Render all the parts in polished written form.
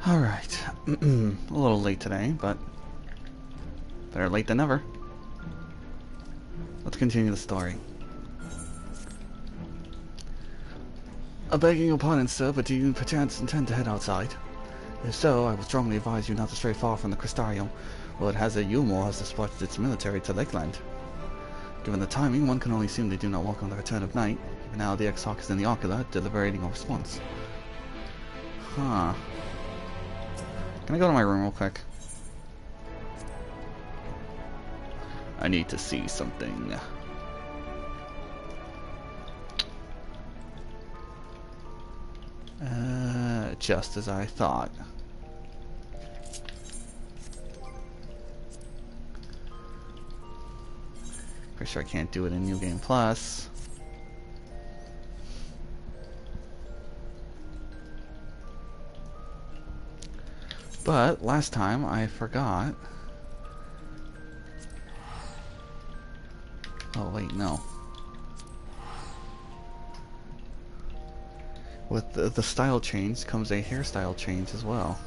Alright. A little late today, but better late than never. Let's continue the story. I beg your pardon, sir, but do you perchance intend to head outside? If so, I would strongly advise you not to stray far from the Crystarium, where it has a Eulmore has dispatched its military to Lakeland. Given the timing, one can only assume they do not welcome the return of night. Even now, the X-Hawk is in the Ocula, deliberating a response. Huh. Can I go to my room real quick? I need to see something. Just as I thought. Pretty sure I can't do it in New Game Plus. But last time I forgot. Oh wait, no. With the style change comes a hairstyle change as well.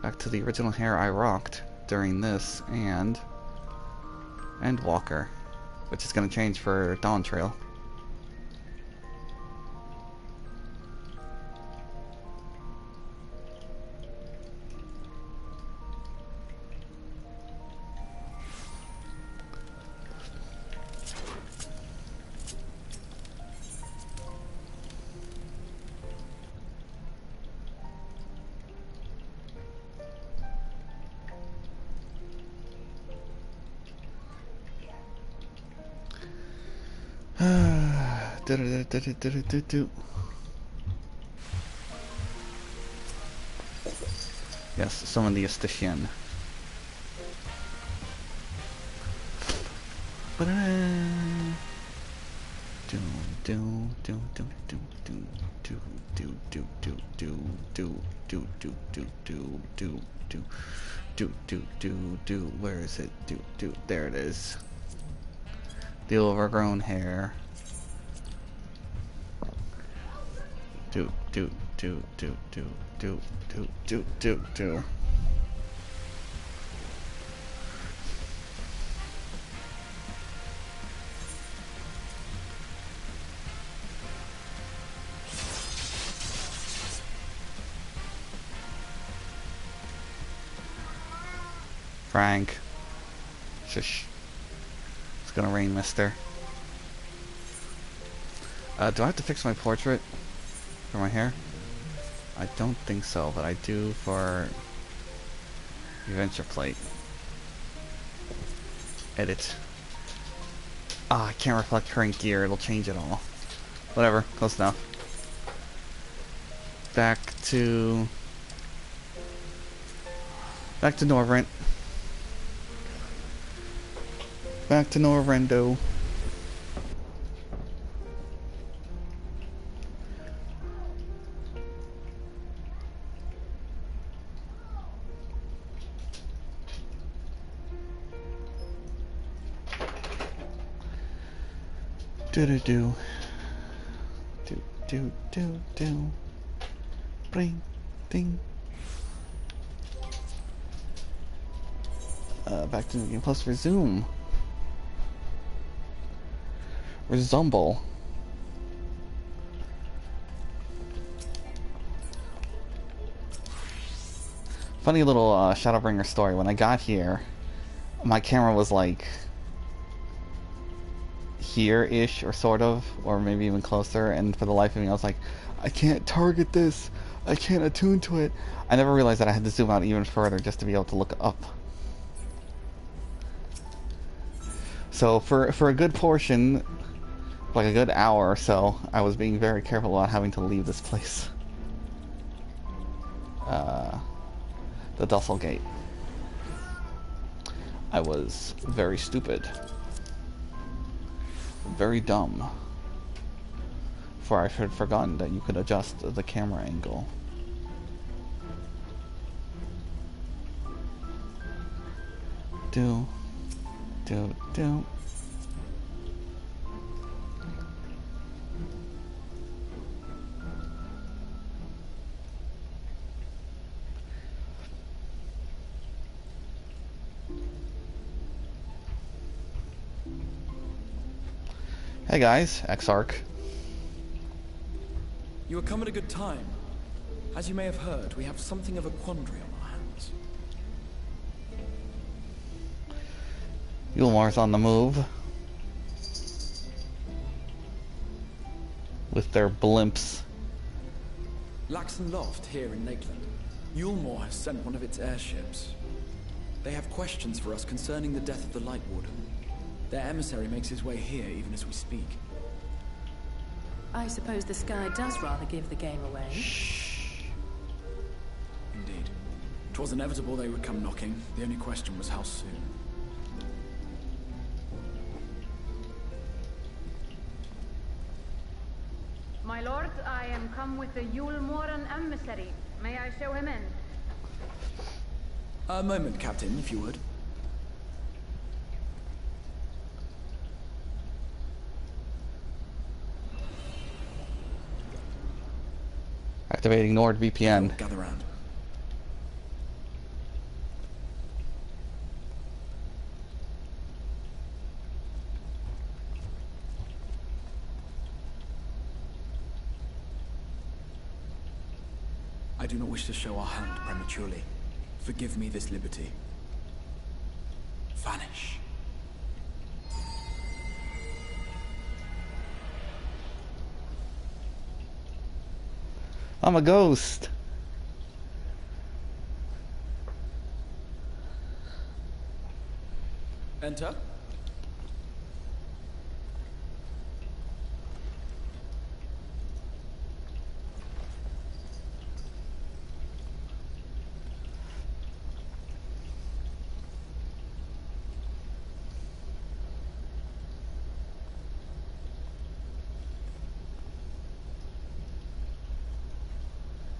Back to the original hair I rocked during this and Walker, which is going to change for DawnTrail. Yes, summon the Estician. Where is it? There it is. The overgrown hair. Frank. Shush. It's gonna rain, mister. Do I have to fix my portrait for my hair? I don't think so, but I do for Adventure Plate. Edit. Ah, I can't reflect current gear, it'll change it all. Whatever, close enough. Back to Norvrent. Back to Norvrendo. Do bring ding. Back to New Game Plus. Resume. Resemble. Funny little Shadowbringer story. When I got here, my camera was like here-ish, or sort of, or maybe even closer, and for the life of me I was like, I can't target this, I can't attune to it. I never realized that I had to zoom out even further just to be able to look up. So for a good portion, like a good hour or so, I was being very careful about having to leave this place. The Dussel Gate. I was very stupid. Very dumb. For I had forgotten that you could adjust the camera angle. Do. Hey guys, Exarch. You have come at a good time. As you may have heard, we have something of a quandary on our hands. Eulmore's on the move. With their blimps. Laxon Loft here in Lakeland. Eulmore has sent one of its airships. They have questions for us concerning the death of the Light Warden. Their emissary makes his way here even as we speak. I suppose the sky does rather give the game away. Shh. Indeed. 'Twas inevitable they would come knocking. The only question was how soon. My lord, I am come with the Eulmore emissary. May I show him in? A moment, Captain, if you would. Activating NordVPN. Gather round. I do not wish to show our hand prematurely. Forgive me this liberty. Vanish. I'm a ghost. Enter.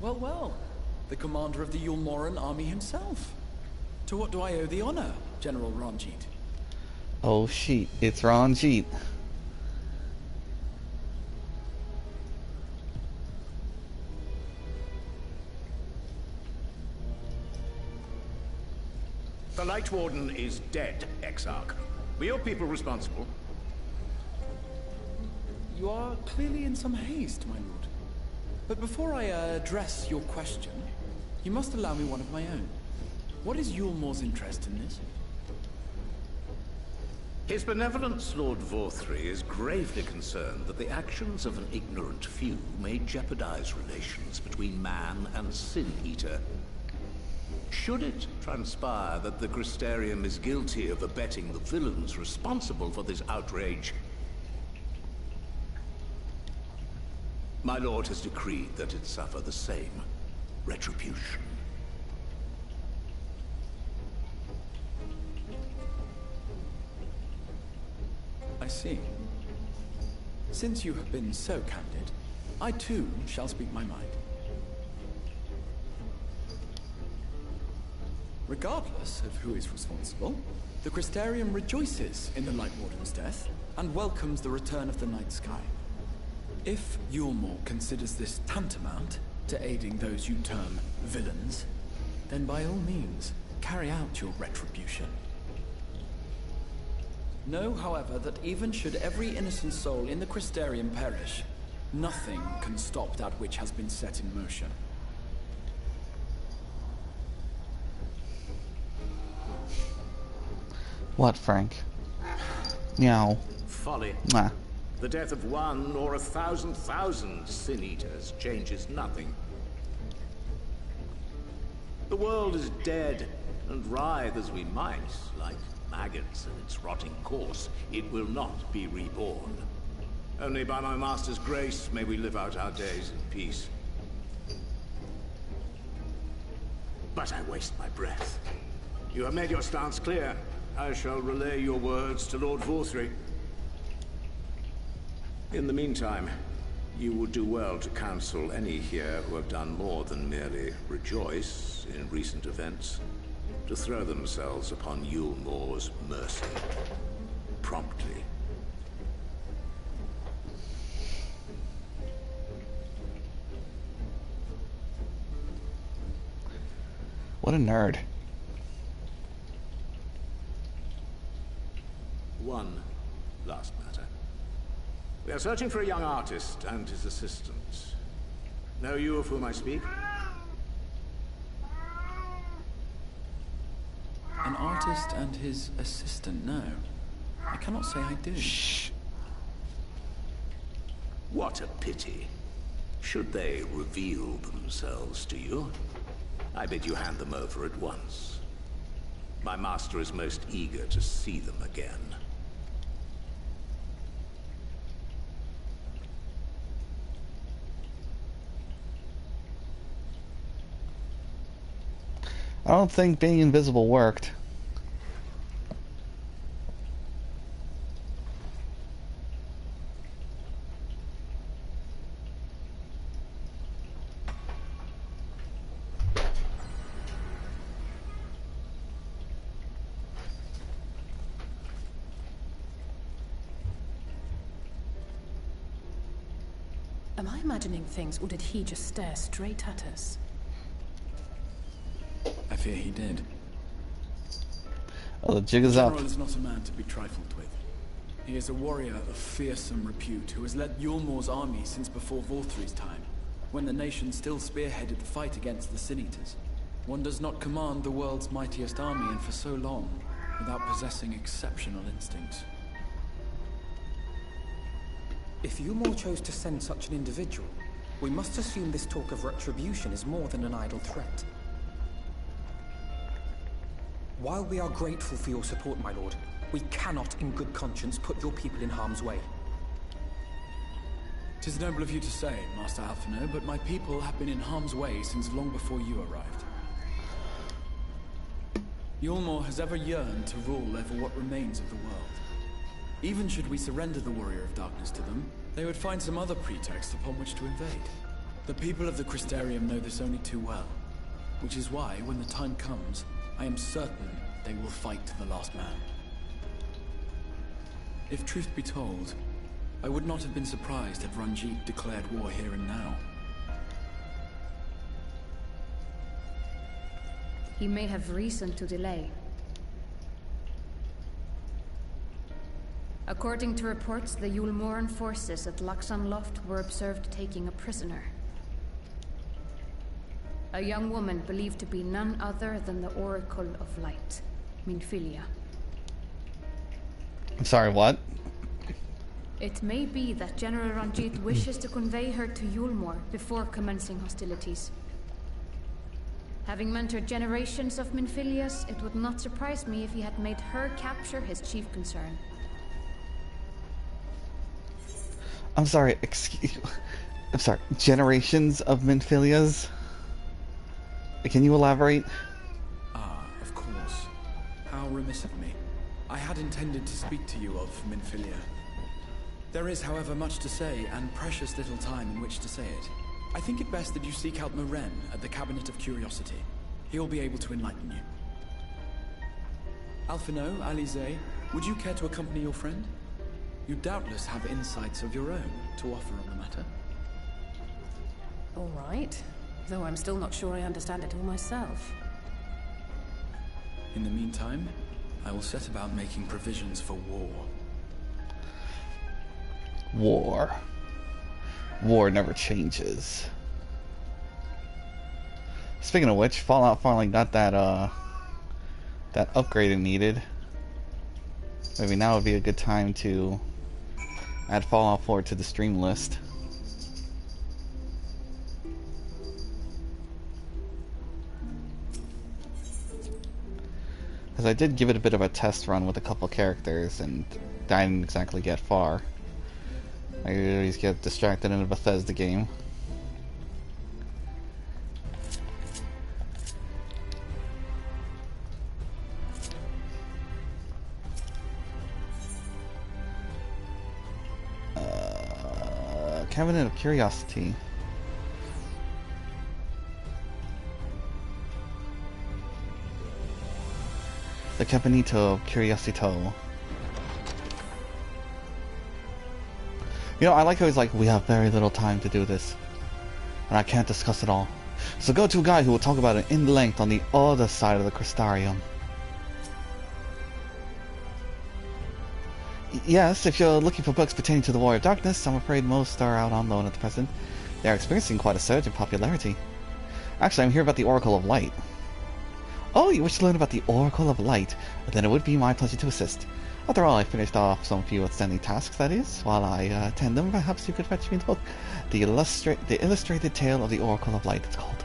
Well, well. The commander of the Eulmoran army himself. To what do I owe the honor, General Ranjit? Oh shit, it's Ranjit. The Light Warden is dead, Exarch. Were your people responsible? You are clearly in some haste, my lord. But before I address your question, you must allow me one of my own. What is Eulmore's interest in this? His benevolence, Lord Vorthry, is gravely concerned that the actions of an ignorant few may jeopardize relations between man and Sin-Eater. Should it transpire that the Crystarium is guilty of abetting the villains responsible for this outrage, my lord has decreed that it suffer the same retribution. I see. Since you have been so candid, I too shall speak my mind. Regardless of who is responsible, the Crystarium rejoices in the Light Warden's death and welcomes the return of the night sky. If Eulmore considers this tantamount to aiding those you term villains, then by all means, carry out your retribution. Know, however, that even should every innocent soul in the Crystarium perish, nothing can stop that which has been set in motion. What, Frank? Meow. Folly. Mwah. The death of one or 1,000,000 Sin-Eaters changes nothing. The world is dead, and writhe as we might, like maggots in its rotting course, it will not be reborn. Only by my master's grace may we live out our days in peace. But I waste my breath. You have made your stance clear. I shall relay your words to Lord Vorthry. In the meantime, you would do well to counsel any here who have done more than merely rejoice in recent events, to throw themselves upon Eulmore's mercy, promptly. What a nerd. One last matter. We are searching for a young artist and his assistant. Know you of whom I speak? An artist and his assistant? No. I cannot say I do. Shh. What a pity. Should they reveal themselves to you, I bid you hand them over at once. My master is most eager to see them again. I don't think being invisible worked. Am I imagining things, or did he just stare straight at us? I fear he did. Oh, the jig is up. General is not a man to be trifled with. He is a warrior of fearsome repute who has led Eulmore's army since before Vorthri's time, when the nation still spearheaded the fight against the Sin-Eaters. One does not command the world's mightiest army, and for so long, without possessing exceptional instincts. If Eulmore chose to send such an individual, we must assume this talk of retribution is more than an idle threat. While we are grateful for your support, my lord, we cannot in good conscience put your people in harm's way. 'Tis noble of you to say, Master Alphinaud, but my people have been in harm's way since long before you arrived. Eulmore has ever yearned to rule over what remains of the world. Even should we surrender the Warrior of Darkness to them, they would find some other pretext upon which to invade. The people of the Crystarium know this only too well, which is why, when the time comes, I am certain they will fight to the last man. If truth be told, I would not have been surprised had Ranjit declared war here and now. He may have reason to delay. According to reports, the Eulmoran forces at Laxan Loft were observed taking a prisoner. A young woman believed to be none other than the Oracle of Light, Minfilia. I'm sorry, what? It may be that General Ranjit wishes to convey her to Eulmore before commencing hostilities. Having mentored generations of Minfilias, it would not surprise me if he had made her capture his chief concern. I'm sorry, I'm sorry, generations of Minfilias? Can you elaborate? Ah, of course. How remiss of me. I had intended to speak to you of Minfilia. There is, however, much to say, and precious little time in which to say it. I think it best that you seek out Maren at the Cabinet of Curiosity. He'll be able to enlighten you. Alphinaud, Alisae, would you care to accompany your friend? You doubtless have insights of your own to offer on the matter. All right. Though I'm still not sure I understand it all myself. In the meantime, I will set about making provisions for war. War. War never changes. Speaking of which, Fallout finally got that that upgrade it needed. Maybe now would be a good time to add Fallout 4 to the stream list. Because I did give it a bit of a test run with a couple characters, and I didn't exactly get far. I always get distracted in a Bethesda game. Cabinet of Curiosity. The Cabinet of Curiosito. You know, I like how he's like, we have very little time to do this, and I can't discuss it all. So go to a guy who will talk about it in length on the other side of the Crystarium. Yes, if you're looking for books pertaining to the War of Darkness, I'm afraid most are out on loan at the present. They are experiencing quite a surge in popularity. Actually, I'm here about the Oracle of Light. Oh, you wish to learn about the Oracle of Light? Then it would be my pleasure to assist. After all, I finished off some few outstanding tasks, that is. While I attend them, perhaps you could fetch me the book. The Illustrated Tale of the Oracle of Light, it's called.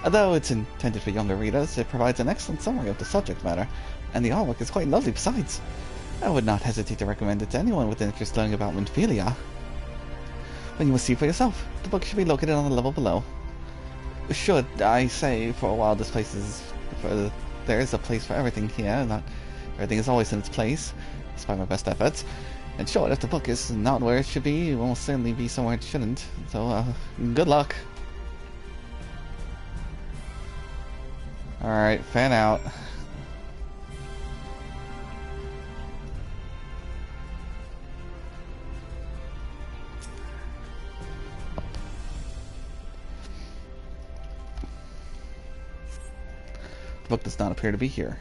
Although it's intended for younger readers, it provides an excellent summary of the subject matter, and the artwork is quite lovely besides. I would not hesitate to recommend it to anyone with interest learning about Minfilia. But you must see for yourself. The book should be located on the level below. Should I say, for a while there is a place for everything here, not everything is always in its place, despite my best efforts. And sure, if the book is not where it should be, it will certainly be somewhere it shouldn't. So, good luck. Alright, fan out. The book does not appear to be here.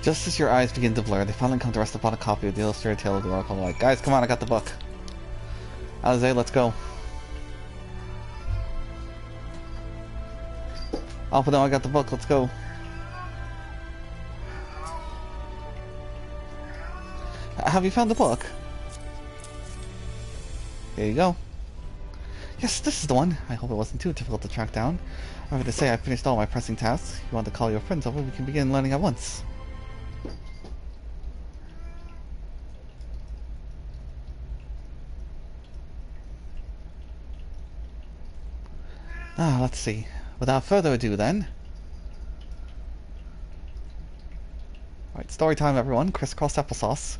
Just as your eyes begin to blur, they finally come to rest upon a copy of the Illustrated Tale of the Oracle of Light. Guys, come on, I got the book. Alisae, let's go. Alphinaud, I got the book, let's go. Have you found the book? Here you go. Yes, this is the one. I hope it wasn't too difficult to track down. I'm going to say I finished all my pressing tasks. If you want to call your friends over, we can begin learning at once. Let's see. Without further ado then. Alright, story time everyone. Crisscross applesauce.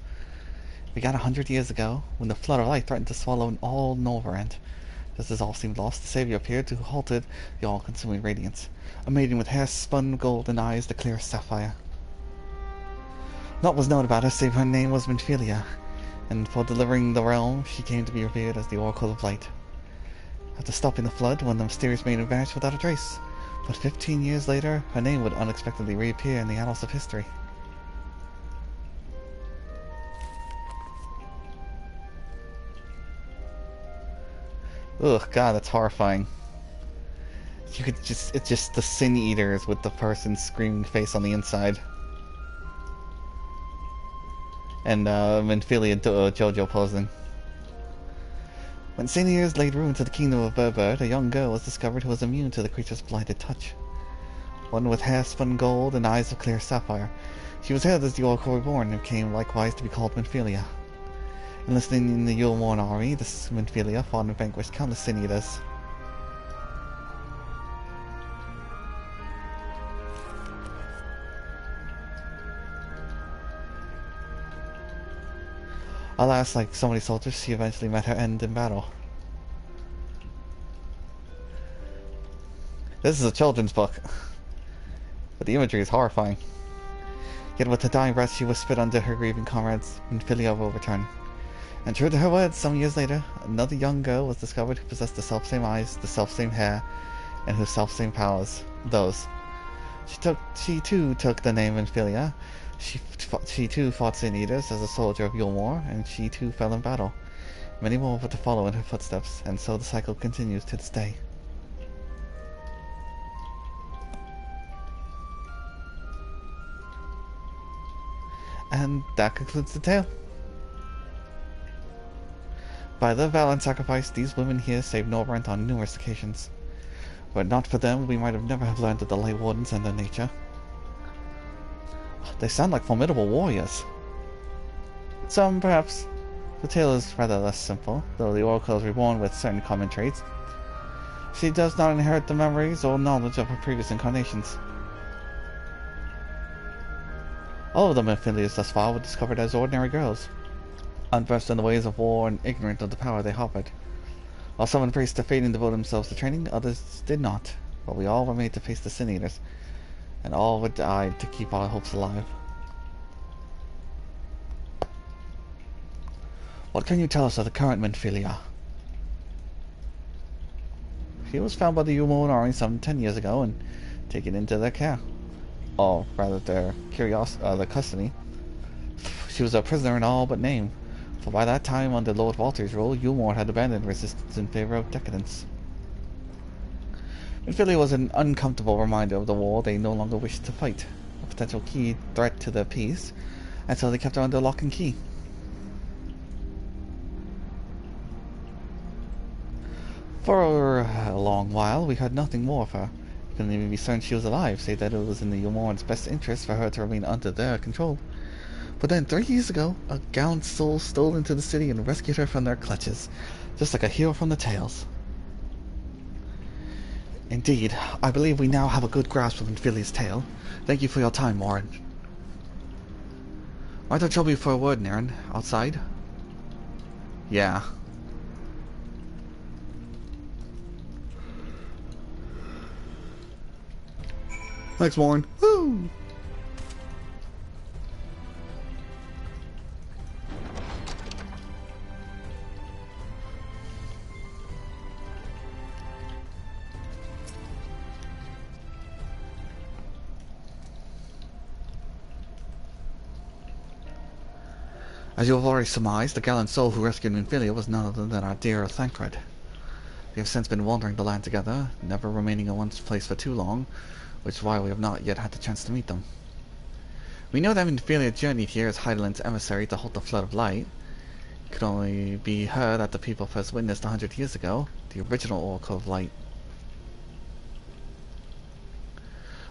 Began 100 years ago, when the flood of light threatened to swallow all Norvrand. Just as all seemed lost, the savior appeared who halted the all-consuming radiance. A maiden with hair spun gold and eyes the clearest sapphire. Naught was known about her save her name was Minfilia, and for delivering the realm, she came to be revered as the Oracle of Light. After stopping the flood, when the mysterious maiden vanished without a trace, but 15 years later, her name would unexpectedly reappear in the annals of history. Ugh, God, that's horrifying. You could just, it's just the Sin Eaters with the person's screaming face on the inside. And, Minfilia and Jojo posing. When Sin Eaters laid ruin to the kingdom of Burberd, a young girl was discovered who was immune to the creature's blinded touch. One with hair spun gold and eyes of clear sapphire. She was hailed as the Oracle Reborn and came likewise to be called Minfilia. Enlisting in the Eulmore army, this Minfilia fought and vanquished countless Sin Eaters. Alas, like so many soldiers, she eventually met her end in battle. This is a children's book, but the imagery is horrifying. Yet with her dying breath, she whispered under her grieving comrades, Minfilia will return. And true to her words, some years later, another young girl was discovered who possessed the selfsame eyes, the selfsame hair, and whose selfsame powers. Those. She too took the name Minfilia. She too fought Sin Eaters as a soldier of Eulmore, and she too fell in battle. Many more were to follow in her footsteps, and so the cycle continues to this day. And that concludes the tale. By their valor and sacrifice, these women here saved Norvrand on numerous occasions. Were it not for them, we might have never have learned of the Light Wardens and their nature. They sound like formidable warriors. Some, perhaps. The tale is rather less simple, though the Oracle is reborn with certain common traits. She does not inherit the memories or knowledge of her previous incarnations. All of the Minfilias thus far were discovered as ordinary girls, unversed in the ways of war and ignorant of the power they harbored. While some embraced their fate and devoted themselves to training, others did not, but we all were made to face the Sin Eaters. and all would die to keep our hopes alive. What can you tell us of the current Minfilia? She was found by the Eulmore army some 10 years ago and taken into their care. Or rather, their custody. She was a prisoner in all but name, for by that time, under Lord Walter's rule, Eulmore had abandoned resistance in favor of decadence. Minfilia was an uncomfortable reminder of the war they no longer wished to fight, a potential key threat to their peace, and so they kept her under lock and key. For a long while, we heard nothing more of her. We couldn't even be certain she was alive, save that it was in the Eulmore's best interest for her to remain under their control. But then, 3 years ago, a gallant soul stole into the city and rescued her from their clutches, just like a hero from the tales. Indeed, I believe we now have a good grasp of Minfilia's tale. Thank you for your time, Warren. Might I trouble you for a word, Naren? Outside? Yeah. Thanks, Warren. Woo! As you have already surmised, the gallant soul who rescued Minfilia was none other than our dear Thancred. They have since been wandering the land together, never remaining in one place for too long, which is why we have not yet had the chance to meet them. We know that Minfilia journeyed here as hydaelyn's emissary to halt the flood of light. It could only be her that the people first witnessed 100 years ago, the original Oracle of Light.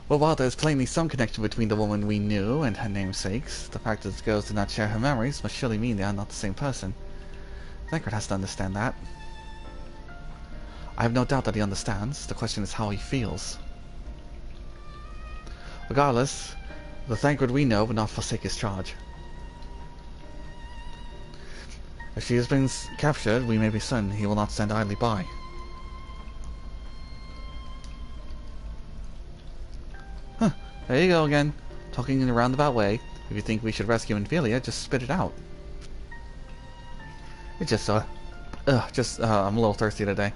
Well, while there is plainly some connection between the woman we knew and her namesakes, the fact that the girls did not share her memories must surely mean they are not the same person. Thancred has to understand that. I have no doubt that he understands. The question is how he feels. Regardless, the Thancred we know would not forsake his charge. If she has been captured, we may be certain he will not stand idly by. Huh, there you go again, talking in a roundabout way. If you think we should rescue Minfilia, just spit it out. It just I'm a little thirsty today.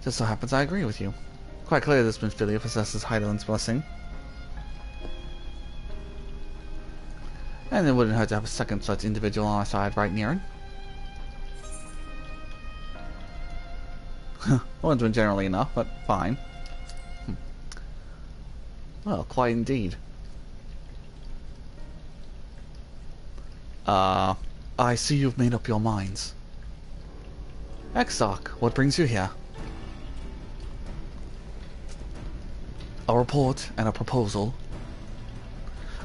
Just so happens I agree with you. Quite clear this Minfilia possesses hydaelyn's blessing. And it wouldn't hurt to have a second such individual on our side, right, Niren? One's been generally enough, but fine. Well, quite indeed. I see you've made up your minds. Exarch, what brings you here? A report and a proposal.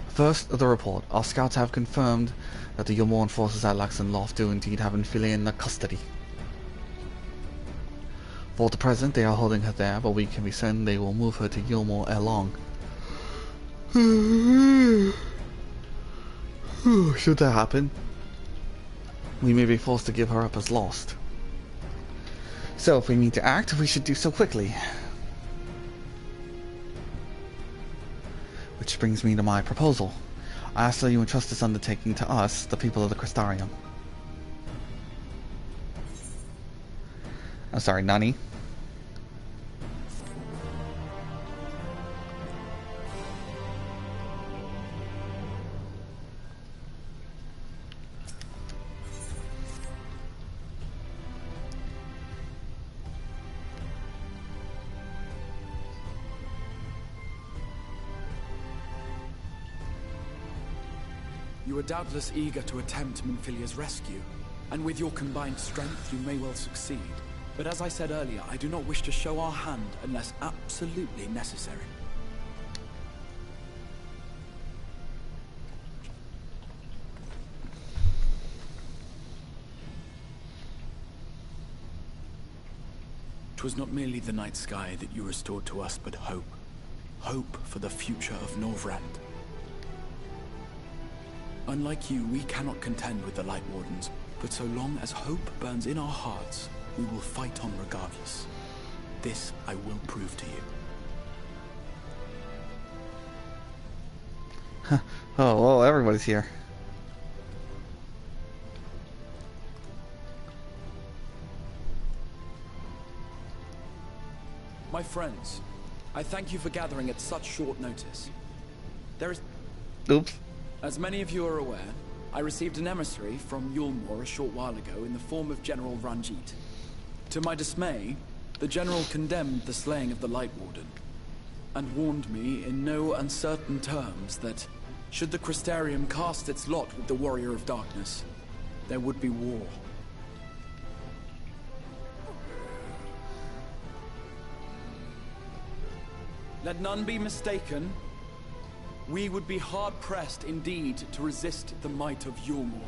First, the report. Our scouts have confirmed that the Eulmore forces at Laxenloft do indeed have Minfilia in their custody. For the present, they are holding her there, but we can be certain they will move her to Eulmore ere long. Should that happen, we may be forced to give her up as lost. So, if we need to act, we should do so quickly. Which brings me to my proposal. I ask that you entrust this undertaking to us, the people of the Crystarium. I'm sorry, Nani? You are doubtless eager to attempt Minfilia's rescue, and with your combined strength you may well succeed. But as I said earlier, I do not wish to show our hand unless absolutely necessary. Twas not merely the night sky that you restored to us, but hope. Hope for the future of Norvrand. Unlike you, we cannot contend with the Light Wardens, but so long as hope burns in our hearts, we will fight on regardless. This I will prove to you. Oh, well, everybody's here. My friends, I thank you for gathering at such short notice. There is... Oops. As many of you are aware, I received an emissary from Eulmore a short while ago in the form of General Ranjit. To my dismay, the General condemned the slaying of the Light Warden, and warned me in no uncertain terms that, should the Crystarium cast its lot with the Warrior of Darkness, there would be war. Let none be mistaken. We would be hard-pressed indeed to resist the might of Eulmore.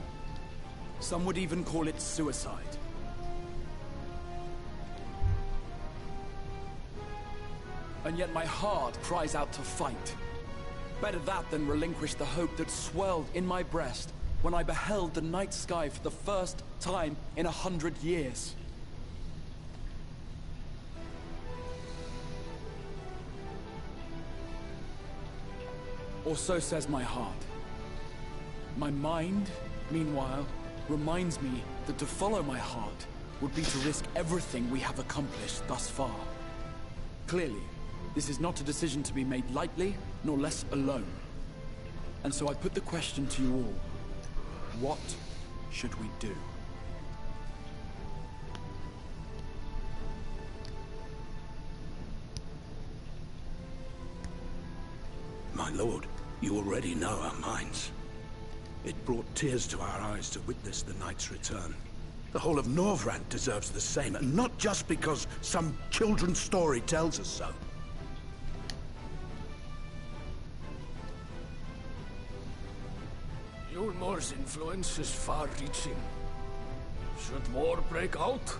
Some would even call it suicide. And yet my heart cries out to fight. Better that than relinquish the hope that swelled in my breast when I beheld the night sky for the first time in 100 years. Or so says my heart. My mind, meanwhile, reminds me that to follow my heart would be to risk everything we have accomplished thus far. Clearly, this is not a decision to be made lightly, nor less alone. And so I put the question to you all. What should we do? My lord, you already know our minds. It brought tears to our eyes to witness the knight's return. The whole of Norvrand deserves the same, and not just because some children's story tells us so. Eulmore's influence is far-reaching. Should war break out,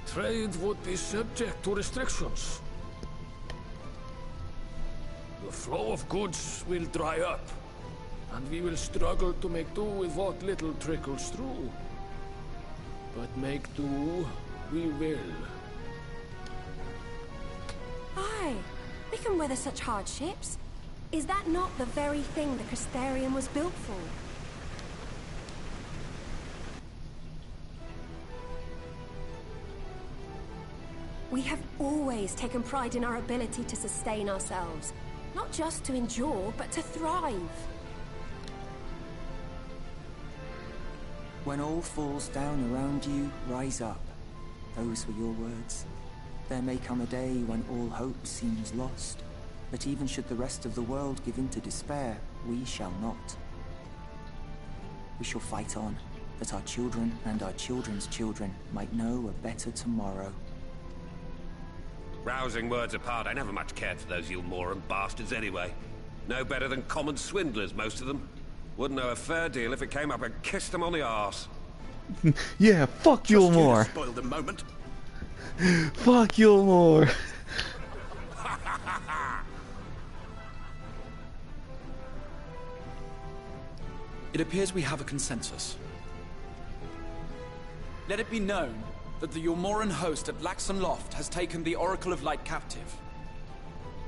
trade would be subject to restrictions. The flow of goods will dry up, and we will struggle to make do with what little trickles through. But make do, we will. Aye, we can weather such hardships. Is that not the very thing the Crystarium was built for? We have always taken pride in our ability to sustain ourselves. Not just to endure, but to thrive. When all falls down around you, rise up. Those were your words. There may come a day when all hope seems lost, but even should the rest of the world give in to despair, we shall not. We shall fight on, that our children and our children's children might know a better tomorrow. Rousing words apart, I never much cared for those Eulmoran bastards anyway. No better than common swindlers, most of them. Wouldn't know a fair deal if it came up and kissed them on the arse. Yeah, fuck Eulmore. Spoiled the moment. Fuck Eulmore. It appears we have a consensus. Let it be known that the Eulmoran host at Laxon Loft has taken the Oracle of Light captive.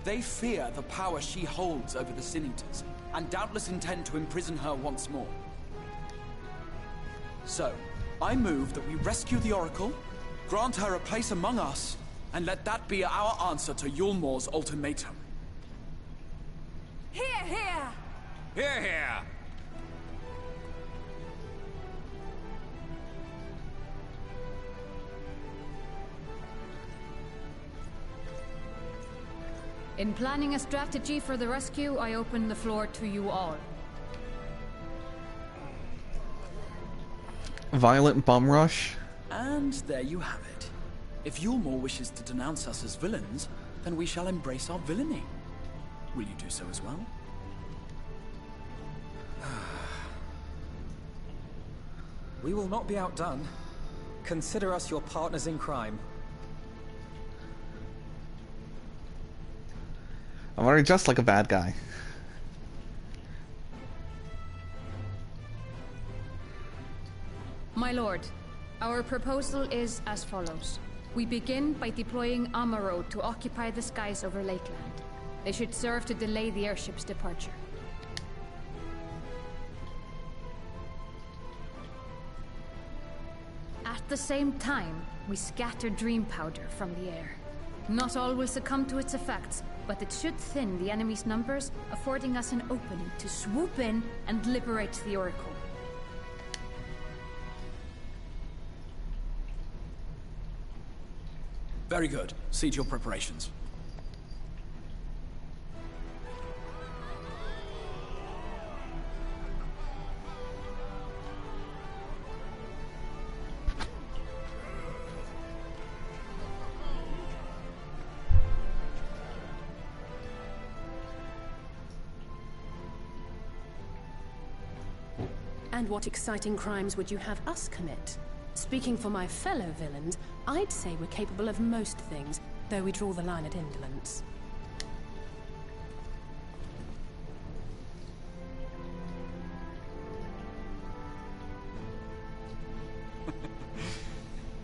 They fear the power she holds over the Sin Eaters, and doubtless intend to imprison her once more. So, I move that we rescue the Oracle, grant her a place among us, and let that be our answer to Eulmore's ultimatum. Hear, hear! Hear, hear! In planning a strategy for the rescue, I open the floor to you all. Violent bum rush? And there you have it. If Eulmore wishes to denounce us as villains, then we shall embrace our villainy. Will you do so as well? We will not be outdone. Consider us your partners in crime. I'm already dressed like a bad guy. My lord, our proposal is as follows. We begin by deploying Amaro to occupy the skies over Lakeland. They should serve to delay the airship's departure. the same time, we scatter dream powder from the air. Not all will succumb to its effects, but it should thin the enemy's numbers, affording us an opening to swoop in and liberate the Oracle. Very good. See to your preparations. And what exciting crimes would you have us commit? Speaking for my fellow villains, I'd say we're capable of most things, though we draw the line at indolence.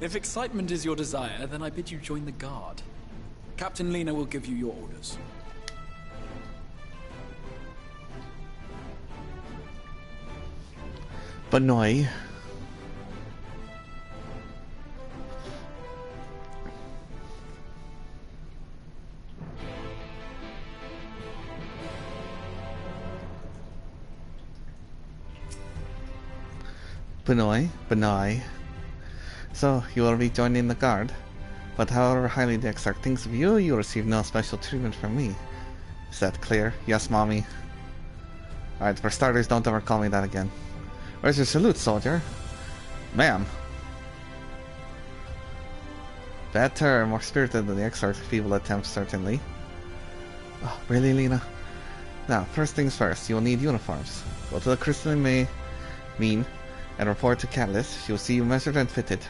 If excitement is your desire, then I bid you join the guard. Captain Lena will give you your orders. Banoi. Banoi. So, you will be joining the guard. But however highly the Exarch thinks of you, you receive no special treatment from me. Is that clear? Yes, Mommy. Alright, for starters, don't ever call me that again. Where's your salute, soldier? Ma'am. Better, more spirited than the Exarch's feeble attempts, certainly. Oh, really, Lena? Now, first things first, you will need uniforms. Go to the crystalline mean and report to Catalyst. She will see you measured and fitted.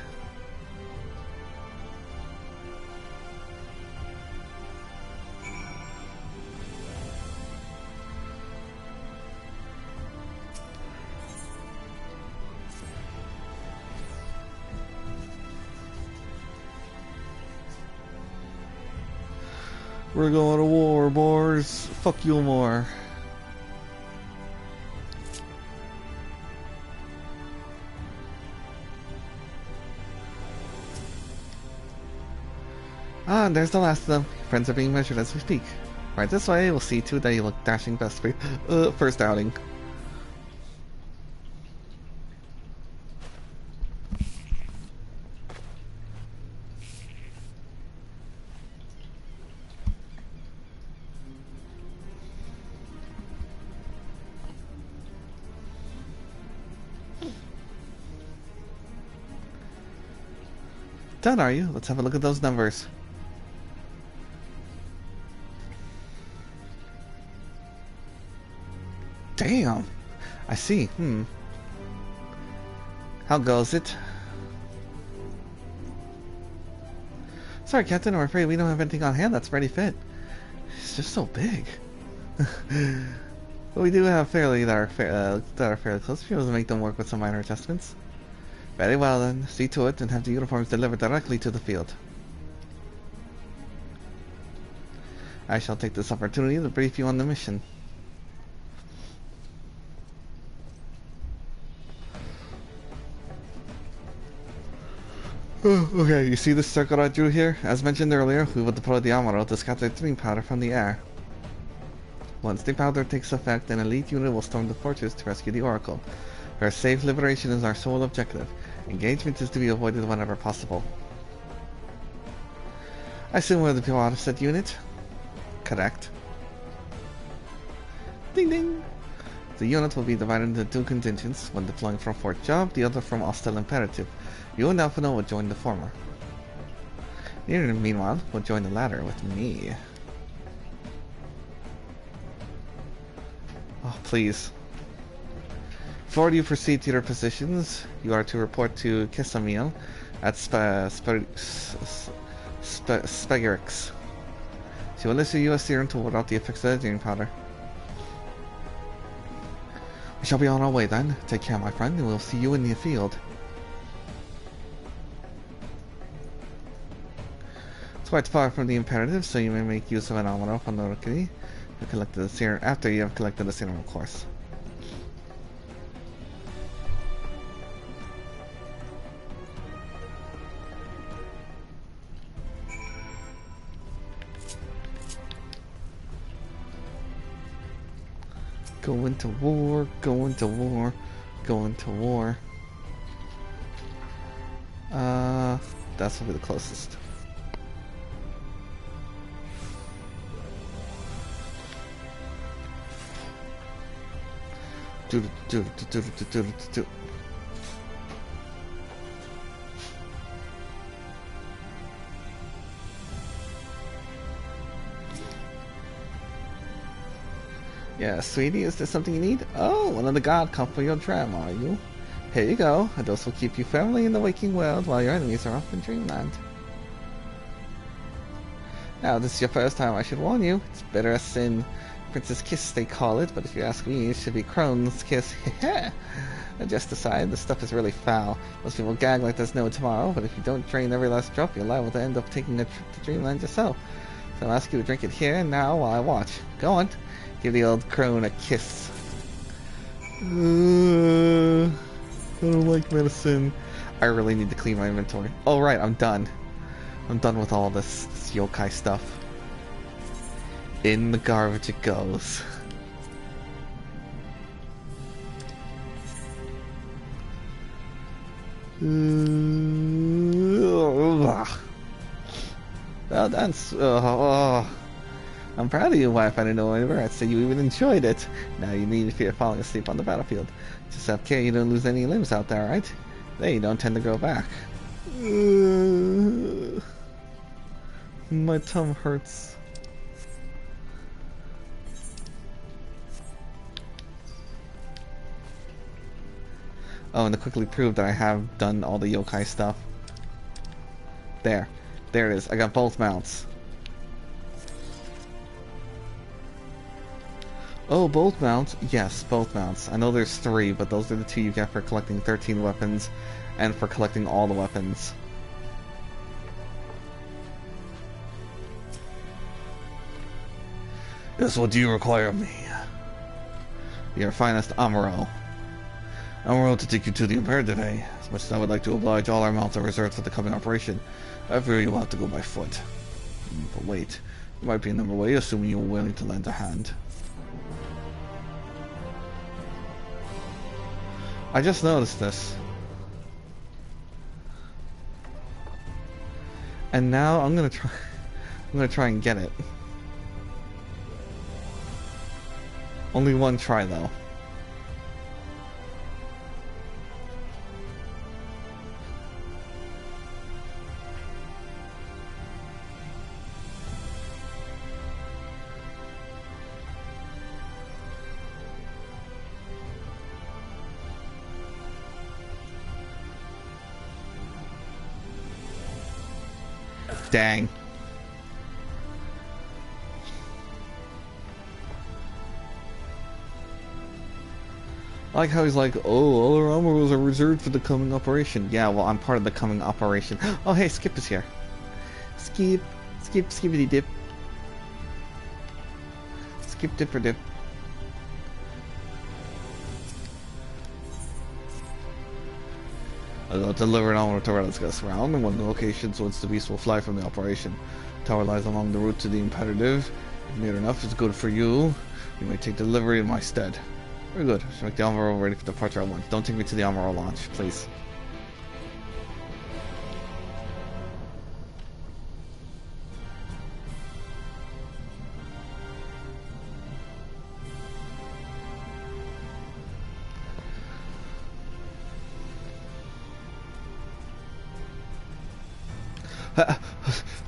We're going to war, boys. Fuck Eulmore. Ah, and there's the last of them. Friends are being measured as we speak. Right this way, we'll see to that you look dashing best for first outing. Done, are you? Let's have a look at those numbers. Damn! I see. How goes it? Sorry, Captain, I'm afraid we don't have anything on hand that's ready fit. It's just so big. But we do have fairly that are fairly close. If you want to make them work with some minor adjustments. Very well then, see to it and have the uniforms delivered directly to the field. I shall take this opportunity to brief you on the mission. Okay, you see this circle I drew here? As mentioned earlier, we will deploy the Alphinaud to scatter dream powder from the air. Once the powder takes effect, an elite unit will storm the fortress to rescue the Oracle. Her safe liberation is our sole objective. Engagement is to be avoided whenever possible. I assume we're the people out of said unit? Correct. Ding ding! The unit will be divided into two contingents, one deploying from Fort Job, the other from Hostile Imperative. You and Alphinaud will join the former. You, meanwhile, will join the latter with me. Oh, please. Before you proceed to your positions, you are to report to Kesamiel at Spegerix. She will issue you a serum to ward out the effects of the dream powder. We shall be on our way then. Take care, my friend, and we'll see you in the field. It's quite far from the Imperative, so you may make use of an Alphinaud on the rookie. You collected the serum after you have collected the serum, of course. Going to war, going to war, going to war. That's will be the closest. Yeah, sweetie, is there something you need? Oh, one of the god come for your dram, are you? Here you go, and those will keep you firmly in the waking world while your enemies are off in dreamland. Now, this is your first time, I should warn you. It's bitter as sin. Princess Kiss, they call it, but if you ask me, it should be Crone's Kiss. Heh. Just aside, the stuff is really foul. Most people gag like there's no tomorrow, but if you don't drain every last drop, you're liable to end up taking a trip to dreamland yourself. So I'll ask you to drink it here and now while I watch. Go on. Give the old crone a kiss. I don't like medicine. I really need to clean my inventory. Oh right, I'm done. I'm done with all this yokai stuff. In the garbage it goes. Well done. I'm proud of you, wife. I didn't know anywhere. I'd say you even enjoyed it. Now you need to fear falling asleep on the battlefield. Just have care you don't lose any limbs out there, right? They don't tend to grow back. My tongue hurts. Oh, and to quickly prove that I have done all the yokai stuff. There. There it is. I got both mounts. Oh, both mounts? Yes, both mounts. I know there's 3, but those are the 2 you get for collecting 13 weapons and for collecting all the weapons. Yes, what do you require of me? Your finest Amuro. Amuro to take you to the imperative, eh? As much as I would like to oblige, all our mounts are reserved for the coming operation. I fear you will have to go by foot. But wait, there might be another way, assuming you are willing to lend a hand. I just noticed this. And now I'm gonna try and get it. Only one try though. Dang. I like how he's like, oh, all our armors are reserved for the coming operation. Yeah, well, I'm part of the coming operation. Oh, hey, Skip is here. Skip, skippity dip. Skip dipper dip. I'll deliver an armor tower that's got surround in one of the locations once the beast will fly from the operation. The tower lies along the route to the imperative. If near enough is good for you, you may take delivery in my stead. Very good. Should make the armor ready for departure at once. Don't take me to the armor launch, please.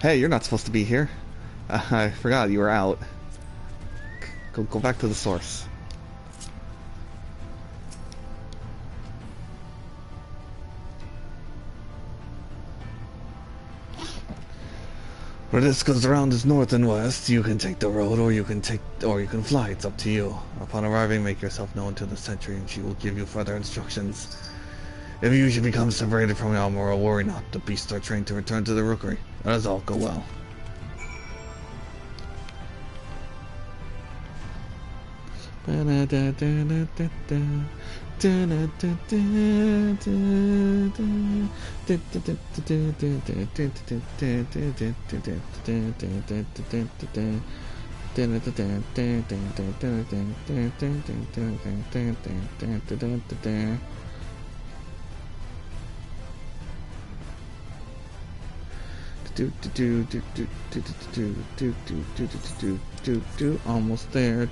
Hey, you're not supposed to be here. I forgot you were out. Go back to the source. Where this goes around is north and west. You can take the road, or you can fly. It's up to you. Upon arriving, make yourself known to the sentry, and she will give you further instructions. If you should become separated from Eulmore, worry not. The beasts are trained to return to the rookery. That is all. Go well. Almost there.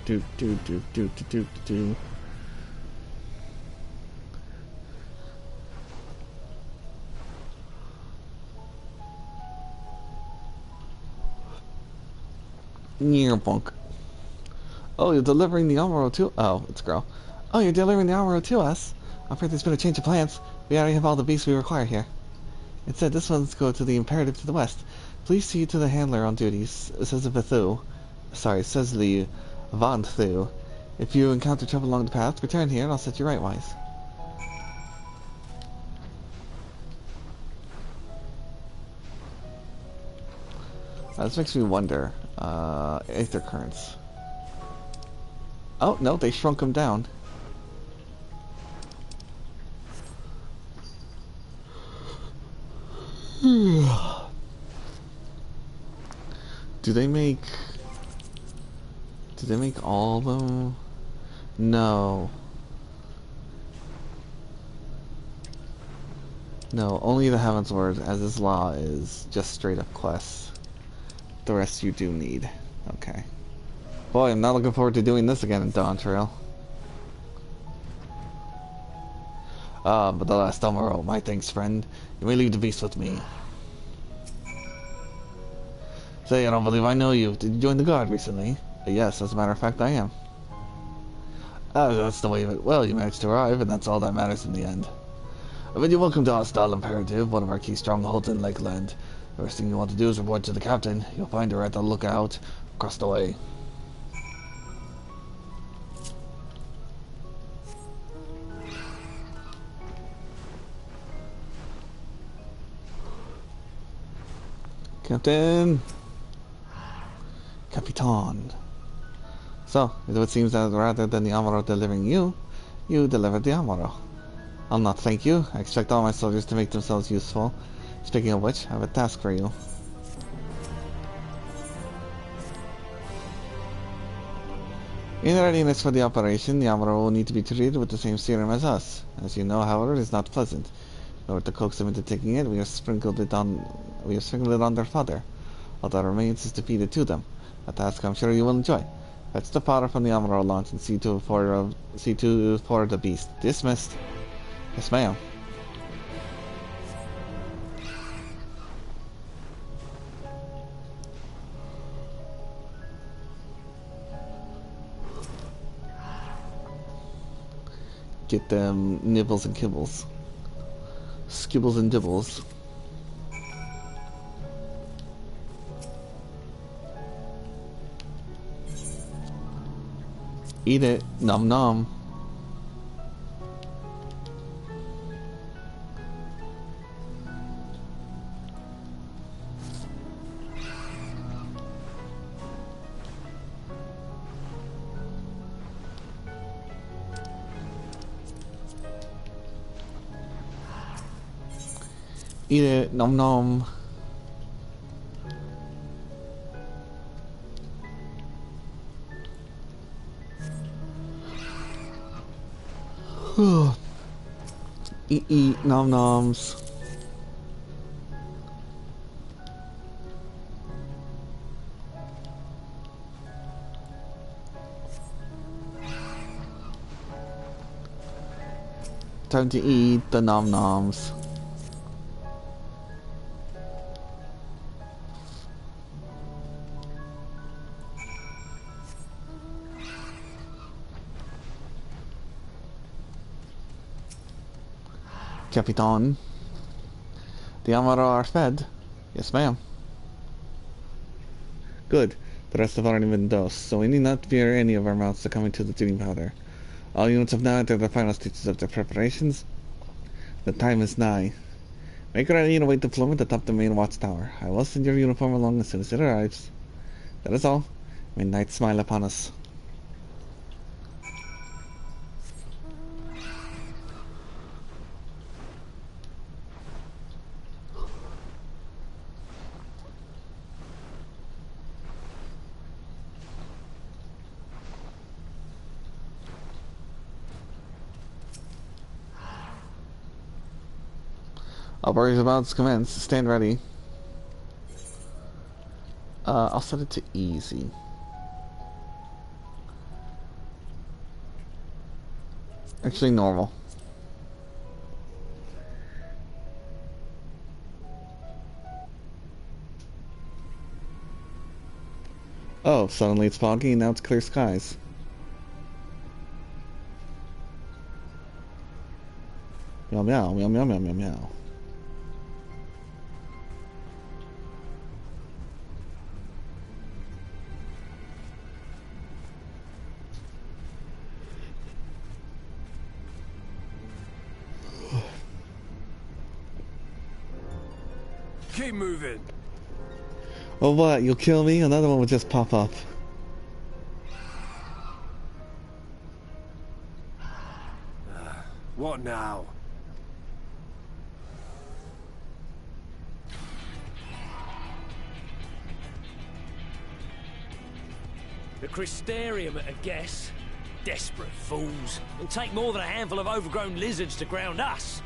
Nearbunk. Oh, you're delivering the armor to— oh, it's a girl. Oh, you're delivering the armor to us? I'm afraid there's been a change of plans. We already have all the beasts we require here. Instead, this one's go to the Imperative to the west. Please see to the handler on duties, says the Vanthu. If you encounter trouble along the path, return here and I'll set you right-wise. This makes me wonder. Aether currents. Oh, no, they shrunk them down. Do they make all of them? No. No, only the Heavensward, as his law is just straight up quests. The rest you do need. Okay. Boy, I'm not looking forward to doing this again in DawnTrail. But the last tomorrow, my thanks, friend. You may leave the beast with me. Say, I don't believe I know you. Did you join the guard recently? Yes, as a matter of fact, I am. Oh, that's the way of it. Well, you managed to arrive, and that's all that matters in the end. But you're welcome to Hostile Imperative, one of our key strongholds in Lakeland. The first thing you want to do is report to the captain. You'll find her at the lookout across the way. Captain! Capitan. So, it seems that rather than the Amaro delivering you, you delivered the Amaro. I'll not thank you. I expect all my soldiers to make themselves useful. Speaking of which, I have a task for you. In readiness for the operation, the Amaro will need to be treated with the same serum as us. As you know, however, it is not pleasant. In order to coax them into taking it, we have sprinkled it on their fodder. All that remains is to feed it to them. A task I'm sure you will enjoy. Fetch the powder from the Amaro launch and see to for the beast. Dismissed. Yes, ma'am. Get them nibbles and kibbles. Skibbles and dibbles. Eat it. Nom nom. Eat it. Nom nom. Eat nom noms. Time to eat the nom noms. Capitan. The Amaro are fed. Yes, ma'am. Good. The rest have already been dosed, so we need not fear any of our mouths succumbing to the tuning powder. All units have now entered the final stages of their preparations. The time is nigh. Make ready and await deployment atop the main watchtower. I will send your uniform along as soon as it arrives. That is all. May night smile upon us. Operations about to commence. Stand ready. I'll set it to easy. Actually, normal. Oh, suddenly it's foggy and now it's clear skies. Meow meow, meow meow meow meow meow. Keep moving. Oh what, you'll kill me? Another one would just pop up. What now? The Crystarium at a guess. Desperate fools. It'll take more than a handful of overgrown lizards to ground us.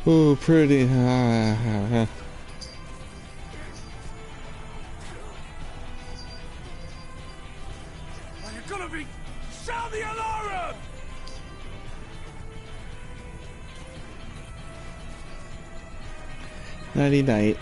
Ooh, pretty. Are you gonna be... Sound the alarm! Nighty night.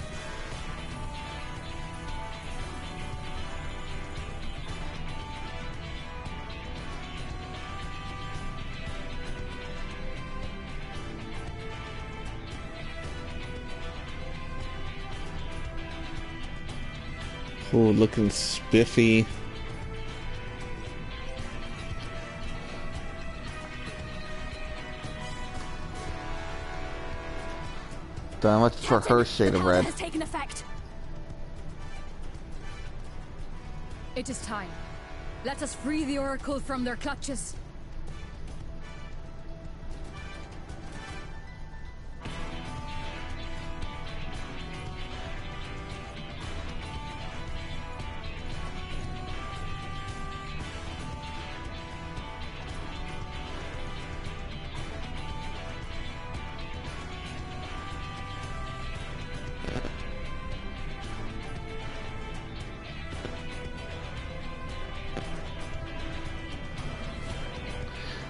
Oh, looking spiffy. Damn, much for her shade of red. Has taken effect. It is time. Let us free the Oracle from their clutches.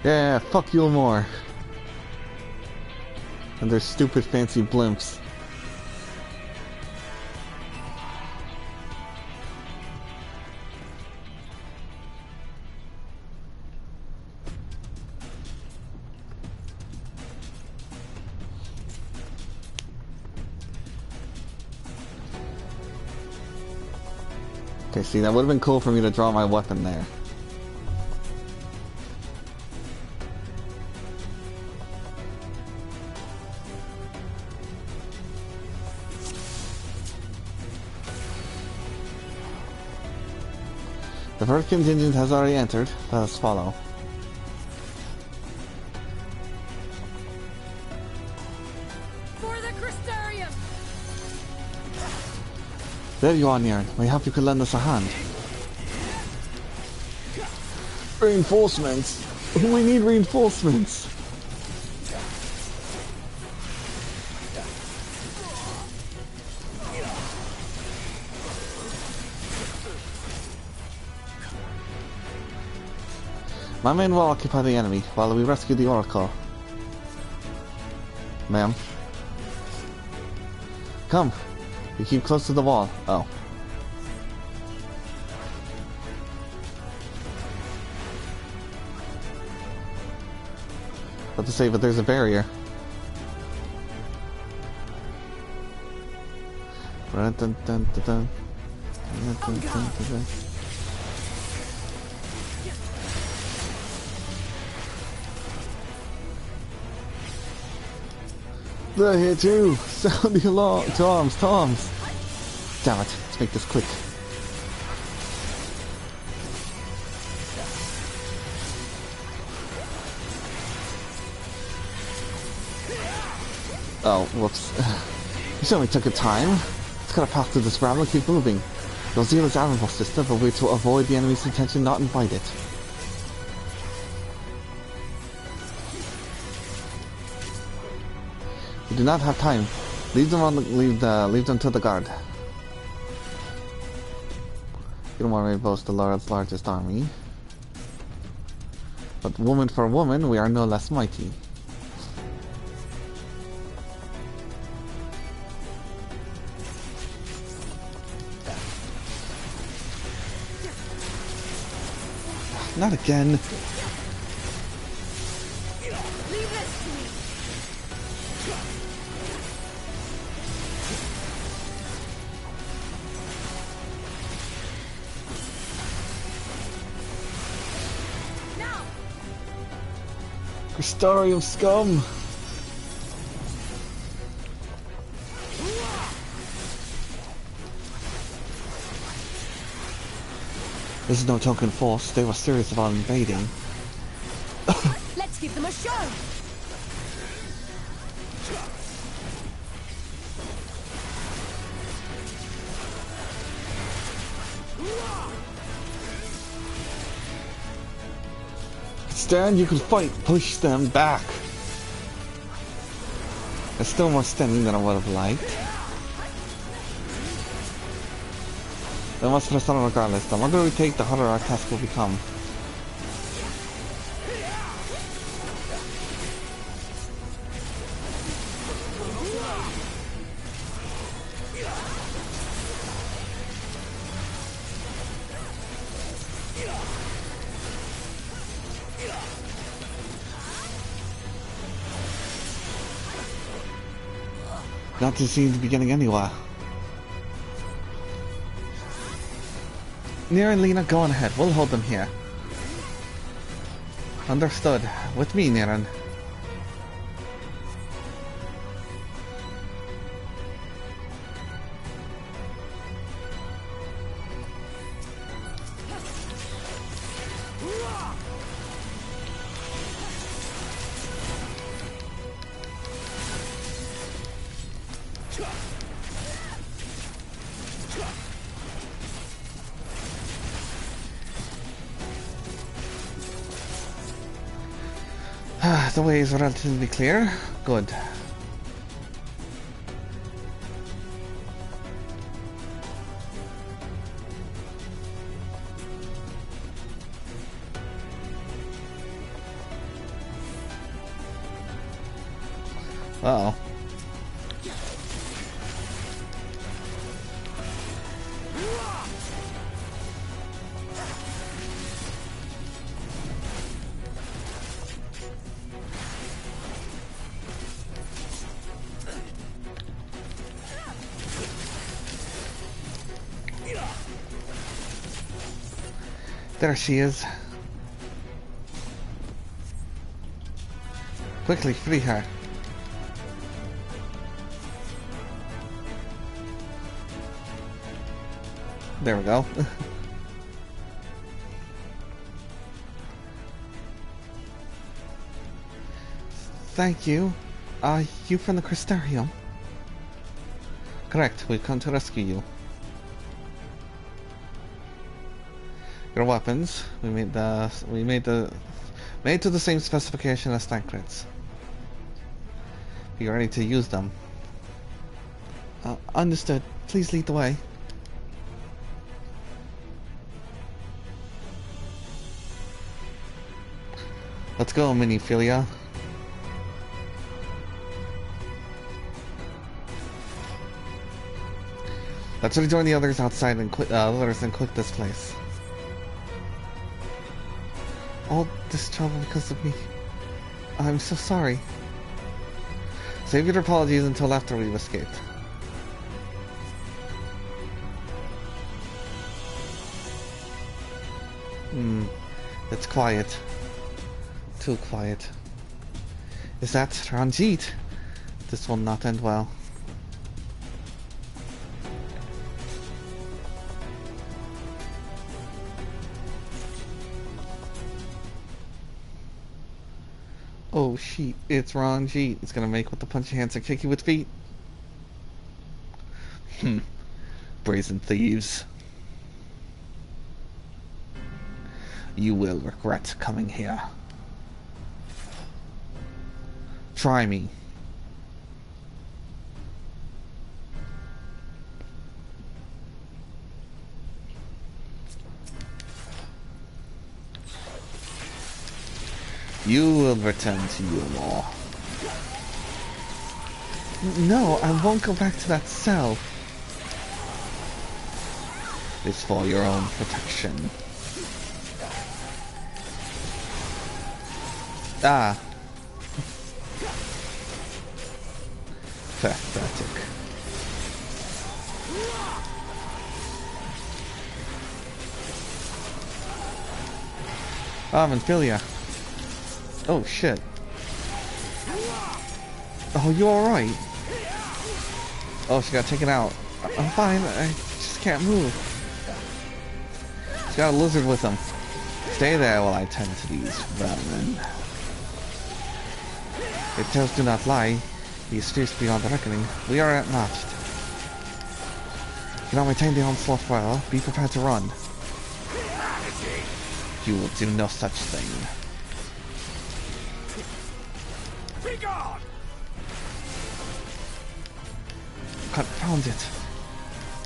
Yeah, fuck Eulmore. And their stupid fancy blimps. Okay, see, that would have been cool for me to draw my weapon there. The first contingent has already entered. Let us follow. For the Crystarium! There you are, Niern. Mayhap you could lend us a hand. Reinforcements! We need reinforcements! My men will occupy the enemy while we rescue the Oracle. Ma'am. Come. We keep close to the wall. Oh. About to say, but there's a barrier. Dun, dun, dun, dun, dun. Dun, dun, dun, dun, dun. They're here too! Sound the alarm! Toms! Toms! Damn it, let's make this quick. Oh, whoops. You certainly took a time. It's gotta pass through this ramble and keep moving. Your zeal is admirable, sister, but we're to avoid the enemy's intention, not invite it. We do not have time. Leave them leave them to the guard. Eulmore may boast the Lord's largest army, but woman for woman, we are no less mighty. Not again. Crystarium scum! This is no token force. They were serious about invading. Let's give them a show! Stand, you can fight. Push them back. There's still more standing than I would have liked. They must press on regardless. The longer we take, the harder our task will become. Not to seem to be getting anywhere. Nir and Lena, go on ahead. We'll hold them here. Understood. With me, Niran. The way is relatively clear. Good. Uh-oh. There she is. Quickly, free her. There we go. Thank you. You from the Crystarium? Correct, we've come to rescue you. Your weapons, made to the same specification as Thancred's. Be ready to use them. Understood. Please lead the way. Let's go, Minfilia. Let's rejoin the others outside and quit this place. All this trouble because of me. I'm so sorry. Save your apologies until after we've escaped. It's quiet. Too quiet. Is that Ranjit? This will not end well. Oh shit, it's Ranjit. It's gonna make with the punchy hands and kick you with feet. Brazen thieves. You will regret coming here. Try me. You will return to Eulmore. No, I won't go back to that cell. It's for your own protection. Ah. Pathetic. Ah, Minfilia. Oh shit. Oh, you alright? Oh, she got taken out. I'm fine, I just can't move. She's got a lizard with him. Stay there while I tend to these vermin. If tales do not lie, he is fierce beyond reckoning. We are outmatched. You cannot maintain the onslaught well. Be prepared to run. You will do no such thing. Confound it.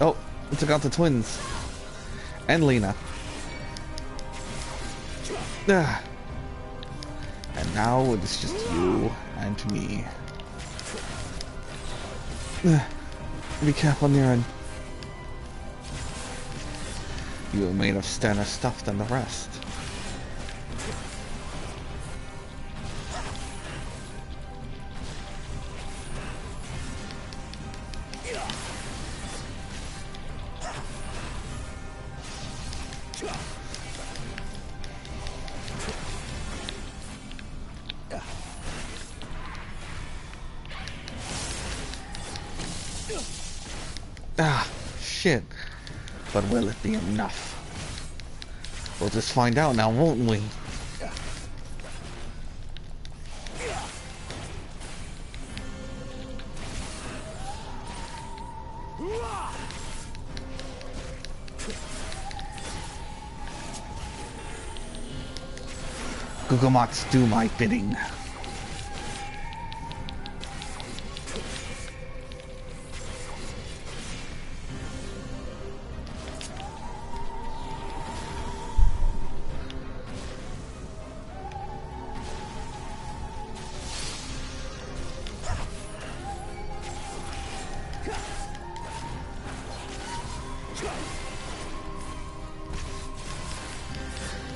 Oh, we took out the twins. And Lena. Ah. And now it is just you and me. Be careful, Niran. You are made of sterner stuff than the rest. Ah, shit. But will it be enough? We'll just find out now, won't we? Gugumots, do my bidding.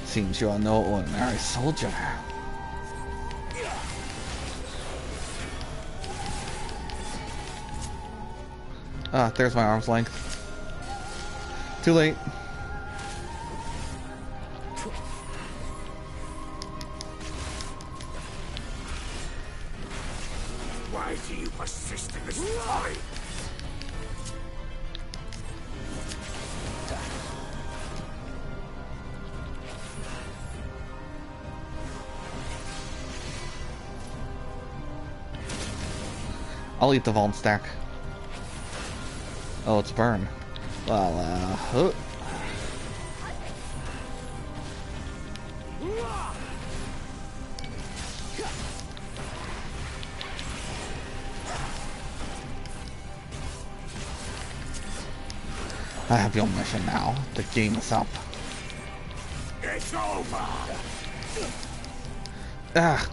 Seems you are no ordinary soldier. Ah, there's my arm's length. Too late. Why do you persist in this folly? I'll eat the Vault stack. Oh, it's burn. Well, I have your mission now. The game is up. It's over. Ah.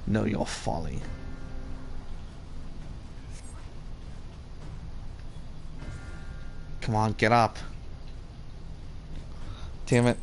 Know your folly. Come on, get up. Damn it.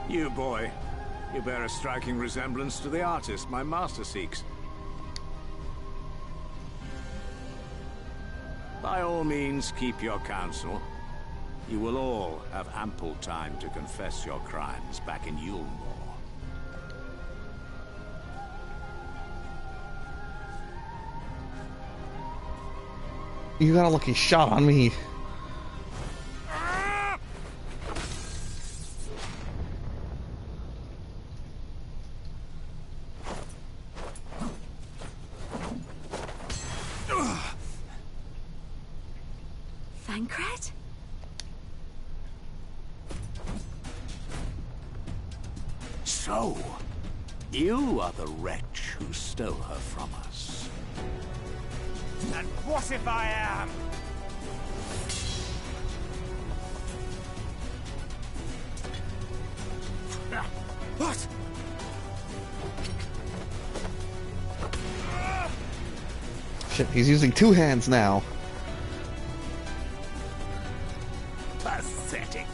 You, boy. You bear a striking resemblance to the artist my master seeks. By all means, keep your counsel. You will all have ample time to confess your crimes back in Eulmore. You got a lucky shot on me. Thancred? So, you are the wretch who stole her from us. And what if I am? What? Shit, he's using two hands now. Pathetic.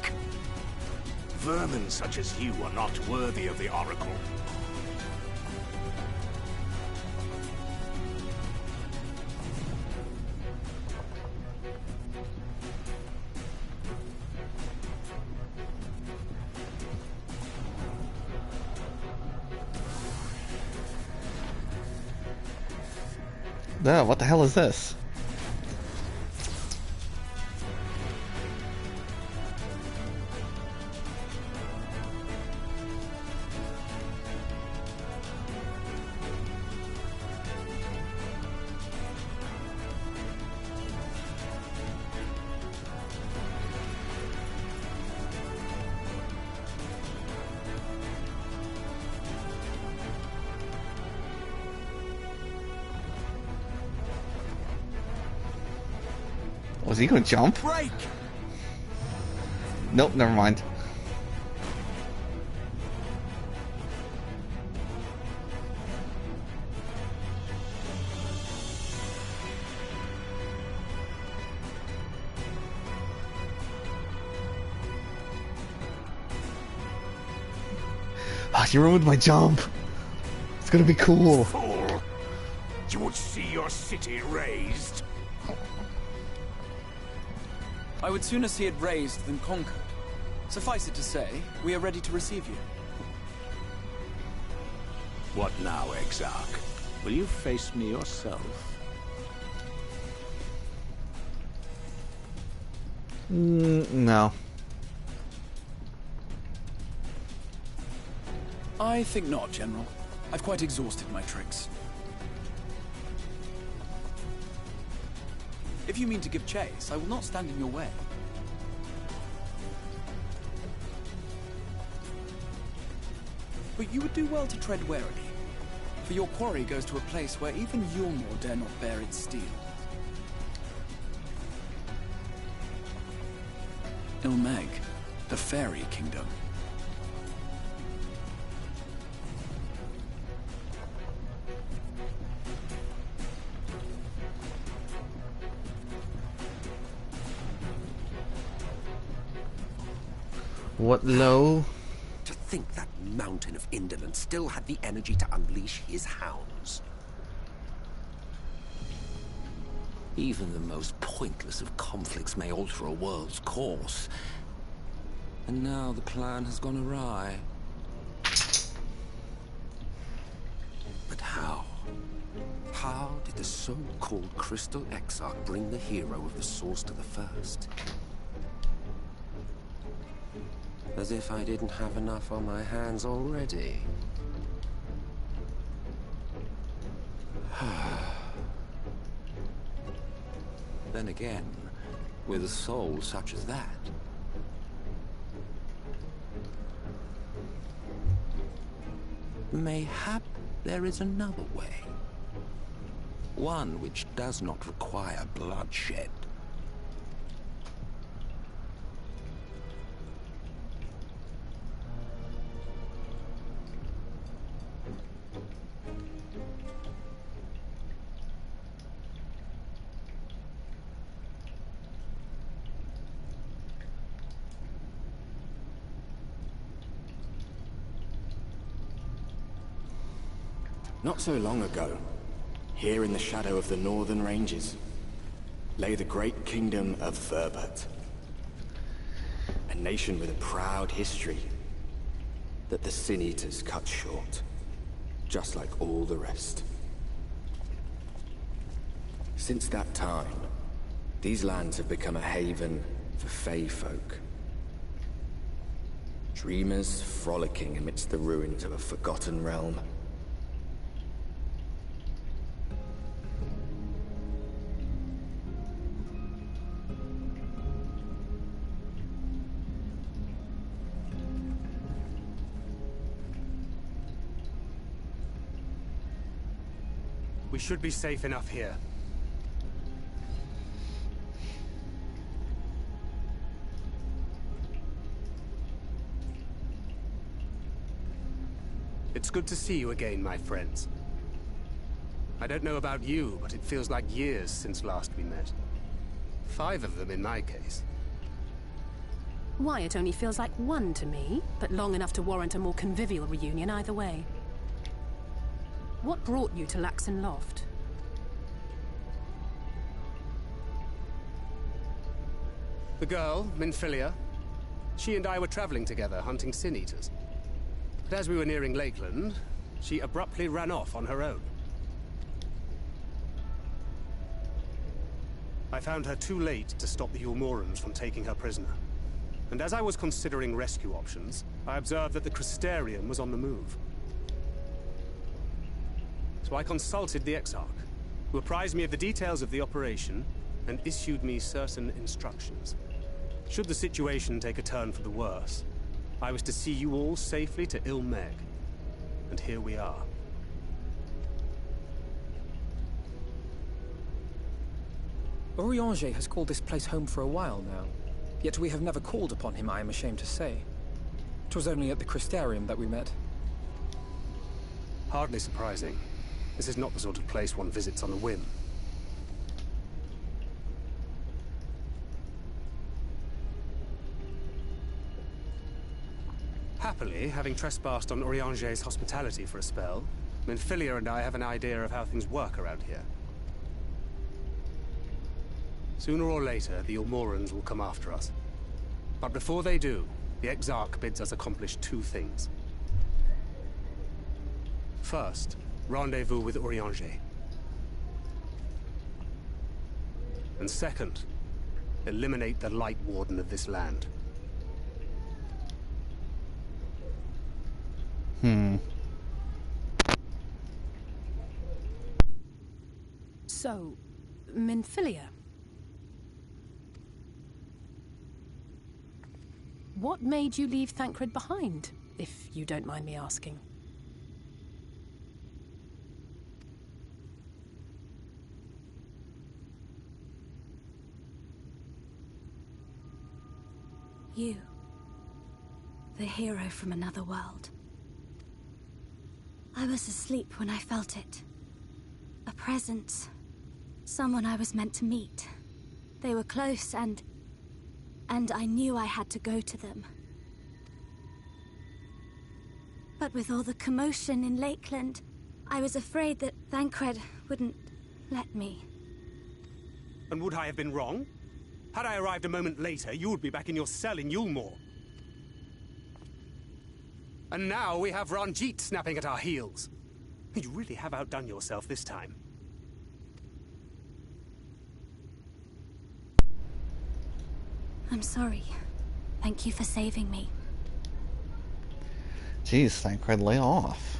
Vermin such as you are not worthy of the Oracle. No, what the hell is this? Was he gonna jump? Break! Nope, never mind. Ah, you ruined my jump. It's gonna be cool. Fool! You would see your city razed. I would sooner see it razed than conquered. Suffice it to say, we are ready to receive you. What now, Exarch? Will you face me yourself? No. I think not, General. I've quite exhausted my tricks. If you mean to give chase, I will not stand in your way. But you would do well to tread warily, for your quarry goes to a place where even Eulmore dare not bear its steel. Ill Mheg, the fairy kingdom. What low? To think that mountain of indolence still had the energy to unleash his hounds. Even the most pointless of conflicts may alter a world's course. And now the plan has gone awry. But how? How did the so-called Crystal Exarch bring the hero of the source to the first? As if I didn't have enough on my hands already. Then again, with a soul such as that, mayhap there is another way. One which does not require bloodshed. Not so long ago, here in the shadow of the northern ranges, lay the great kingdom of Verbert. A nation with a proud history that the Sin Eaters cut short, just like all the rest. Since that time, these lands have become a haven for Fey folk. Dreamers frolicking amidst the ruins of a forgotten realm. We should be safe enough here. It's good to see you again, my friends. I don't know about you, but it feels like years since last we met. 5 of them in my case. Why, it only feels like 1 to me, but long enough to warrant a more convivial reunion either way. What brought you to Laxon Loft? The girl, Minfilia, she and I were traveling together, hunting Sin Eaters. But as we were nearing Lakeland, she abruptly ran off on her own. I found her too late to stop the Eulmorans from taking her prisoner. And as I was considering rescue options, I observed that the Crystarium was on the move. So I consulted the Exarch, who apprised me of the details of the operation and issued me certain instructions. Should the situation take a turn for the worse, I was to see you all safely to Ill Mheg. And here we are. Urianger has called this place home for a while now, yet we have never called upon him, I am ashamed to say. 'Twas only at the Crystarium that we met. Hardly surprising. This is not the sort of place one visits on a whim. Happily, having trespassed on Urianger's hospitality for a spell, Minfilia and I have an idea of how things work around here. Sooner or later, the Eulmorans will come after us. But before they do, the Exarch bids us accomplish 2 things. First, rendezvous with Urianger. And second, eliminate the Light Warden of this land. So, Minfilia. What made you leave Thancred behind, if you don't mind me asking? You. The hero from another world. I was asleep when I felt it. A presence. Someone I was meant to meet. They were close and I knew I had to go to them. But with all the commotion in Lakeland, I was afraid that Thancred wouldn't let me. And would I have been wrong? Had I arrived a moment later, you would be back in your cell in Eulmore. And now we have Ranjit snapping at our heels. You really have outdone yourself this time. I'm sorry. Thank you for saving me. Jeez, Thancred, lay off.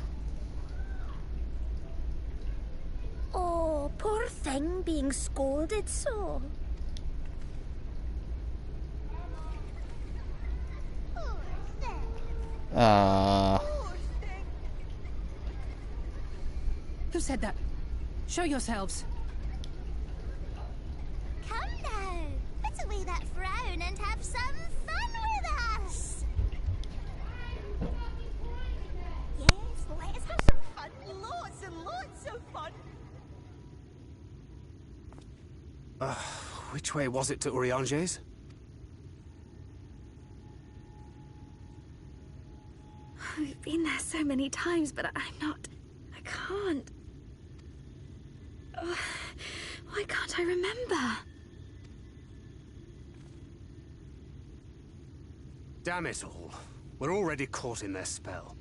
Oh, poor thing being scolded so. Who said that? Show yourselves. Come now, put away that frown and have some fun with us. Yes, let us have some fun. Lots and lots of fun. Which way was it to Urianger's? We've been there so many times, but I can't. Oh, why can't I remember? Damn it all. We're already caught in their spell.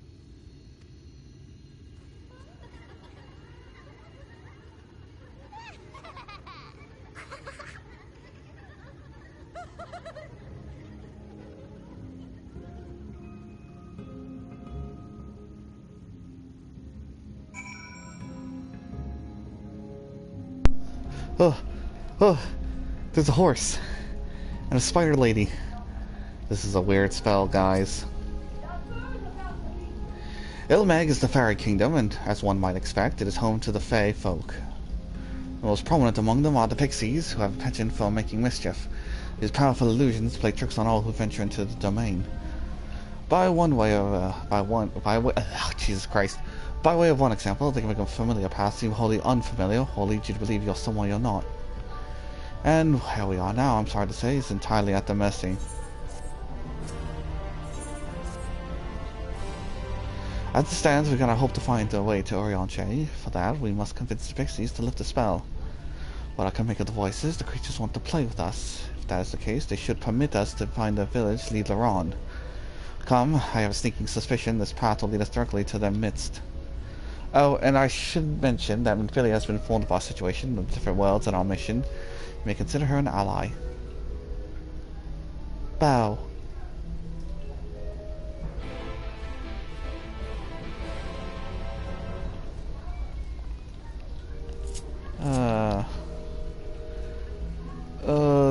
Oh, there's a horse and a spider lady. This is a weird spell, guys. Ill Mheg is the fairy kingdom, and as one might expect, it is home to the Fae folk. The most prominent among them are the pixies, who have a penchant for making mischief. These powerful illusions play tricks on all who venture into the domain. By way of one example, they can make a familiar path seem wholly unfamiliar, or lead you to believe you're someone you're not. And where we are now, I'm sorry to say, is entirely at their mercy. As it stands, we cannot hope to find a way to Urianger. For that, we must convince the pixies to lift the spell. What I can make of the voices, the creatures want to play with us. If that is the case, they should permit us to find their village later on. Come, I have a sneaking suspicion this path will lead us directly to their midst. Oh, and I should mention that Minfilia has been informed of our situation, of different worlds, and our mission. You may consider her an ally. Bow.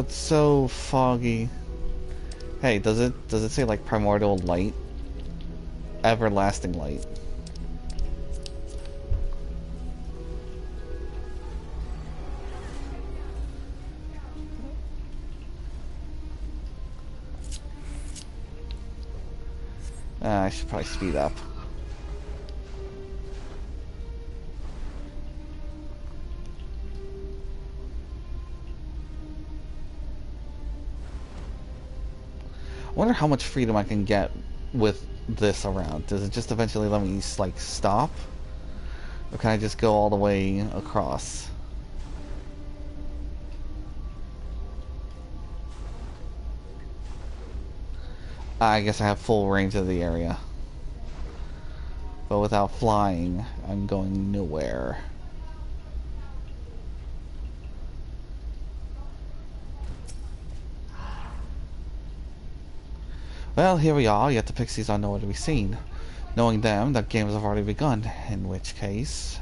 It's so foggy. Hey, does it say like primordial light? Everlasting light. I should probably speed up. I wonder how much freedom I can get with this around. Does it just eventually let me, like, stop? Or can I just go all the way across? I guess I have full range of the area. But without flying, I'm going nowhere. Well, here we are, yet the pixies are nowhere to be seen. Knowing them, that games have already begun, in which case...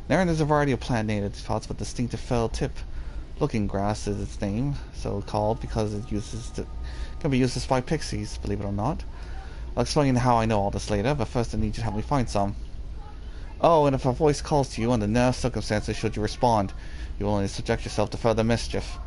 Therein is a variety of plant-native spots with distinctive fell tip. Looking grass is its name, so called because it can be used to spy pixies, believe it or not. I'll explain how I know all this later, but first I need you to help me find some. Oh, and if a voice calls to you under no circumstances should you respond, you will only subject yourself to further mischief.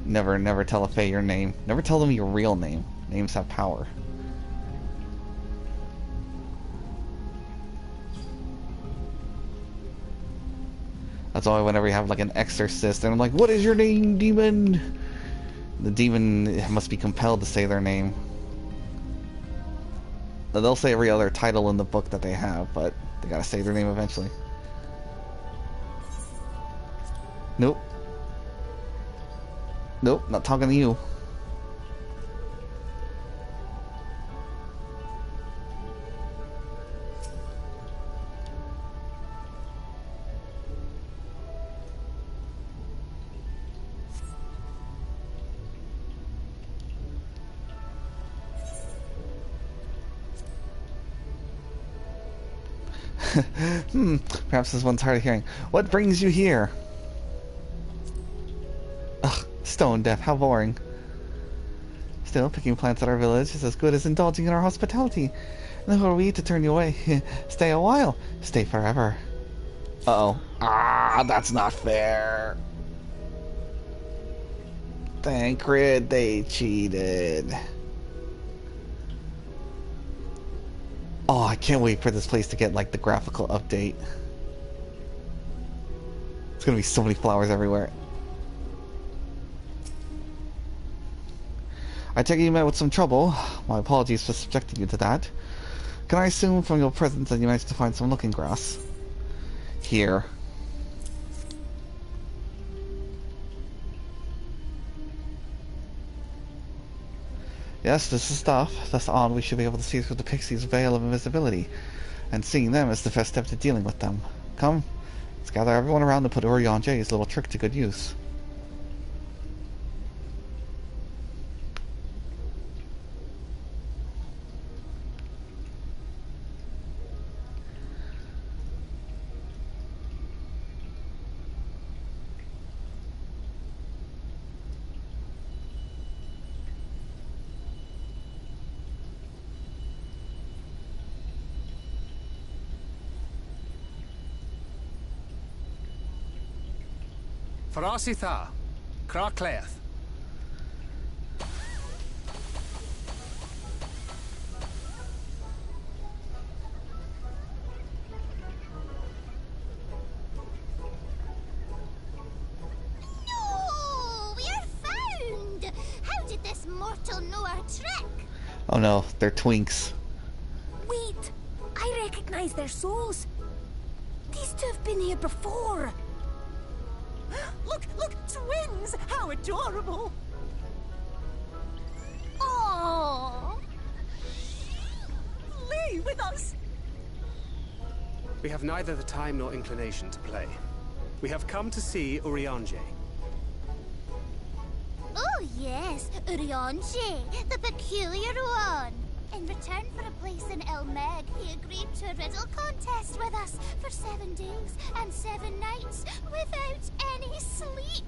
Never tell a Fae your name. Never tell them your real name. Names have power. That's why whenever you have like an exorcist and I'm like, what is your name, demon? The demon must be compelled to say their name. They'll say every other title in the book that they have, but they gotta say their name eventually. Nope. Nope, not talking to you. Perhaps this one's hard of hearing. What brings you here? Ugh, stone death, how boring. Still, picking plants at our village is as good as indulging in our hospitality. And who are we to turn you away? Stay a while. Stay forever. Uh-oh. Ah, that's not fair. Thancred, they cheated. Oh, I can't wait for this place to get, like, the graphical update. There's gonna be so many flowers everywhere. I take it you met with some trouble. My apologies for subjecting you to that. Can I assume from your presence that you managed to find some looking grass? Here. Yes, this is stuff. Thus on, we should be able to see through the pixies' veil of invisibility, and seeing them is the first step to dealing with them. Come, let's gather everyone around and put Urianger's little trick to good use. Farasitha, Kracleth. No! We are found! How did this mortal know our trick? Oh no, they're twinks. Wait! I recognize their souls. These two have been here before. Look, twins! How adorable! Oh! Lee, with us! We have neither the time nor inclination to play. We have come to see Urianger. Oh yes, Urianger, the peculiar one. In return for a place in Ill Mheg, he agreed to a riddle contest with us for 7 days and 7 nights without any sleep.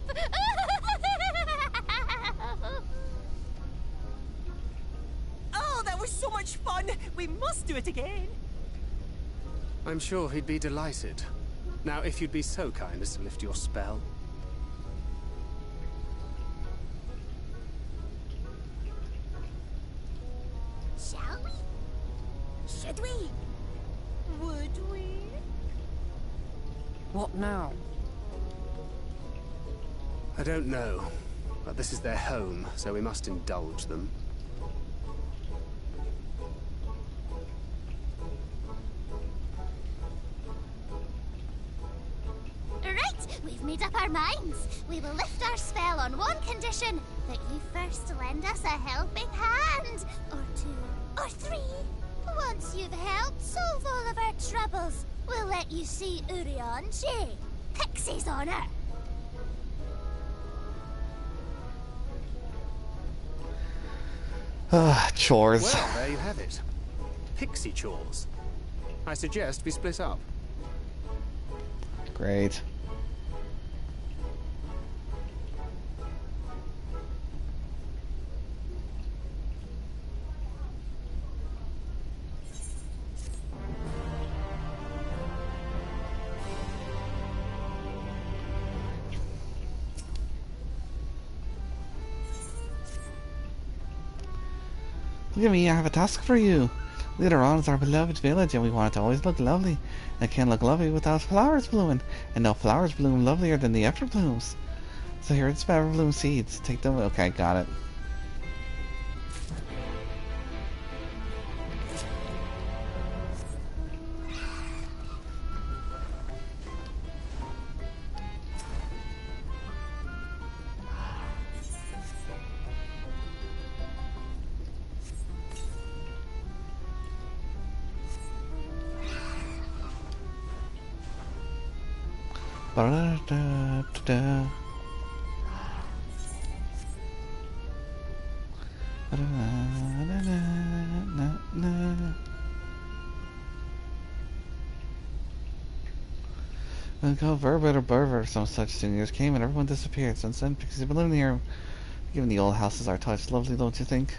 Oh, that was so much fun! We must do it again! I'm sure he'd be delighted. Now, if you'd be so kind as to lift your spell. Shall we? Should we? Would we? What now? I don't know, but this is their home, so we must indulge them. Right, we've made up our minds. We will lift our spell on one condition, that you first lend us a helping hand. Or 2, or 3. Once you've helped solve all of our troubles, we'll let you see Urianger. Pixie's honor. Chores. Well, there you have it. Pixie chores. I suggest we split up. Great. Look at me, I have a task for you. Later on is our beloved village, and we want it to always look lovely. And it can't look lovely without flowers blooming, and no flowers bloom lovelier than the everblooms. So here are the everbloom seeds. Take them. Okay, got it. Ba-da-da-da-da. Ba-da-da-da-da-da. Look how Verbert or Berver or some such seniors came and everyone disappeared. Since then, Pixie's been living here. Even the old houses are touched. Lovely, don't you think?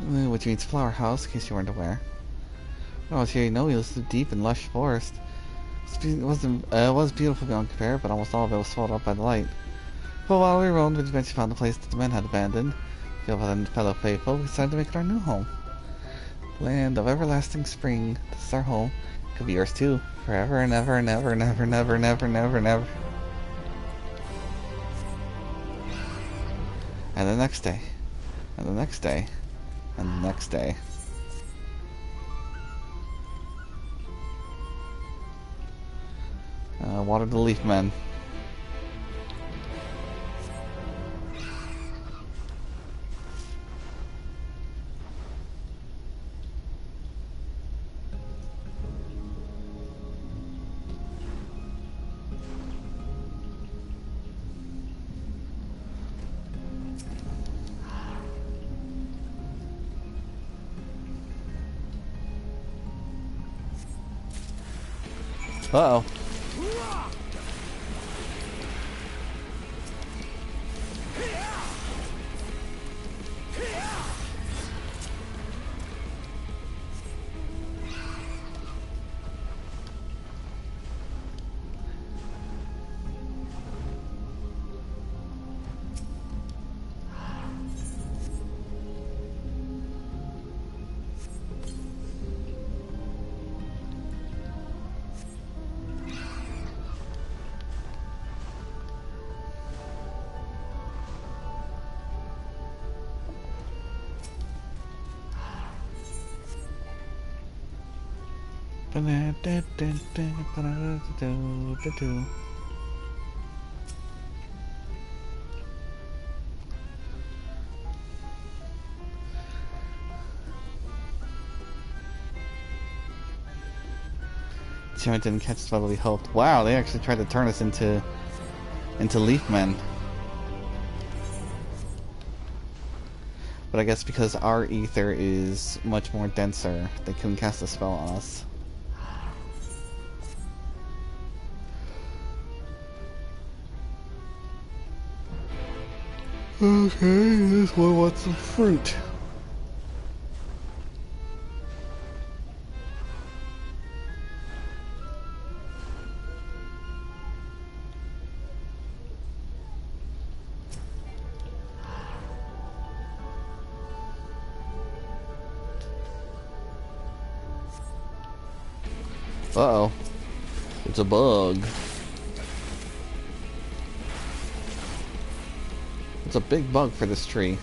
which means flower house, in case you weren't aware. When I was here, you know, it was deep and lush forest. It was beautiful beyond compare, but almost all of it was swallowed up by the light. But while we roamed, we eventually found a place that the men had abandoned. Filled with fellow faithful, we decided to make it our new home. Land of everlasting spring. This is our home. It could be yours too. Forever and ever and ever and ever and ever and ever and ever and ever. And the next day. And the next day. And the next day. Water the leaf men. Uh-oh. I didn't catch the spell we hoped. Wow, they actually tried to turn us into leaf men. But I guess because our ether is much more denser, they couldn't cast a spell on us. Okay, this one wants some fruit. Uh-oh. It's a bug. It's a big bug for this tree.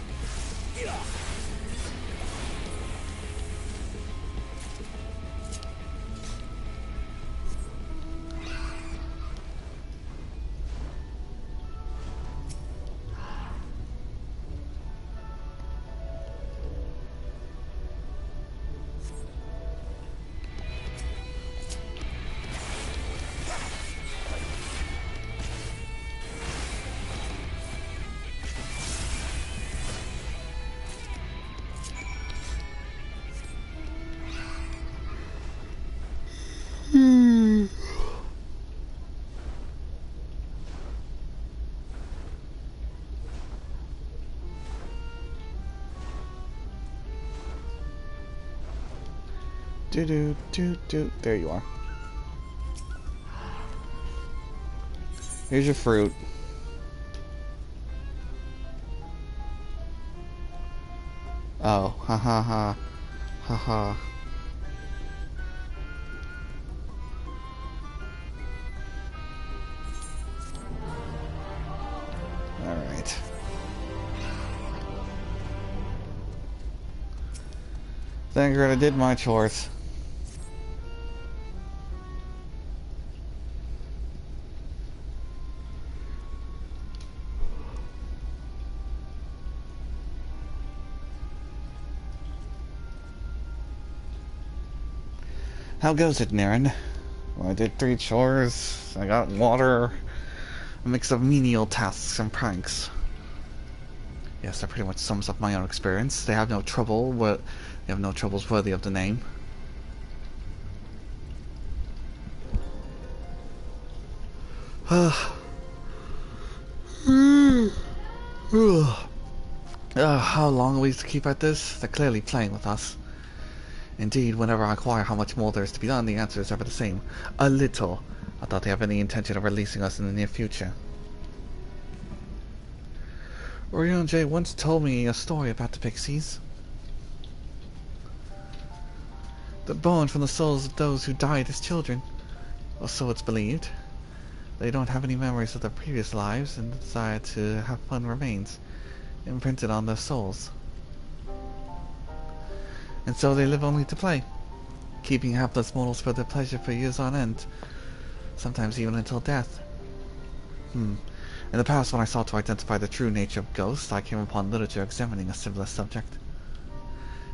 There you are. Here's your fruit. Oh, ha ha ha. Ha ha. Alright. Thancred, I did my chores. How goes it, Naren? Well, I did 3 chores, I got water, a mix of menial tasks and pranks. Yes, that pretty much sums up my own experience. They have no trouble, they have no troubles worthy of the name. How long are we to keep at this? They're clearly playing with us. Indeed, whenever I inquire how much more there is to be done, the answer is ever the same. A little. I thought they have any intention of releasing us in the near future. Urianger once told me a story about the pixies. They're born from the souls of those who died as children. Or so it's believed. They don't have any memories of their previous lives, and the desire to have fun remains imprinted on their souls. And so they live only to play, keeping hapless mortals for their pleasure for years on end, sometimes even until death. In the past, when I sought to identify the true nature of ghosts, I came upon literature examining a similar subject.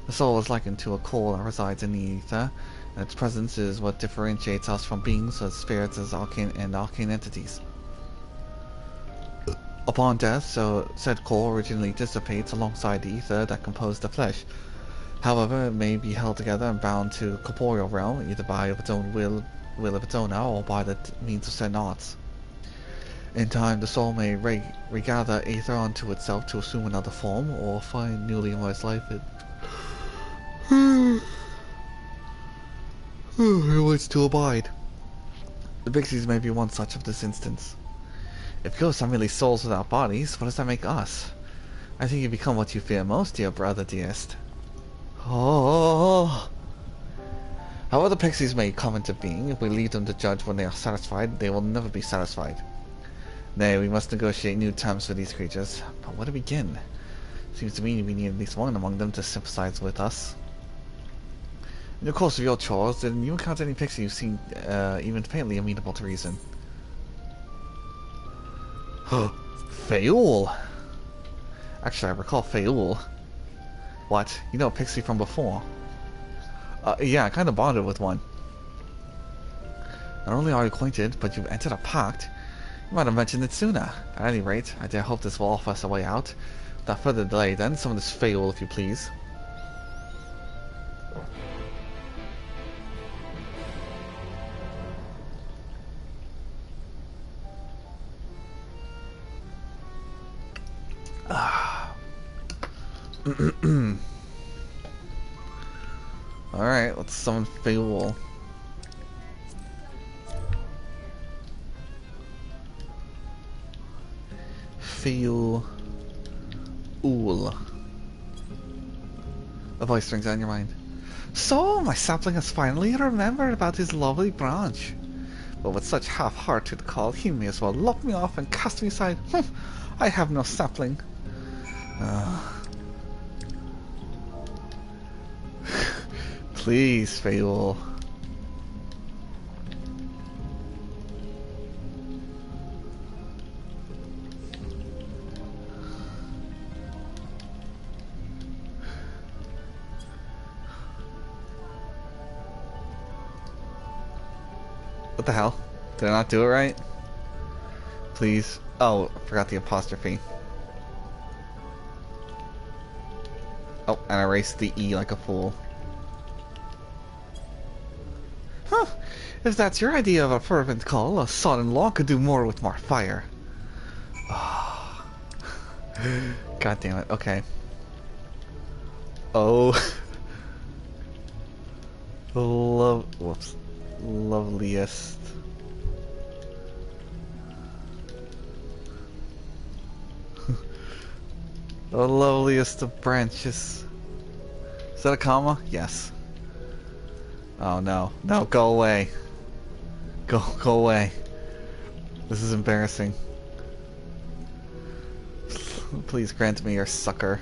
The soul is likened to a coal that resides in the ether, and its presence is what differentiates us from beings as spirits as arcane entities. Upon death, said coal originally dissipates alongside the ether that composed the flesh. However, it may be held together and bound to a corporeal realm, either by its own will of its owner, or by the means of certain arts. In time, the soul may regather ether onto itself to assume another form, or find newly immersed life in which to abide. The pixies may be one such of this instance. If ghosts are merely souls without bodies, what does that make us? I think you become what you fear most, dear brother, dearest. Oh. However the pixies may come into being, if we leave them to judge when they are satisfied, they will never be satisfied. Nay, we must negotiate new terms for these creatures. But where to begin? Seems to me we need at least one among them to sympathize with us. In the course of your chores, did you encounter any pixies who seemed even faintly amenable to reason? Fayoul! Actually, I recall Fayoul. What? You know a pixie from before? Yeah, I kind of bonded with one. Not only are you acquainted, but you've entered a pact. You might have mentioned it sooner. At any rate, I dare hope this will offer us a way out. Without further delay, then, some of this Fayoul, if you please. Alright, let's summon Fayoul. Fayoul. A voice rings on your mind. So, my sapling has finally remembered about his lovely branch. But with such half-hearted call, he may as well lop me off and cast me aside. I have no sapling. Please, Fayoul. What the hell? Did I not do it right? Please. Oh, I forgot the apostrophe. Oh, and I erased the E like a fool. Huh. If that's your idea of a fervent call, a son-in-law could do more with more fire. Oh. God damn it. Okay. Oh. Whoops. Loveliest. The loveliest of branches. Is that a comma? Yes. Oh no. No, go away. Go away. This is embarrassing. Please grant me your succor.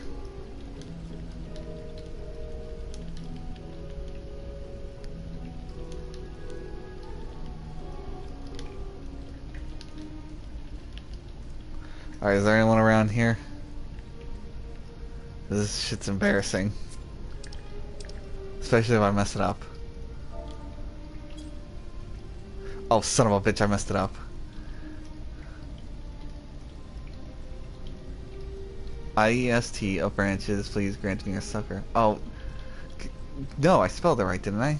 Alright, is there anyone around here? This shit's embarrassing. Especially if I mess it up. Oh, son of a bitch, I messed it up. IEST of branches, please grant me a succor. Oh. No, I spelled it right, didn't I?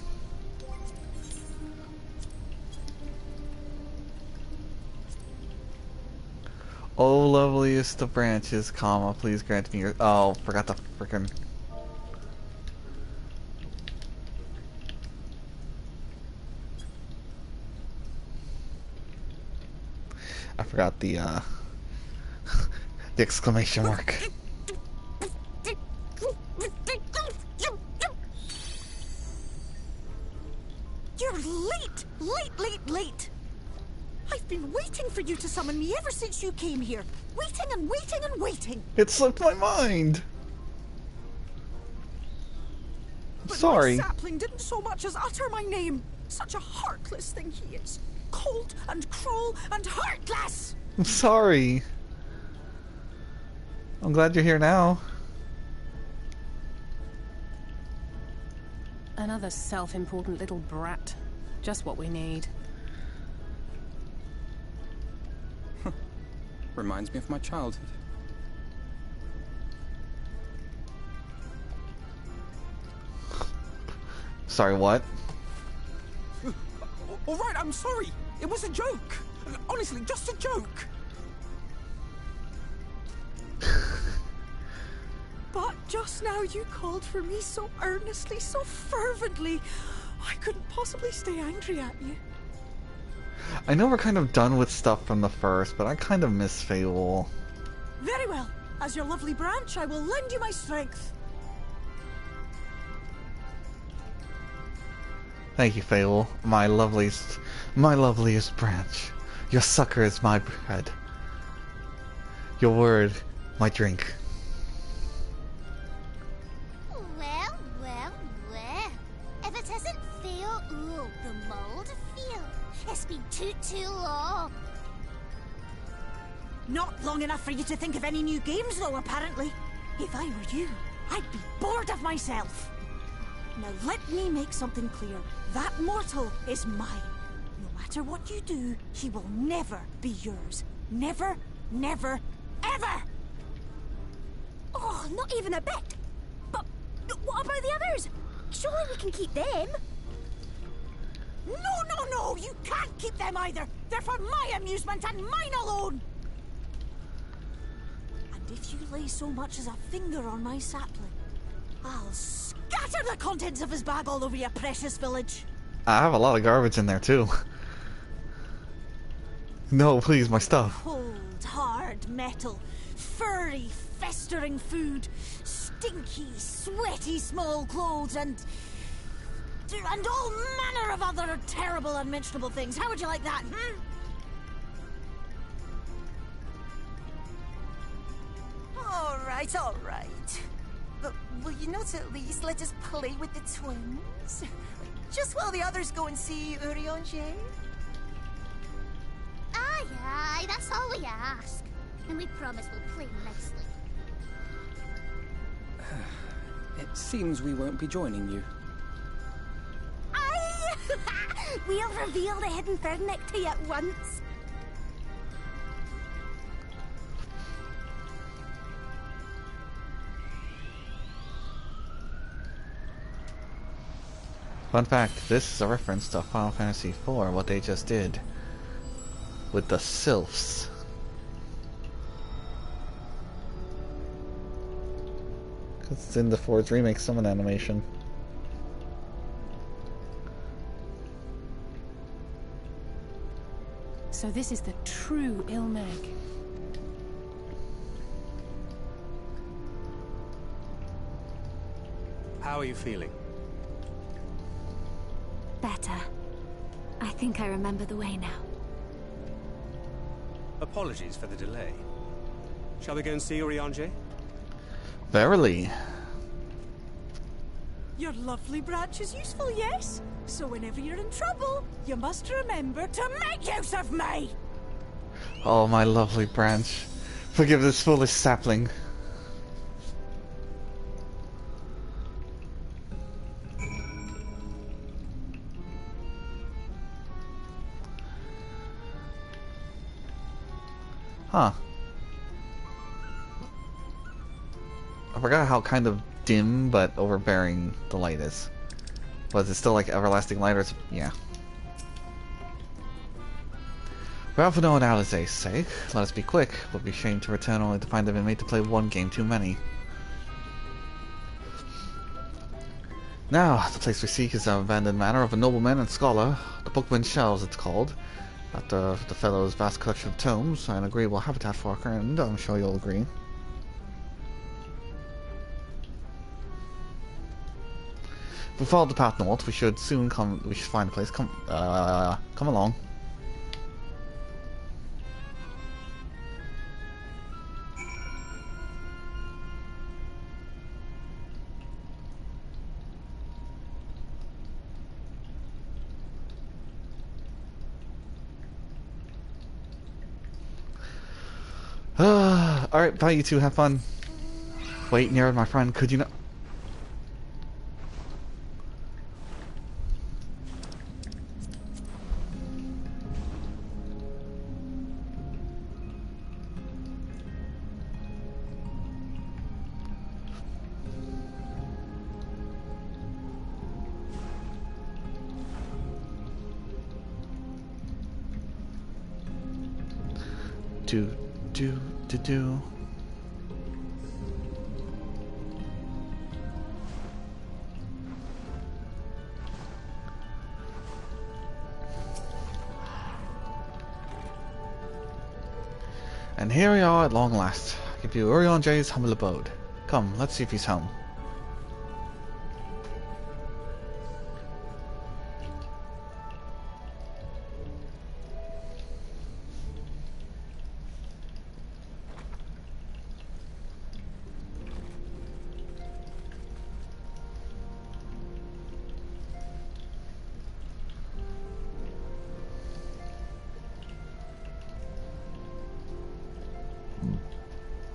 Oh, loveliest of branches, comma, please grant me your... Oh, forgot the frickin'... I forgot the, the exclamation mark. You're late! Late! I've been waiting for you to summon me ever since you came here. Waiting and waiting and waiting. It slipped my mind. But sorry. my sapling didn't so much as utter my name. Such a heartless thing he is. Cold and cruel and heartless. I'm sorry. I'm glad you're here now. Another self-important little brat. Just what we need. Reminds me of my childhood. Sorry, what? All right, I'm sorry. It was a joke. Honestly, just a joke. But just now you called for me so earnestly, so fervently. I couldn't possibly stay angry at you. I know we're kind of done with stuff from the first, but I kind of miss Fable. Very well. As your lovely branch, I will lend you my strength. Thank you, Fable, my loveliest branch. Your succor is my bread. Your word, my drink. Well. If it isn't Theo, the mold Theo. It's been too long. Not long enough for you to think of any new games, though, apparently. If I were you, I'd be bored of myself. Now let me make something clear. That mortal is mine. No matter what you do, he will never be yours. Never, ever! Oh, not even a bit. But what about the others? Surely we can keep them. No, you can't keep them either. They're for my amusement and mine alone. And if you lay so much as a finger on my sapling, I'll scatter the contents of his bag all over your precious village. I have a lot of garbage in there, too. No, please, my stuff. Cold, hard metal, furry, festering food, stinky, sweaty small clothes, and all manner of other terrible, unmentionable things. How would you like that, All right. But will you not at least let us play with the twins? Just while the others go and see Urianger? Aye, that's all we ask. And we promise we'll play nicely. It seems we won't be joining you. Aye! We'll reveal the hidden verdict to you at once. Fun fact, this is a reference to Final Fantasy IV, what they just did with the sylphs. It's in the 4's remake summon animation. So this is the true Ill Mheg. How are you feeling? Better. I think I remember the way now. Apologies for the delay. Shall we go and see Urianger? Verily. Your lovely branch is useful, yes? So whenever you're in trouble, you must remember to make use of me! Oh, my lovely branch. Forgive this foolish sapling. Huh. I forgot how kind of dim but overbearing the light is. Was it still like everlasting light or it's... yeah. For Alphinaud and Alisae's sake, let us be quick, but be ashamed to return only to find them made to play one game too many. Now, the place we seek is an abandoned manor of a nobleman and scholar, the Bookman's Shelves it's called. After the fellow's vast collection of tomes, an agreeable habitat for our kind, I'm sure you'll agree. If we follow the path north, we should find a place. Come along. Alright, bye you two, have fun. Wait, Nira, my friend, could you not... do. And here we are at long last. I give you Urianger's humble abode. Come, let's see if he's home.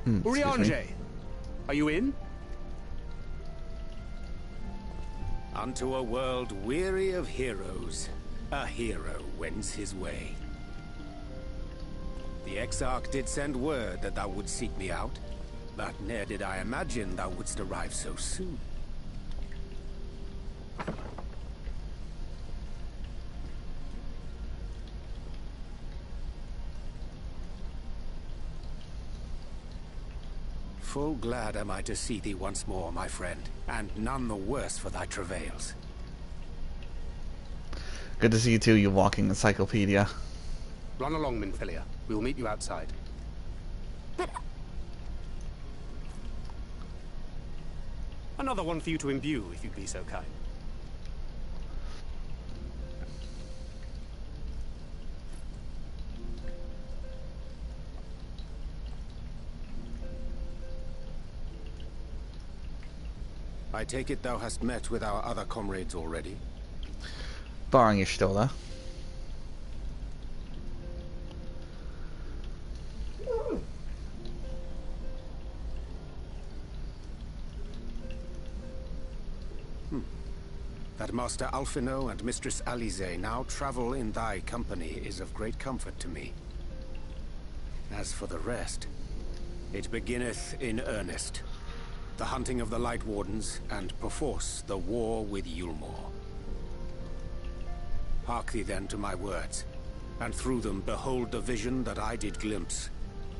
Urianger, are you in? Unto a world weary of heroes, a hero wends his way. The Exarch did send word that thou wouldst seek me out, but ne'er did I imagine thou wouldst arrive so soon. Full glad am I to see thee once more, my friend, and none the worse for thy travails. Good to see you too, you walking encyclopedia. Run along, Minfilia. We will meet you outside. But... Another one for you to imbue, if you'd be so kind. I take it thou hast met with our other comrades already? Barring you're still there. That Master Alphinaud and Mistress Alisae now travel in thy company is of great comfort to me. As for the rest, it beginneth in earnest. The hunting of the Light Wardens, and perforce the war with Eulmore. Hark thee then to my words, and through them behold the vision that I did glimpse,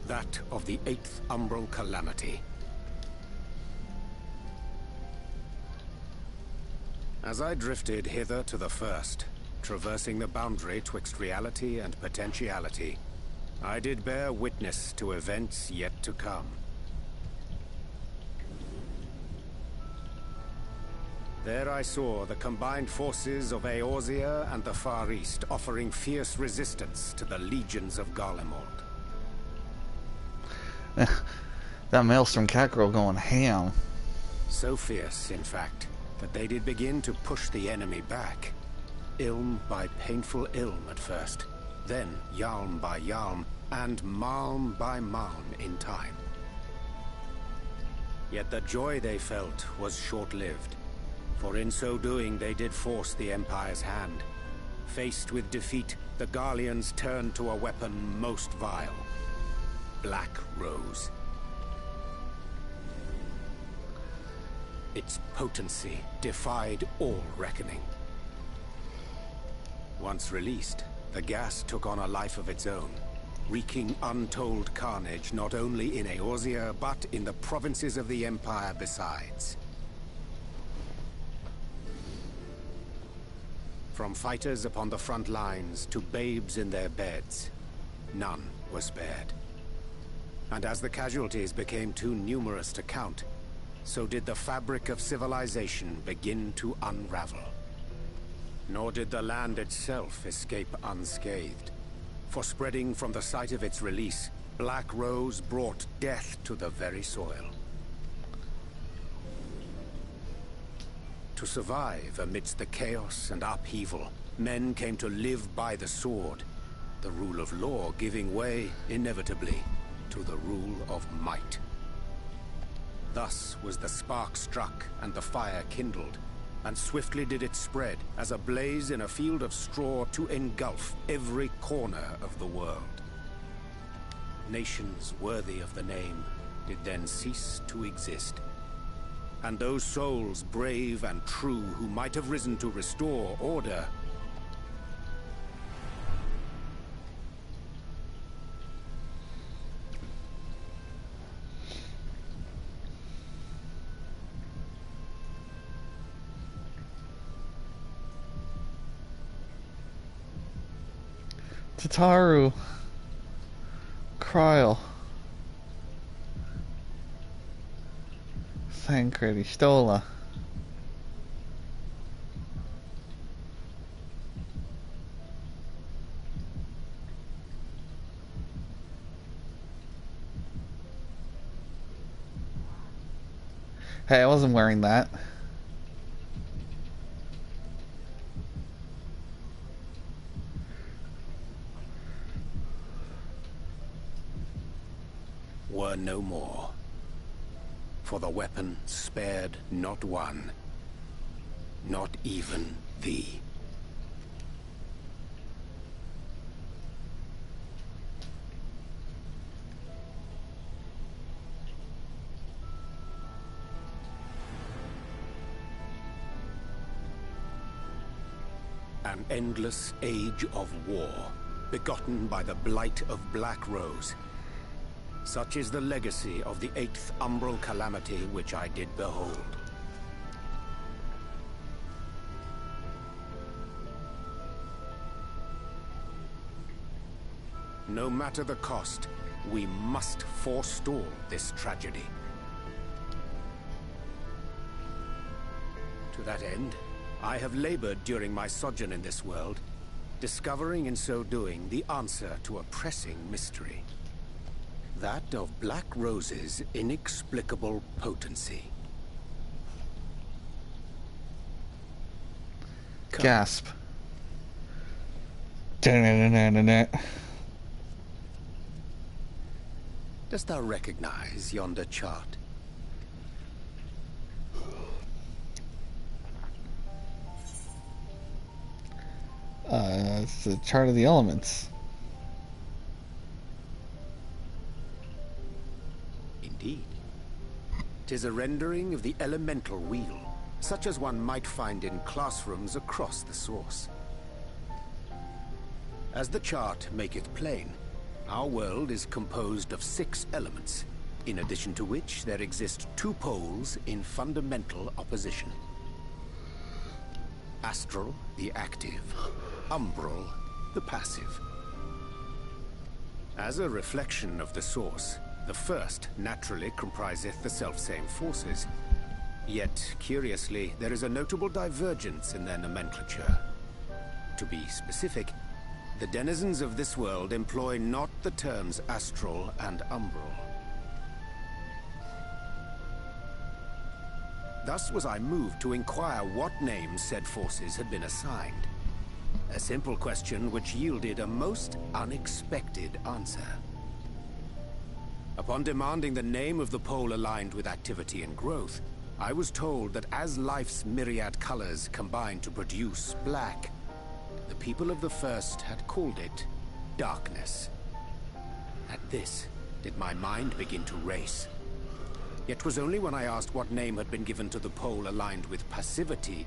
that of the 8th umbral calamity. As I drifted hither to the first, traversing the boundary twixt reality and potentiality, I did bear witness to events yet to come. There I saw the combined forces of Eorzea and the Far East offering fierce resistance to the legions of Garlean. That Maelstrom Catgirl going ham. So fierce, in fact, that they did begin to push the enemy back. Ilm by painful Ilm at first, then Yalm by Yalm, and Malm by Malm in time. Yet the joy they felt was short-lived. For in so doing they did force the Empire's hand. Faced with defeat, the Garleans turned to a weapon most vile. Black Rose. Its potency defied all reckoning. Once released, the gas took on a life of its own, wreaking untold carnage not only in Eorzea, but in the provinces of the Empire besides. From fighters upon the front lines to babes in their beds, none were spared. And as the casualties became too numerous to count, so did the fabric of civilization begin to unravel. Nor did the land itself escape unscathed. For spreading from the site of its release, Black Rose brought death to the very soil. To survive amidst the chaos and upheaval, men came to live by the sword, the rule of law giving way, inevitably, to the rule of might. Thus was the spark struck and the fire kindled, and swiftly did it spread as a blaze in a field of straw to engulf every corner of the world. Nations worthy of the name did then cease to exist. And those souls brave and true who might have risen to restore order Tataru, Kryl, Thancred, Stola. Hey, I wasn't wearing that. were no more. For the weapon spared not one, not even thee. An endless age of war, begotten by the blight of Black Rose. Such is the legacy of the 8th umbral calamity which I did behold. No matter the cost, we must forestall this tragedy. To that end, I have labored during my sojourn in this world, discovering in so doing the answer to a pressing mystery. That of Black Rose's inexplicable potency. Gasp. Dost thou recognize yonder chart? It's the chart of the elements. Indeed. 'Tis a rendering of the elemental wheel, such as one might find in classrooms across the source. As the chart maketh plain, our world is composed of 6 elements, in addition to which there exist 2 poles in fundamental opposition. Astral, the active, umbral, the passive. As a reflection of the source, the first naturally compriseth the selfsame forces. Yet, curiously, there is a notable divergence in their nomenclature. To be specific, the denizens of this world employ not the terms astral and umbral. Thus was I moved to inquire what names said forces had been assigned. A simple question which yielded a most unexpected answer. Upon demanding the name of the pole aligned with activity and growth, I was told that as life's myriad colors combine to produce black, the people of the first had called it darkness. At this, did my mind begin to race. Yet 'twas only when I asked what name had been given to the pole aligned with passivity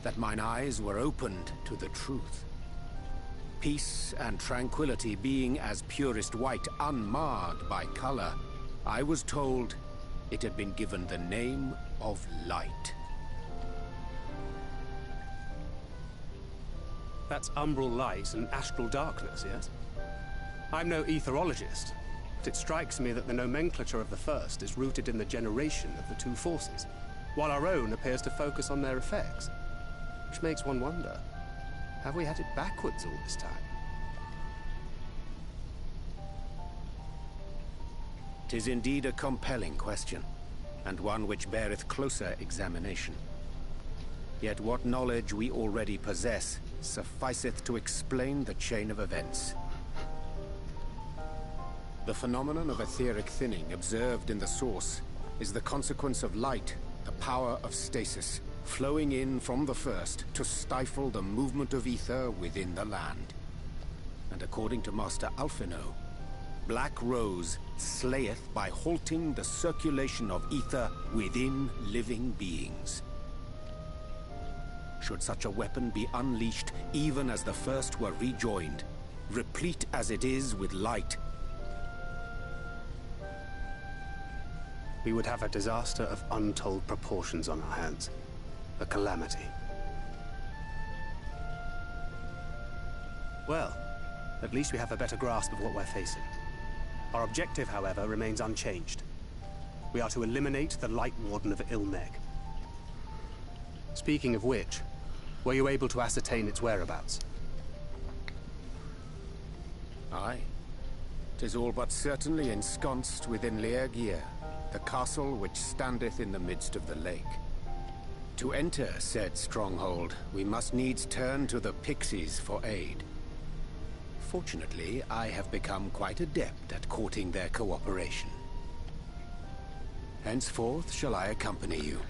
that mine eyes were opened to the truth. Peace and tranquility being as purest white, unmarred by color, I was told it had been given the name of light. That's umbral light and astral darkness, yes? I'm no etherologist, but it strikes me that the nomenclature of the first is rooted in the generation of the two forces, while our own appears to focus on their effects. Which makes one wonder, have we had it backwards all this time? 'Tis indeed a compelling question, and one which beareth closer examination. Yet what knowledge we already possess sufficeth to explain the chain of events. The phenomenon of etheric thinning observed in the source is the consequence of light, the power of stasis, flowing in from the first to stifle the movement of ether within the land. And according to Master Alphinaud, Black Rose slayeth by halting the circulation of ether within living beings. Should such a weapon be unleashed even as the first were rejoined, replete as it is with light, we would have a disaster of untold proportions on our hands. A calamity. Well, at least we have a better grasp of what we're facing. Our objective, however, remains unchanged. We are to eliminate the Light Warden of Ill Mheg. Speaking of which, were you able to ascertain its whereabouts? Aye. 'Tis all but certainly ensconced within Urianger, the castle which standeth in the midst of the lake. To enter said stronghold, we must needs turn to the pixies for aid. Fortunately, I have become quite adept at courting their cooperation. Henceforth shall I accompany you,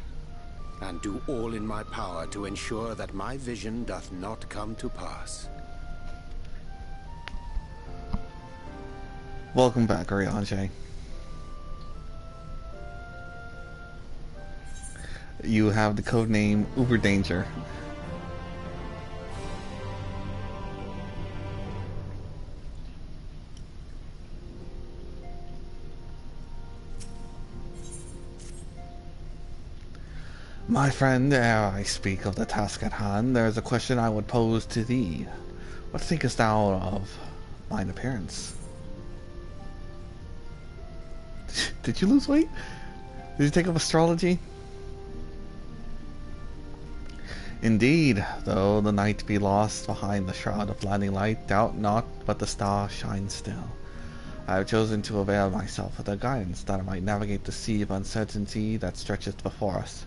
and do all in my power to ensure that my vision doth not come to pass. Welcome back, Urianger. You have the codename Uber Danger. My friend, ere I speak of the task at hand, there is a question I would pose to thee. What thinkest thou of mine appearance? Did you lose weight? Did you take up astrology? Indeed, though the night be lost behind the shroud of blinding light, doubt not but the star shines still. I have chosen to avail myself of their guidance, that I might navigate the sea of uncertainty that stretcheth before us.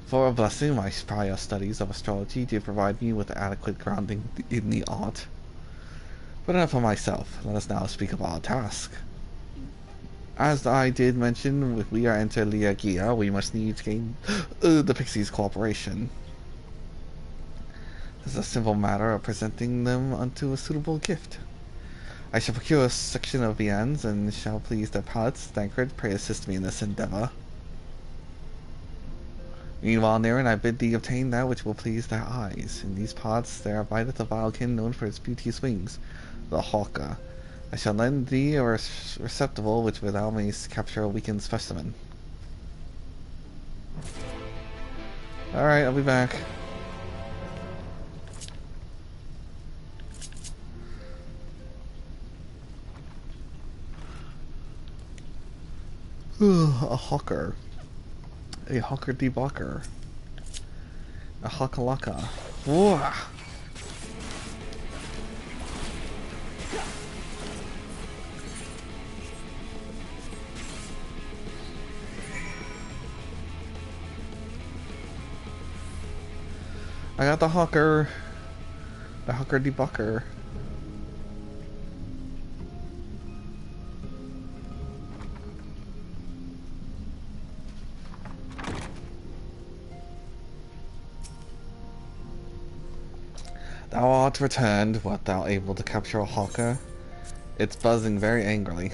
For a blessing, my prior studies of astrology did provide me with adequate grounding in the art. But enough of myself, let us now speak of our task. As I did mention, if we are enter Urianger, we must needs gain the Pixies' cooperation. It is a simple matter of presenting them unto a suitable gift. I shall procure a section of viands, and shall please their palates. Thancred, pray assist me in this endeavour. Meanwhile, Niren, I bid thee obtain that which will please their eyes. In these pots there abideth a vile kin known for its beauteous wings, the hawker. I shall lend thee a receptacle which thou mayst capture a weakened specimen. Alright, I'll be back. A hawker. A hawker debugger. A hawkalaka. Whoa! I got the hawker debugger. Thou art returned. Wert thou able to capture a hawker? It's buzzing very angrily.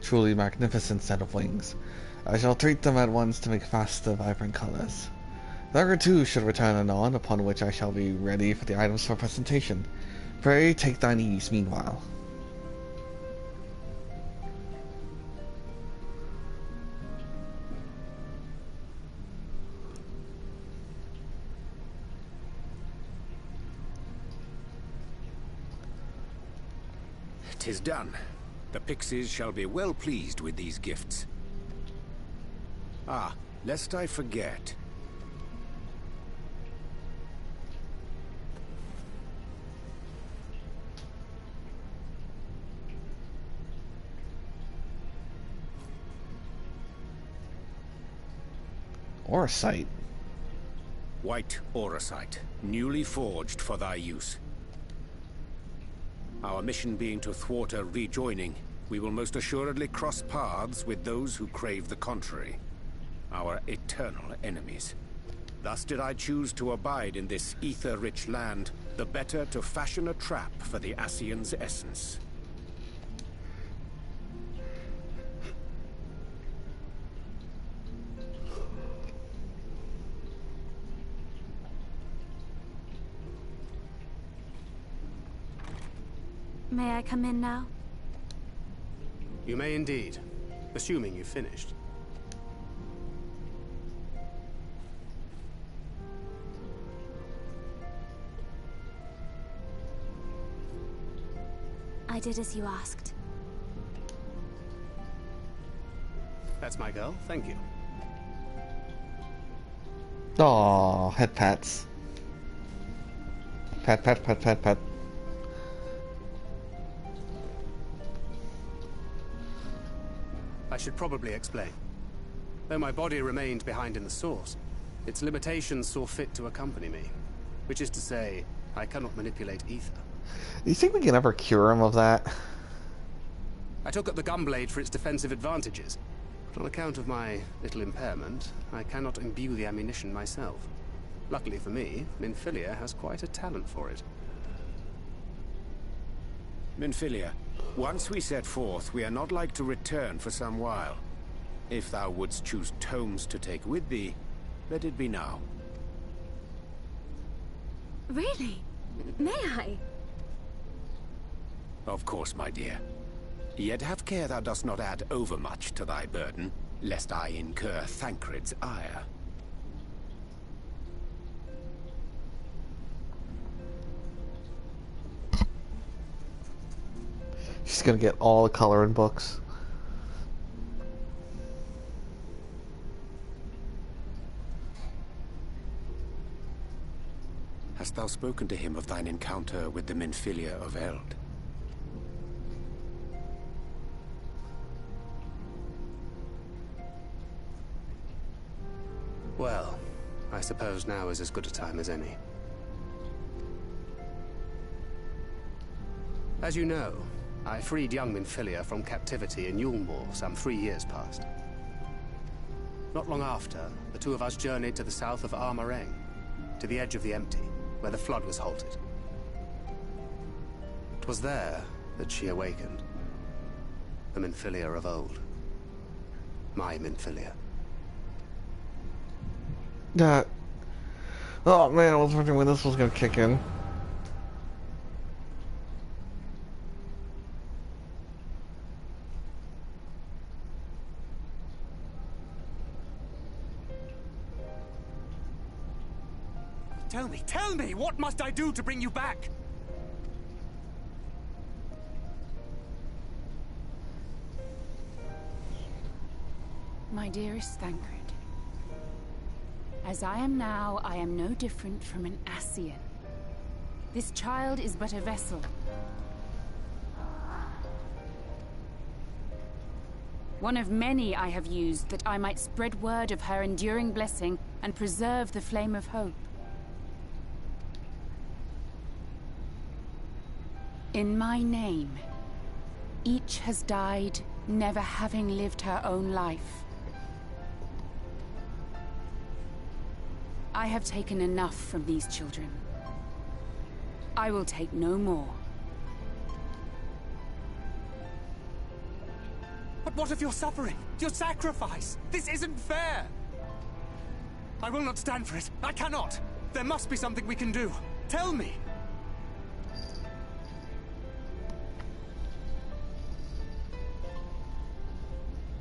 Truly magnificent set of wings. I shall treat them at once to make fast the vibrant colors. Thancred too should return anon, upon which I shall be ready for the items for presentation. Pray take thine ease meanwhile. "'Tis done. The pixies shall be well pleased with these gifts. Ah, lest I forget. Oracite. White oracite, newly forged for thy use. Our mission being to thwart a rejoining, we will most assuredly cross paths with those who crave the contrary. Our eternal enemies. Thus did I choose to abide in this ether-rich land, the better to fashion a trap for the Ascian's essence. May I come in now? You may indeed, assuming you've finished. I did as you asked. That's my girl, thank you. Aww, head pats. Pat, pat, pat, pat, pat. I should probably explain. Though my body remained behind in the source, its limitations saw fit to accompany me. Which is to say, I cannot manipulate ether. Do you think we can ever cure him of that? I took up the gunblade for its defensive advantages, but on account of my little impairment, I cannot imbue the ammunition myself. Luckily for me, Minfilia has quite a talent for it. Minfilia, once we set forth, we are not like to return for some while. If thou wouldst choose tomes to take with thee, let it be now. Really? May I? Of course, my dear. Yet have care thou dost not add overmuch to thy burden, lest I incur Thancred's ire. She's gonna get all the coloring books. Hast thou spoken to him of thine encounter with the Minfilia of Eld? Well, I suppose now is as good a time as any. As you know, I freed young Minfilia from captivity in Eulmore some 3 years past. Not long after, the two of us journeyed to the south of Armareng, to the edge of the Empty, where the flood was halted. It was there that she awakened. The Minfilia of old. My Minfilia. Oh man, I was wondering when this was gonna kick in. Tell me, what must I do to bring you back? My dearest Thancred, as I am now, I am no different from an Ascian. This child is but a vessel. One of many I have used that I might spread word of her enduring blessing and preserve the flame of hope. In my name, each has died, never having lived her own life. I have taken enough from these children. I will take no more. But what of your suffering? Your sacrifice? This isn't fair! I will not stand for it. I cannot. There must be something we can do. Tell me.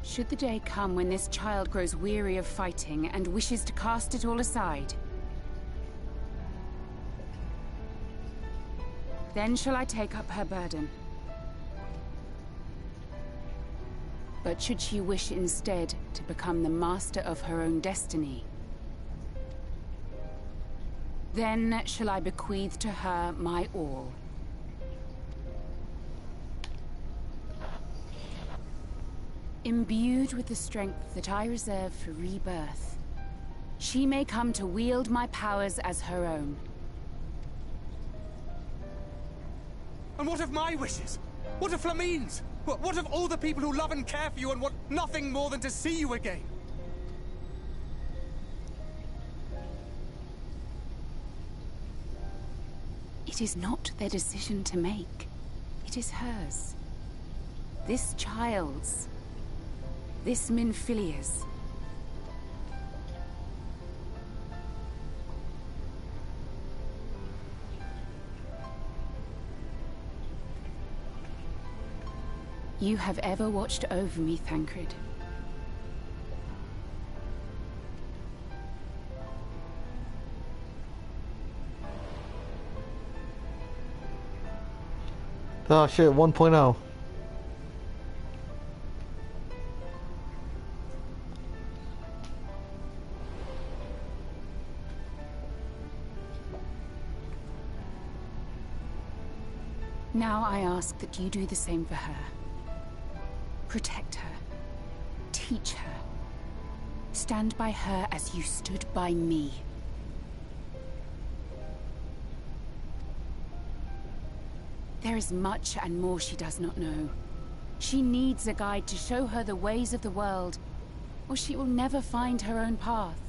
Should the day come when this child grows weary of fighting and wishes to cast it all aside, then shall I take up her burden. But should she wish instead to become the master of her own destiny, then shall I bequeath to her my all. Imbued with the strength that I reserve for rebirth, she may come to wield my powers as her own. And what of my wishes? What of Flamine's? What of all the people who love and care for you and want nothing more than to see you again? It is not their decision to make. It is hers. This child's. This Minfilia's. You have ever watched over me, Thancred. Oh shit, 1.0. Now I ask that you do the same for her. Protect her. Teach her. Stand by her as you stood by me. There is much and more she does not know. She needs a guide to show her the ways of the world, or she will never find her own path.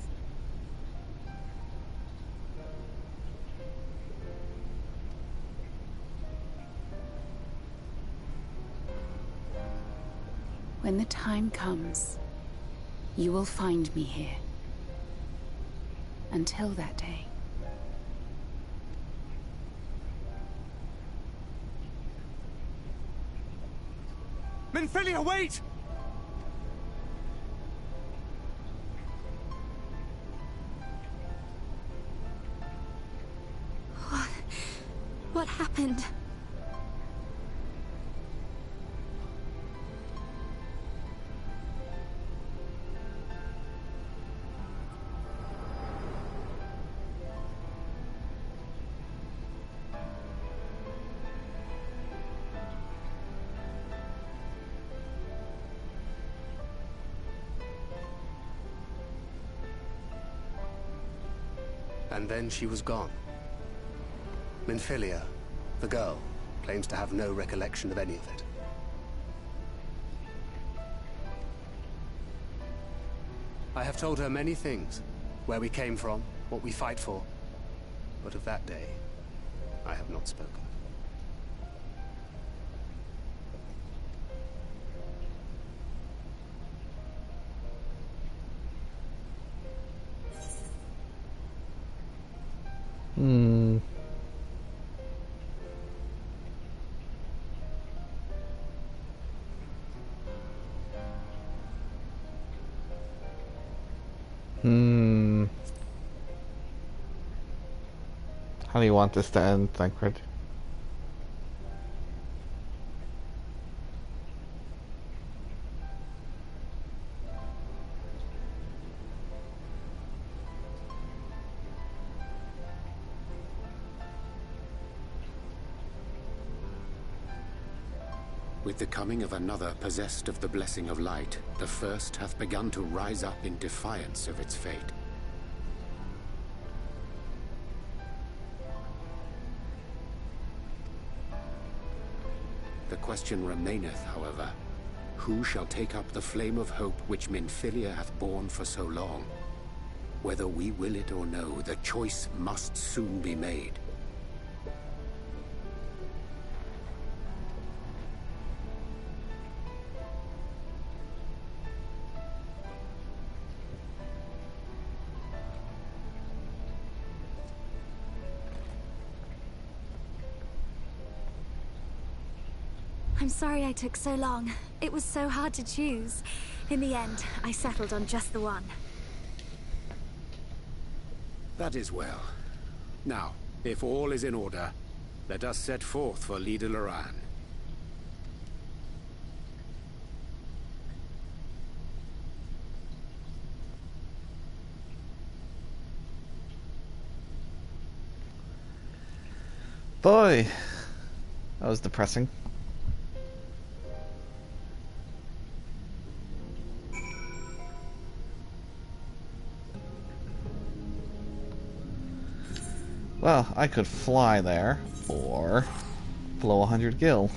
When the time comes, you will find me here. Until that day. Minfilia, wait! What happened? And then she was gone. Minfilia, the girl, claims to have no recollection of any of it. I have told her many things. Where we came from, what we fight for. But of that day, I have not spoken. How do you want this to end, Thancred? With the coming of another possessed of the blessing of light, the first hath begun to rise up in defiance of its fate. The question remaineth, however, who shall take up the flame of hope which Minfilia hath borne for so long? Whether we will it or no, the choice must soon be made. I'm sorry I took so long. It was so hard to choose. In the end, I settled on just the one. That is well. Now, if all is in order, let us set forth for Leader Loran. Boy, that was depressing. Well, I could fly there, or blow 100 gil.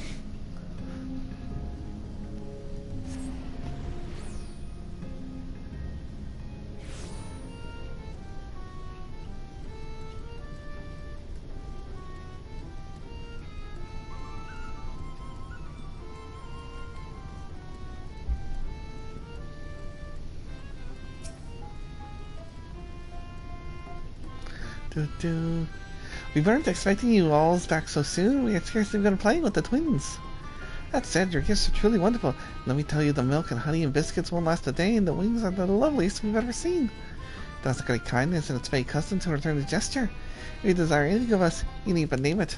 We weren't expecting you all back so soon. We had scarcely begun playing with the twins. That said, your gifts are truly wonderful. Let me tell you, the milk and honey and biscuits won't last a day, and the wings are the loveliest we've ever seen. That's a great kindness, and it's very custom to return the gesture. If you desire anything of us, you need but name it.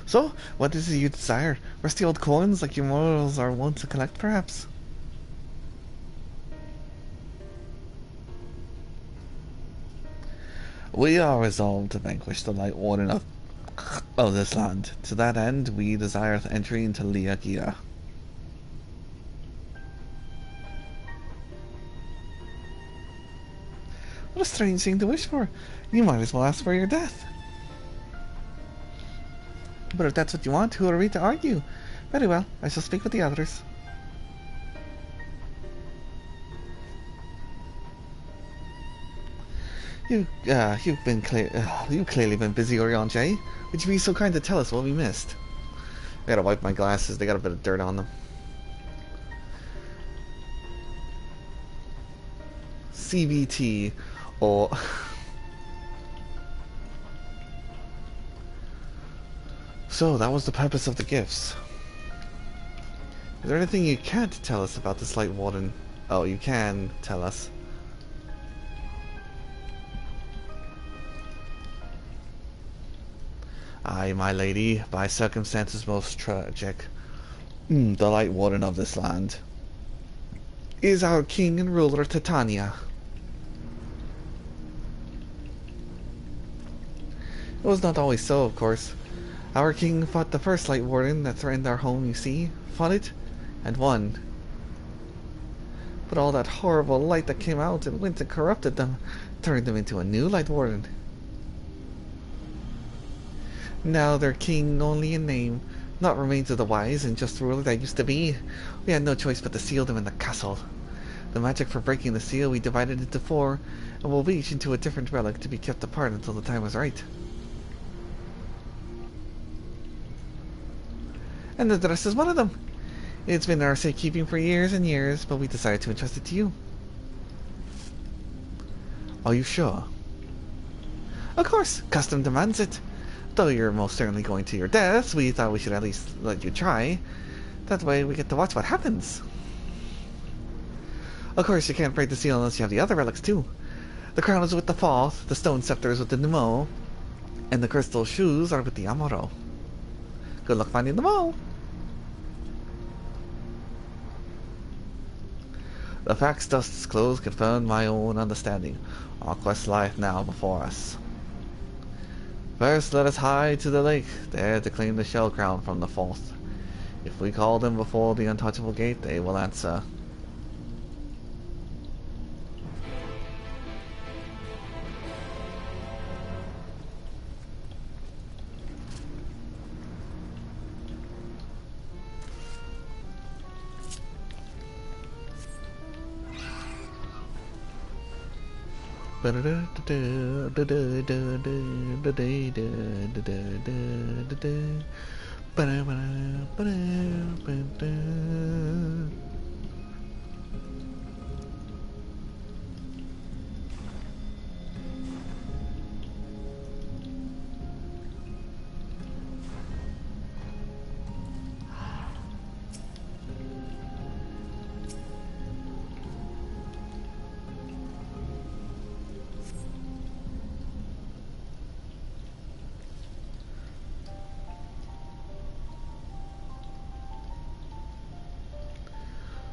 So, what is it you desire? Rusty old coins like your mortals are wont to collect, perhaps? We are resolved to vanquish the Light Warden of this land. To that end, we desire entry into Urianger. What a strange thing to wish for. You might as well ask for your death. But if that's what you want, who are we to argue? Very well, I shall speak with the others. You've clearly been busy, Urianger. Would you be so kind to tell us what we missed? I gotta wipe my glasses, they got a bit of dirt on them. CBT, or... So, that was the purpose of the gifts. Is there anything you can't tell us about this Light Warden? Oh, you can tell us. Aye, my lady, by circumstances most tragic, the Light Warden of this land is our king and ruler, Titania. It was not always so, of course. Our king fought the first Light Warden that threatened our home, you see. Fought it, and won. But all that horrible light that came out and went and corrupted them, turned them into a new Light Warden. Now they're king only in name, not remains of the wise and just ruler that used to be. We had no choice but to seal them in the castle. The magic for breaking the seal we divided into 4, and will reach into a different relic to be kept apart until the time was right. And the dress is one of them. It's been in our safekeeping for years and years, but we decided to entrust it to you. Are you sure? Of course, custom demands it. Though you're most certainly going to your death, we thought we should at least let you try. That way we get to watch what happens. Of course, you can't break the seal unless you have the other relics too. The crown is with the Fourth, the stone scepter is with the Numo, and the crystal shoes are with the Amuro. Good luck finding them all. The facts thus disclosed confirm my own understanding. Our quest lieth now before us. First, let us hie to the lake, there to claim the shell crown from the Fourth. If we call them before the untouchable gate, they will answer.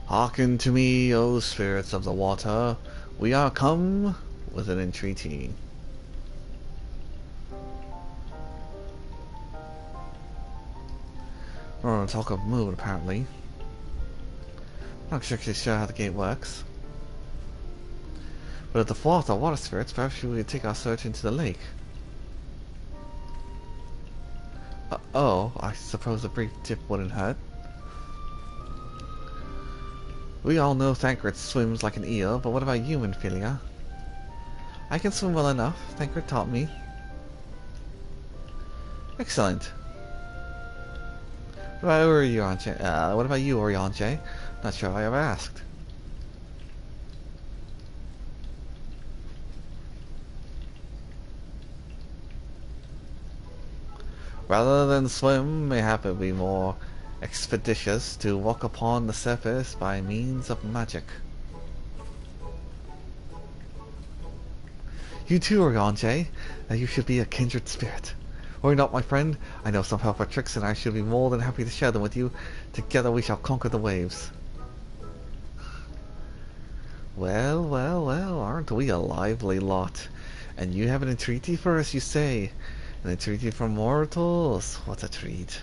Hearken to me, O spirits of the water. We are come with an entreaty. We're on talk of mood, apparently. Not exactly sure how the gate works. But if the fourth are water spirits, perhaps we would take our search into the lake. Oh, I suppose a brief dip wouldn't hurt. We all know Thancred swims like an eel, but what about you, Minfilia? I can swim well enough. Thancred taught me. Excellent. What about you, Urianger? Not sure I ever asked. Rather than swim, mayhap it would be more expeditious to walk upon the surface by means of magic. You too, Urianger. You should be a kindred spirit. Worry not, my friend. I know some helpful tricks, and I shall be more than happy to share them with you. Together we shall conquer the waves. Well, well, well, aren't we a lively lot? And you have an entreaty for us, you say? An entreaty from mortals? What a treat.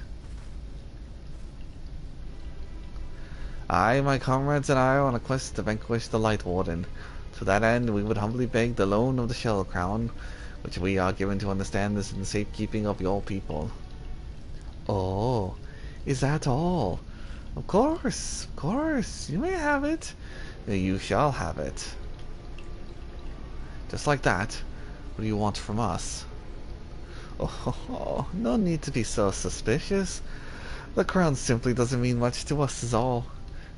I, my comrades, and I are on a quest to vanquish the Light Warden. To that end, we would humbly beg the loan of the Shell Crown, which we are given to understand is in the safekeeping of your people. Oh, is that all? Of course, you may have it. You shall have it. Just like that. What do you want from us? Oh, no need to be so suspicious. The crown simply doesn't mean much to us is all.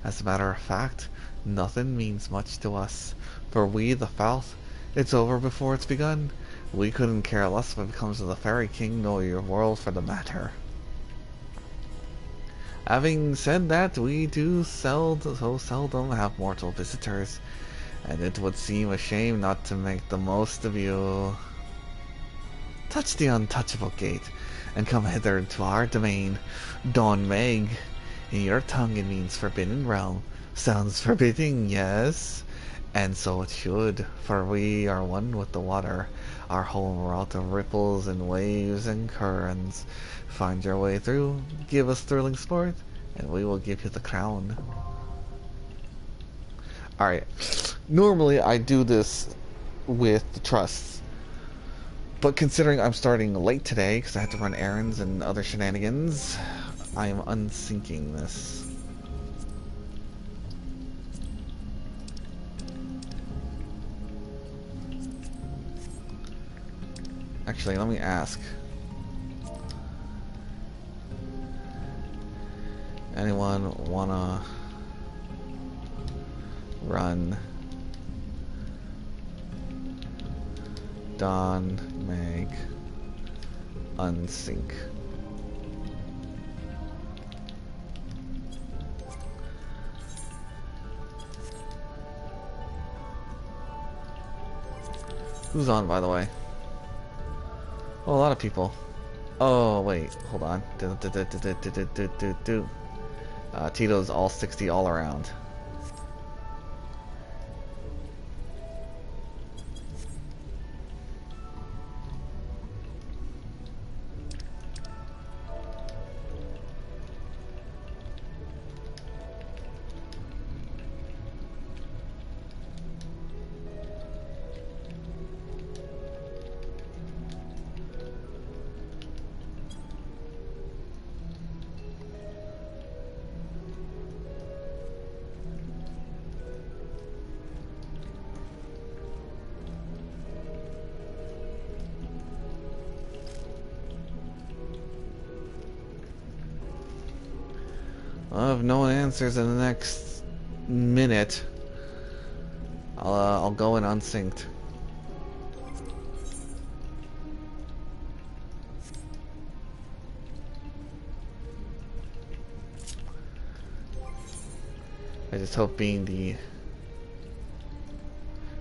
As a matter of fact, nothing means much to us. For we, the Falth, it's over before it's begun. We couldn't care less what becomes of the Fairy King, nor your world for the matter. Having said that, we do so seldom have mortal visitors, and it would seem a shame not to make the most of you. Touch the untouchable gate, and come hither to our domain, Ill Mheg. In your tongue it means forbidden realm. Sounds forbidding, yes? And so it should, for we are one with the water. Our home wrought of ripples and waves and currents. Find your way through, give us thrilling sport, and we will give you the crown. Alright, normally I do this with the trusts, but considering I'm starting late today because I have to run errands and other shenanigans, I am unsyncing this. Actually, let me ask. Anyone wanna run Ill Mheg unsync? Who's on, by the way? Oh, a lot of people. Oh, wait, hold on. Tito's all 60 all around. Well, if no one answers in the next minute, I'll go in unsynced. I just hope being the...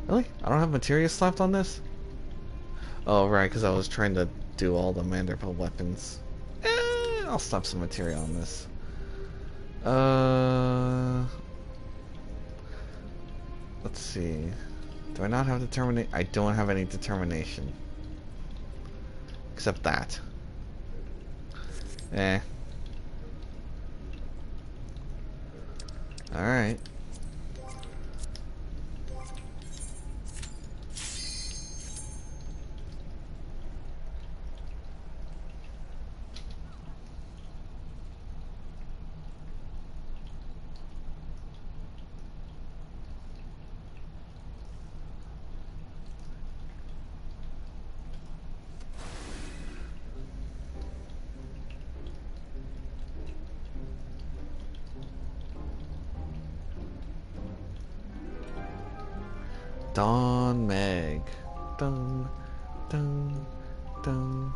Really? I don't have materia slapped on this? Oh, right, because I was trying to do all the Manderville weapons. I'll slap some materia on this. Let's see. Do I not have determination? I don't have any determination. Except that. Alright. Dawn Meg. Dun, dun, dun.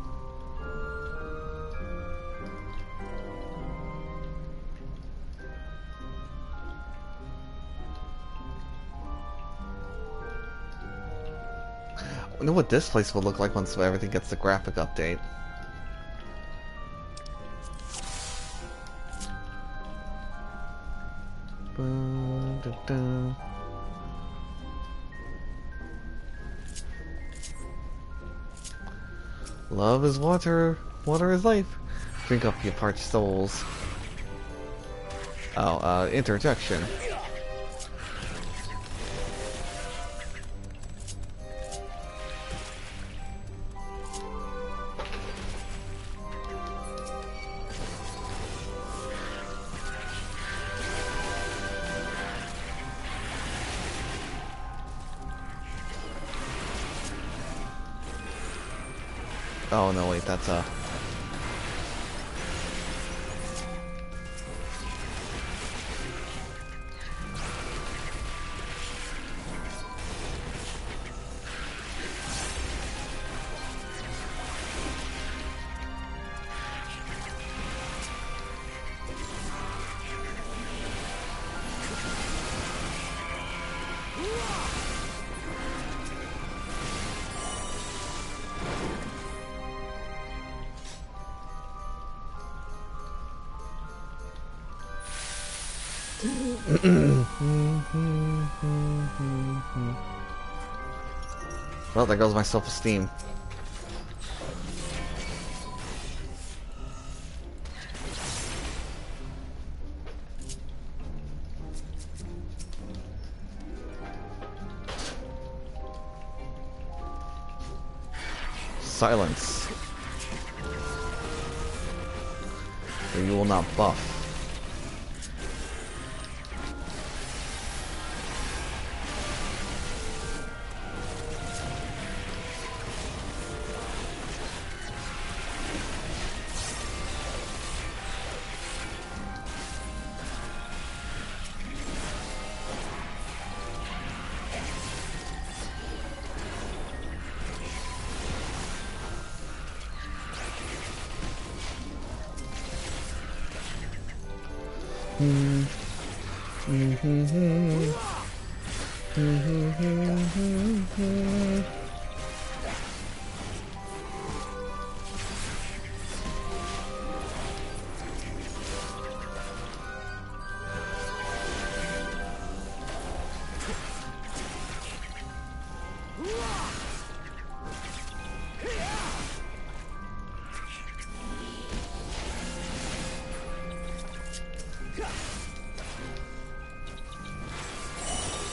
I wonder what this place will look like once everything gets the graphic update. Dun, dun, dun. Love is water, water is life. Drink up your parched souls. Oh, interjection. Oh no, wait, that's well, there goes my self-esteem. Silence. Or you will not buff.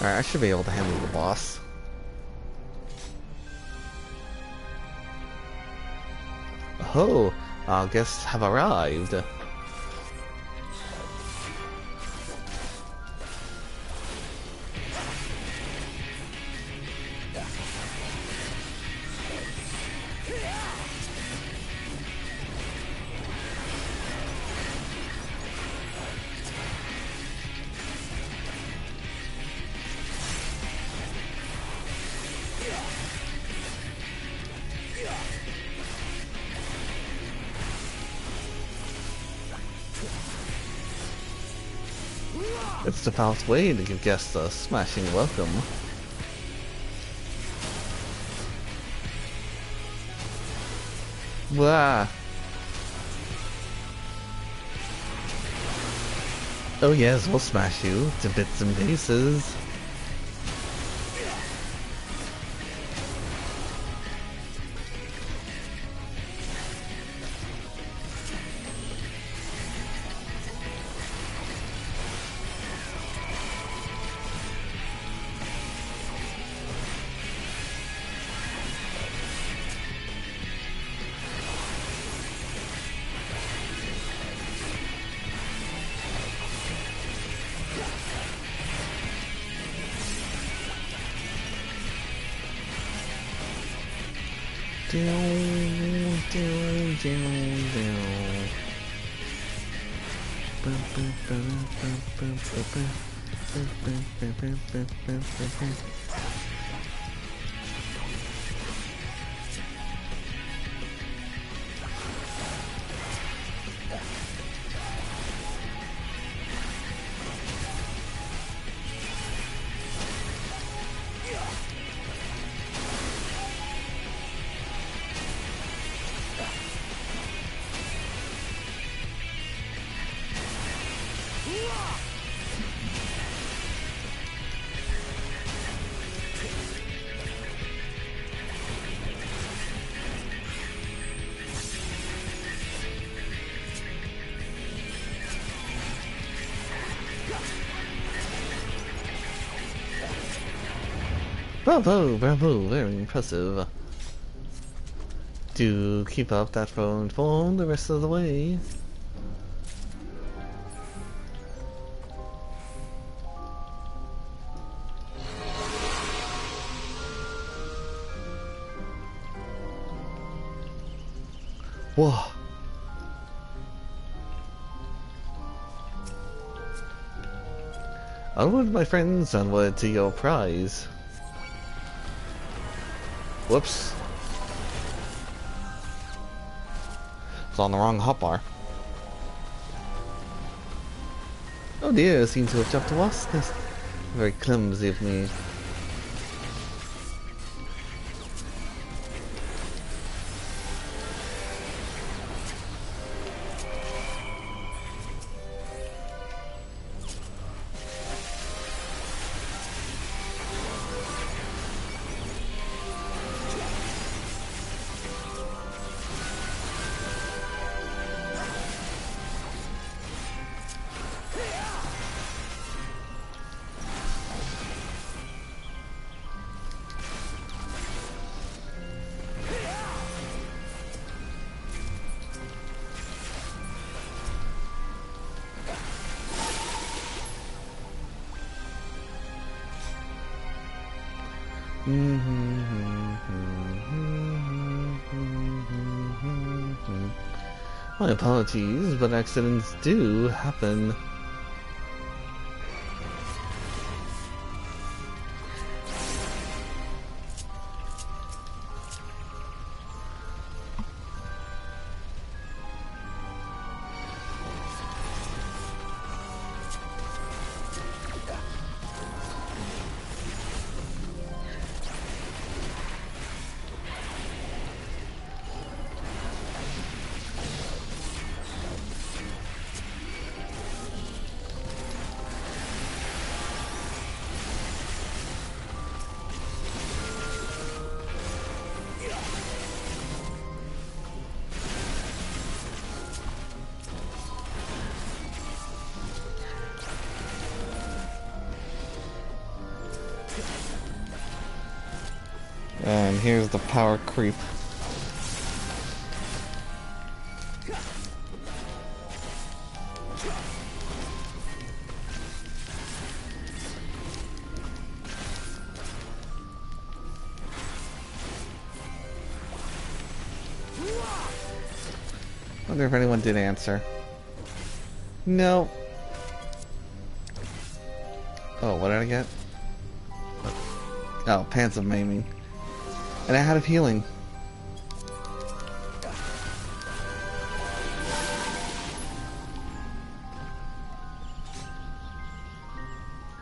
Alright, I should be able to handle the boss. Oh, our guests have arrived. It's the fast way to give guests a smashing welcome. Wah! Oh yes, we'll smash you to bits and pieces. Bravo, bravo, very impressive. Do keep up that phone form the rest of the way. Whoa. Onward, my friends, onward to your prize. Whoops. It's on the wrong hotbar. Oh dear, I seem to have jumped a wasp nest. Very clumsy of me. My apologies, but accidents do happen. And here's the power creep. Wonder if anyone did answer. No. Oh, what did I get? Oh, Pants of Maiming. And I had of healing.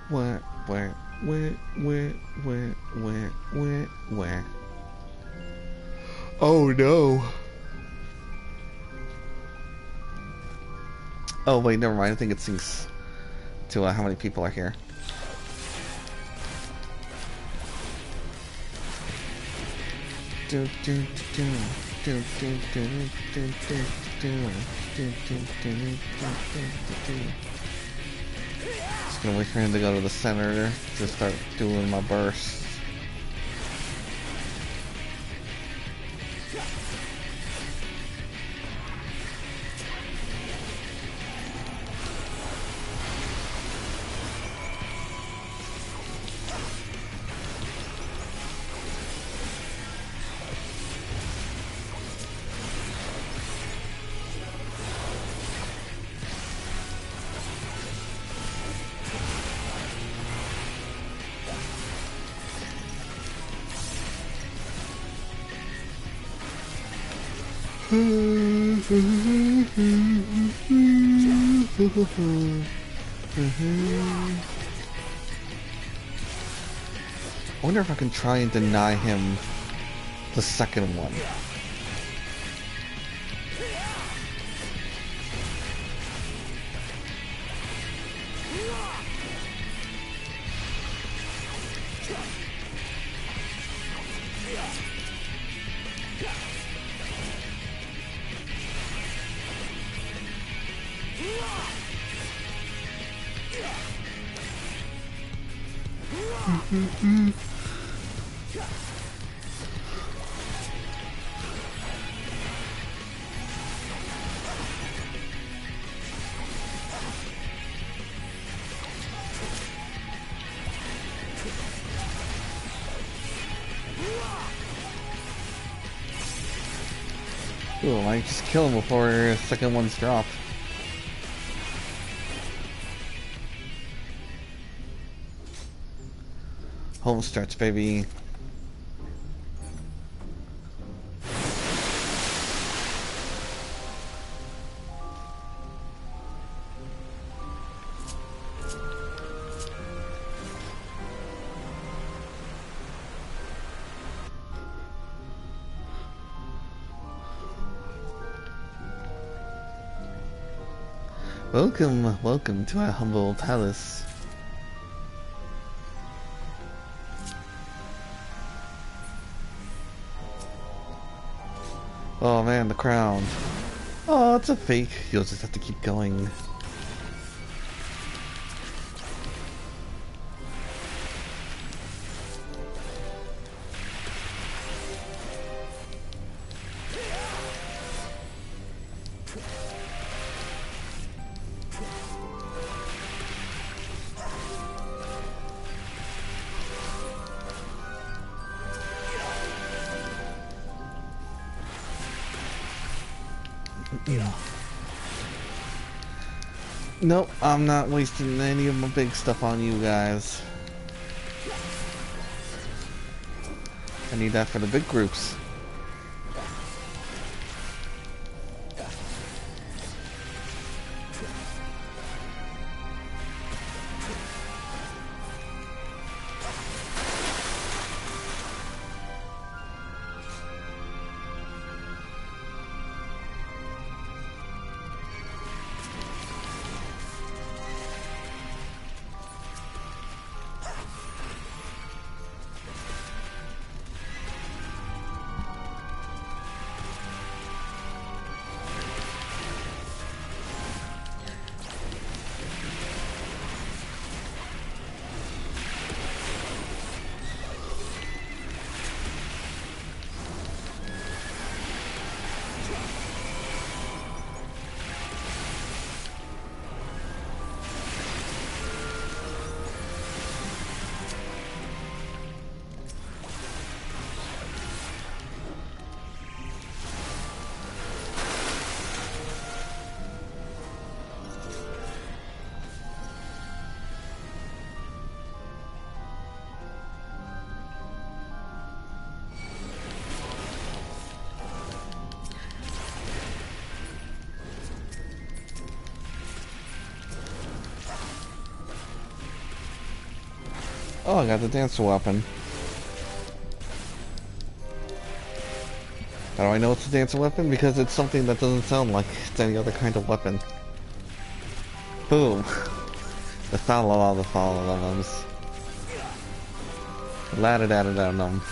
Where? Oh no. Oh wait, never mind. I think it syncs to how many people are here. Just gonna wait for him to go to the center to start doing my bursts. I wonder if I can try and deny him the second one. Ooh, I might just kill him before the second one's dropped. Home stretch, baby. Welcome to our humble palace. Oh man, the crown. Oh, it's a fake. You'll just have to keep going. Nope, I'm not wasting any of my big stuff on you guys. I need that for the big groups. Oh, I got the dancer weapon. How do I know it's a dancer weapon? Because it's something that doesn't sound like any other kind of weapon. Boom. That's not a lot of the follow-ons. La-da-da-da-da-dum.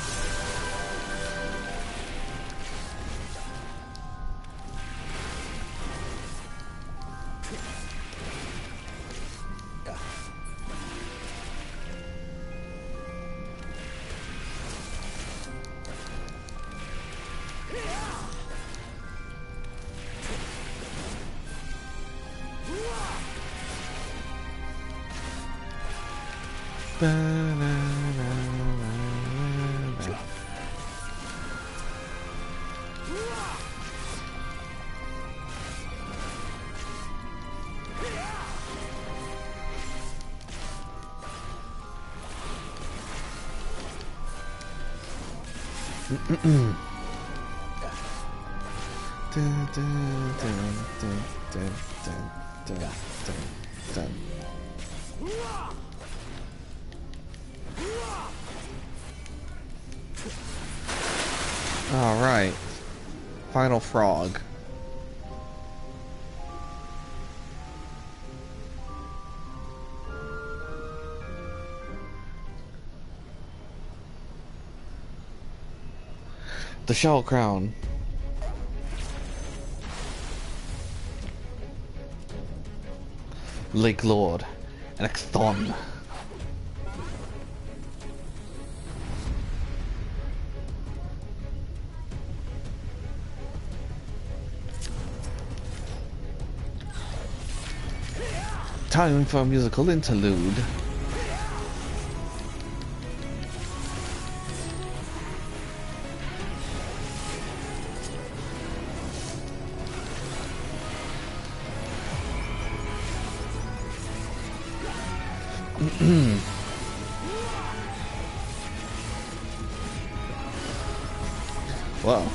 Alright. Final frog. The Shell Crown. Lake Lord. And Exthon. Time for a musical interlude. Wow.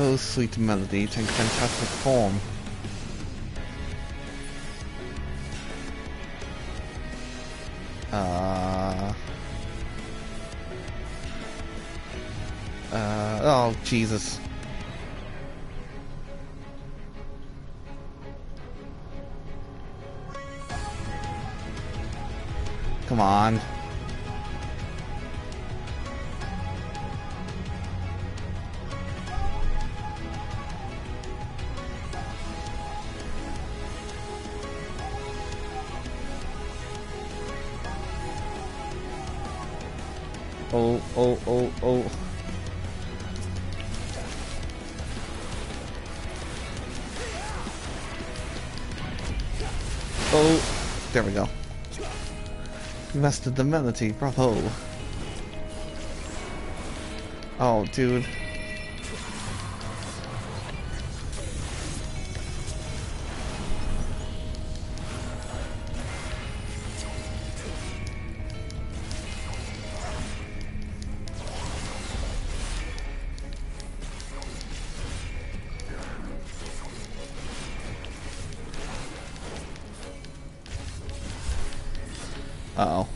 Oh, sweet melody, take fantastic form. Oh, Jesus. Come on. Oh, oh, oh, oh. Oh, there we go. Mastered the melody, bravo. Oh, dude. Uh-oh.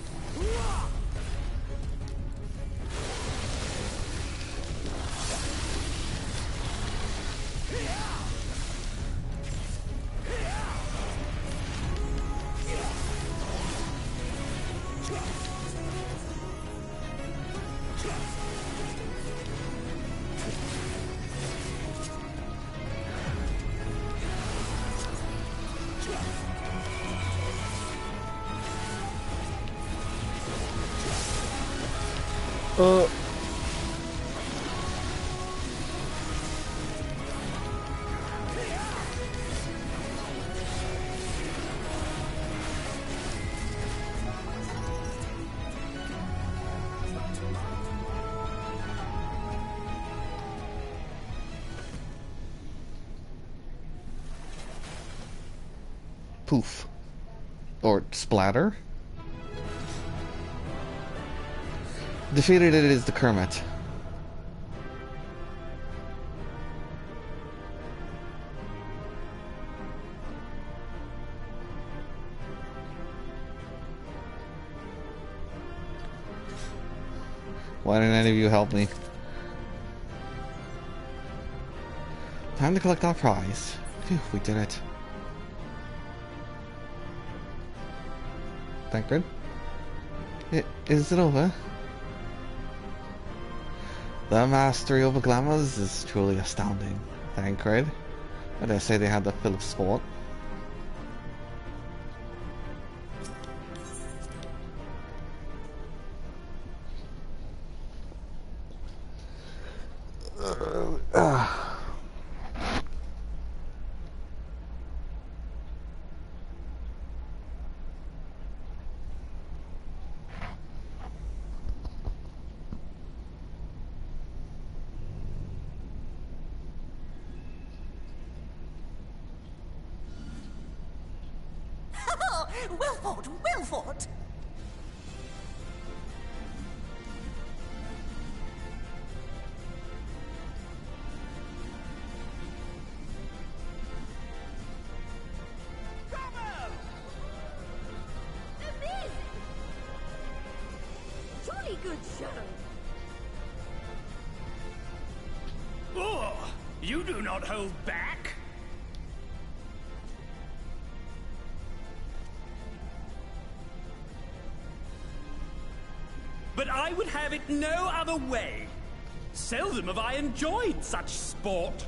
poof. Or splatter. Defeated it is the Kermit. Why didn't any of you help me? Time to collect our prize. Phew, we did it. Thancred? Is it over? The mastery over glamours is truly astounding, Thancred. I dare say they had the fill of sport. Wilford! Jolly good show. Oh, you do not hold back. But I would have it no other way. Seldom have I enjoyed such sport.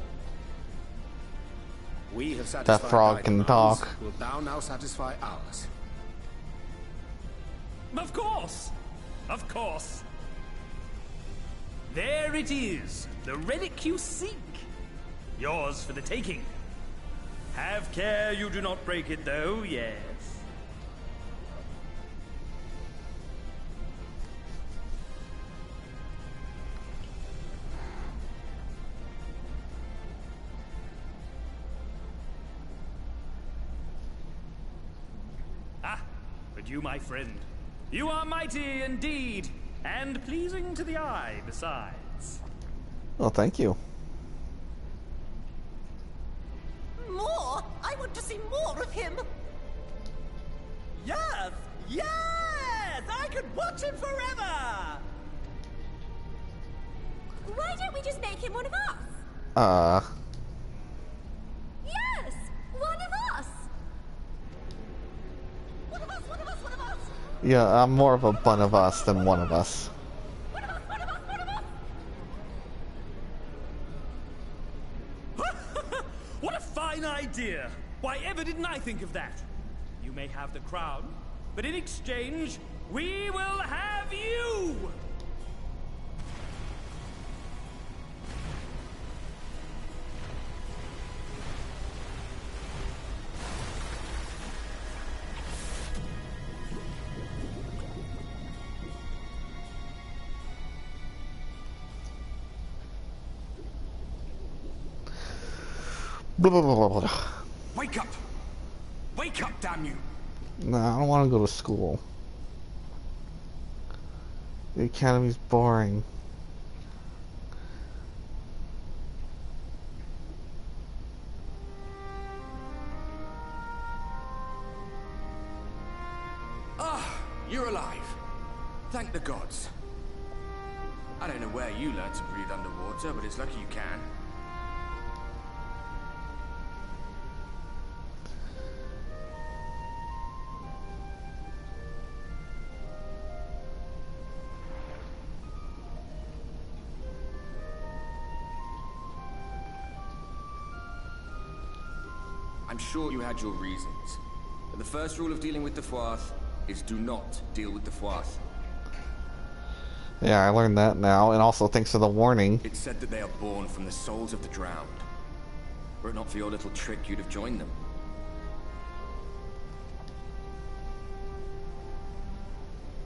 We have satisfied that frog can talk. Will thou now satisfy ours? Of course. Of course. There it is. The relic you seek. Yours for the taking. Have care you do not break it, though, yes. But you, my friend, you are mighty indeed, and pleasing to the eye besides. Well, thank you. More? I want to see more of him! Yes! Yes! I could watch him forever! Why don't we just make him one of us? Yes! One of us! One of us, one of us, one of us! Yeah, I'm more of a bun of us than one of us. One of us, one of us, one of us! What a fine idea! Why ever didn't I think of that? You may have the crown, but in exchange, we will have you! Blah, blah, blah, blah, blah. Wake up! Wake up, damn you! Nah, I don't want to go to school. The academy's boring. Ah, you're alive. Thank the gods. I don't know where you learned to breathe underwater, but it's lucky you can. I'm sure you had your reasons. But the first rule of dealing with the Fwath is do not deal with the Fwath. Yeah, I learned that now, and also thanks for the warning. It's said that they are born from the souls of the drowned. Were it not for your little trick, you'd have joined them.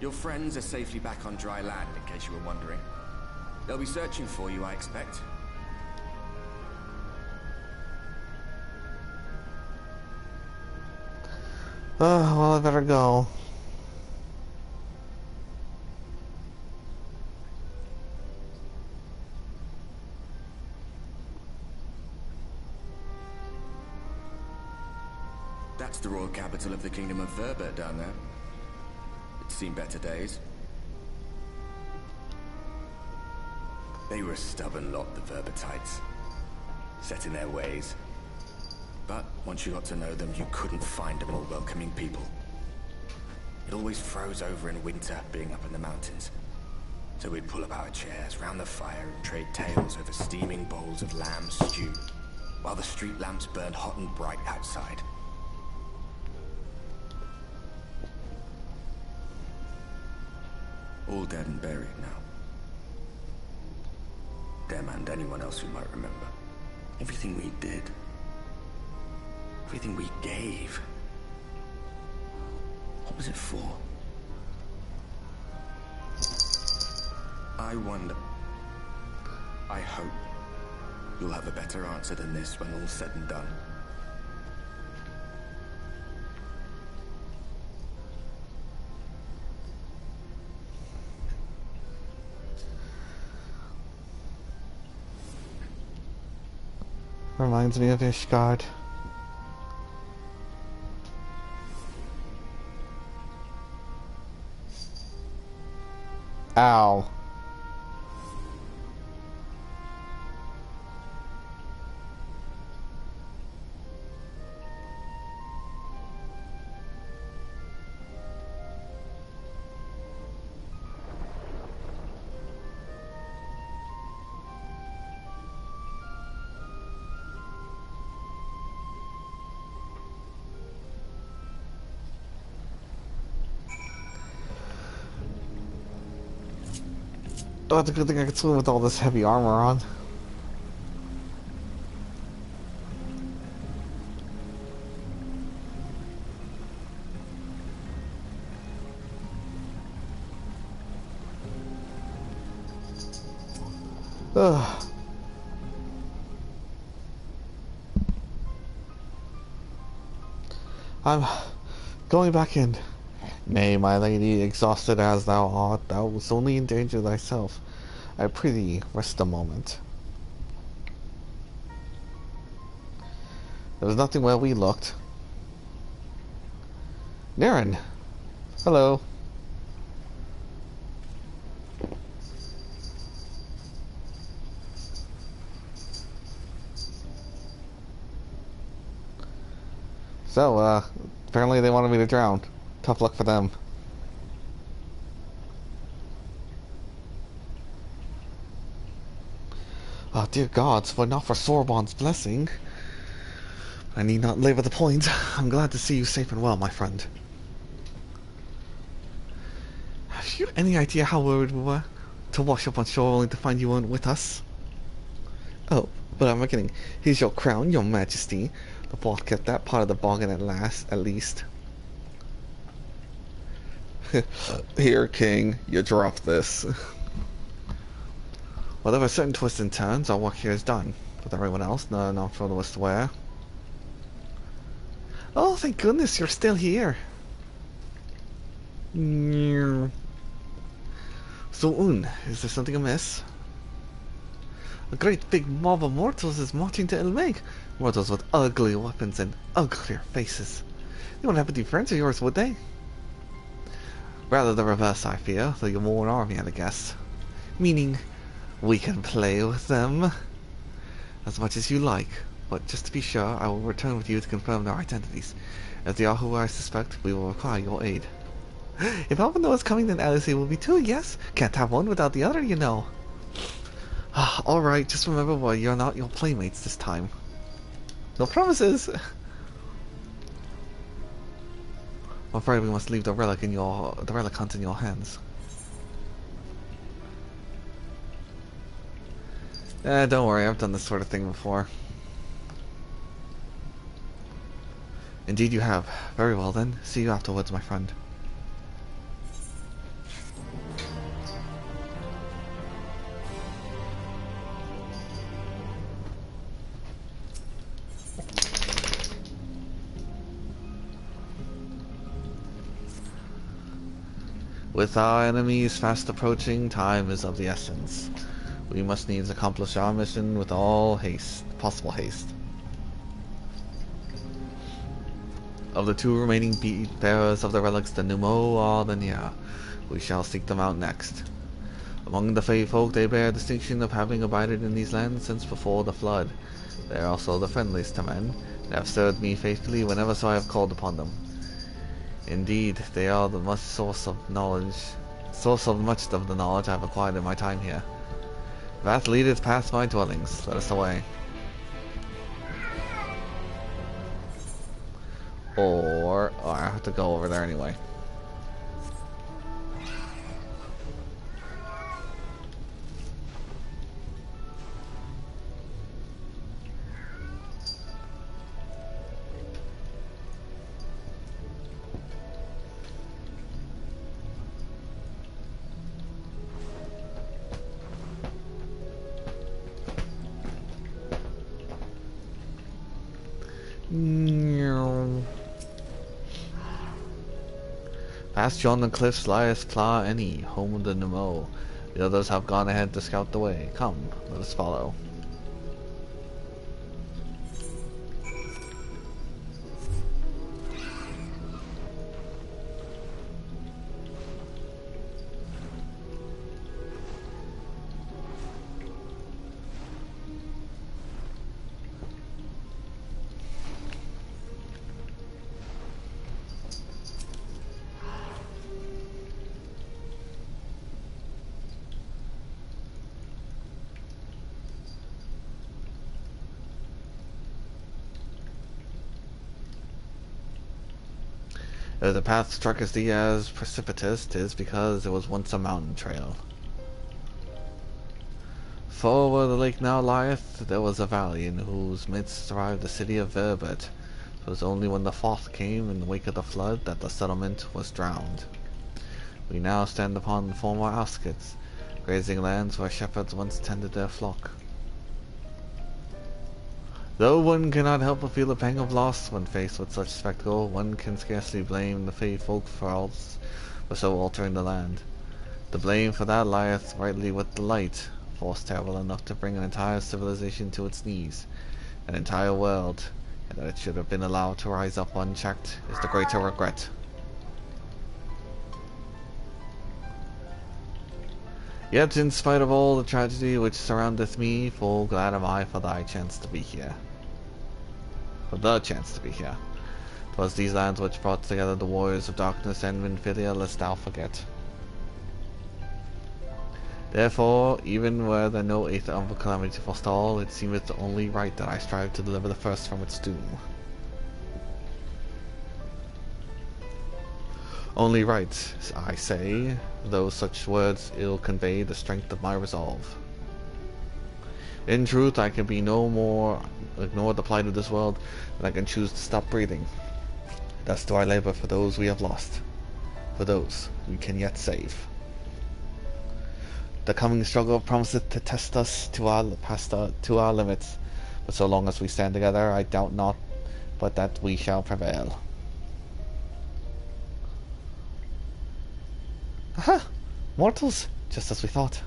Your friends are safely back on dry land, in case you were wondering. They'll be searching for you, I expect. Oh, well, I better go. That's the royal capital of the Kingdom of Verbet down there. It's seen better days. They were a stubborn lot, the Verbetites. Set in their ways. But once you got to know them, you couldn't find a more welcoming people. It always froze over in winter, being up in the mountains. So we'd pull up our chairs round the fire and trade tales over steaming bowls of lamb stew, while the street lamps burned hot and bright outside. All dead and buried now. Them and anyone else who might remember. Everything we did. Everything we gave. What was it for? I wonder. I hope you'll have a better answer than this when all's said and done. Reminds me of Ishgard. Ow. Oh, that's a good thing I can swim with all this heavy armor on. Ugh. I'm going back in. Nay, my lady, exhausted as thou art, thou wouldst only endanger thyself. I prithee, rest a moment. There was nothing where we looked. Naren! Hello. So, apparently they wanted me to drown. Tough luck for them. Oh, dear gods, were not for Sorbonne's blessing. I need not labour the point. I'm glad to see you safe and well, my friend. Have you any idea how worried we were to wash up on shore only to find you weren't with us? Oh, but I'm kidding. Here's your crown, your majesty. The vault kept that part of the bargain at least. Here, King, you drop this. Well, there were certain twists and turns, our work here is done. With everyone else, no further was to wear. Oh, thank goodness you're still here. So, is there something amiss? A great big mob of mortals is marching to Ill Mheg. Mortals with ugly weapons and uglier faces. They wouldn't happen to be friends of yours, would they? Rather the reverse, I fear. The Eulmore army, I guess. Meaning, we can play with them as much as you like. But just to be sure, I will return with you to confirm their identities. If they are who I suspect, we will require your aid. If Alphinaud is coming, then Alisae will be too, yes? Can't have one without the other, you know. Alright, just remember, boy, you're not your playmates this time. No promises! I'm afraid we must leave the relic hunt in your hands. Don't worry, I've done this sort of thing before. Indeed you have. Very well then. See you afterwards, my friend. With our enemies fast approaching, time is of the essence. We must needs accomplish our mission with all possible haste. Of the two remaining bearers of the relics, the Pneumo are the near. We shall seek them out next. Among the Fey folk, they bear distinction of having abided in these lands since before the flood. They are also the friendliest to men, and have served me faithfully whenever so I have called upon them. Indeed, they are the source of much of the knowledge I have acquired in my time here. That leadeth past my dwellings. Let us away. Or I have to go over there anyway. Past yon the cliffs lieth Pla Any, home of the Pneumo. The others have gone ahead to scout the way. Come, let us follow. If the path struck as deep as precipitous, 'tis because it was once a mountain trail. For where the lake now lieth, there was a valley in whose midst thrived the city of Verbet. It was only when the froth came in the wake of the flood that the settlement was drowned. We now stand upon the former outskirts, grazing lands where shepherds once tended their flock. Though one cannot help but feel a pang of loss when faced with such spectacle, one can scarcely blame the Fey folk for so altering the land. The blame for that lieth rightly with the Light, force terrible enough to bring an entire civilization to its knees, an entire world, and that it should have been allowed to rise up unchecked is the greater regret. Yet, in spite of all the tragedy which surroundeth me, full glad am I for thy chance to be here. For the chance to be here. 'Twas these lands which brought together the warriors of darkness and Minfilia, lest thou forget. Therefore, even were there no eighth of a calamity to forestall, it seemeth only right that I strive to deliver the first from its doom. Only right, I say, though such words ill convey the strength of my resolve. In truth, I can be no more ignore the plight of this world than I can choose to stop breathing. Thus do I labor for those we have lost, for those we can yet save. The coming struggle promiseth to test us to our limits, but so long as we stand together, I doubt not but that we shall prevail. Aha! Mortals! Just as we thought.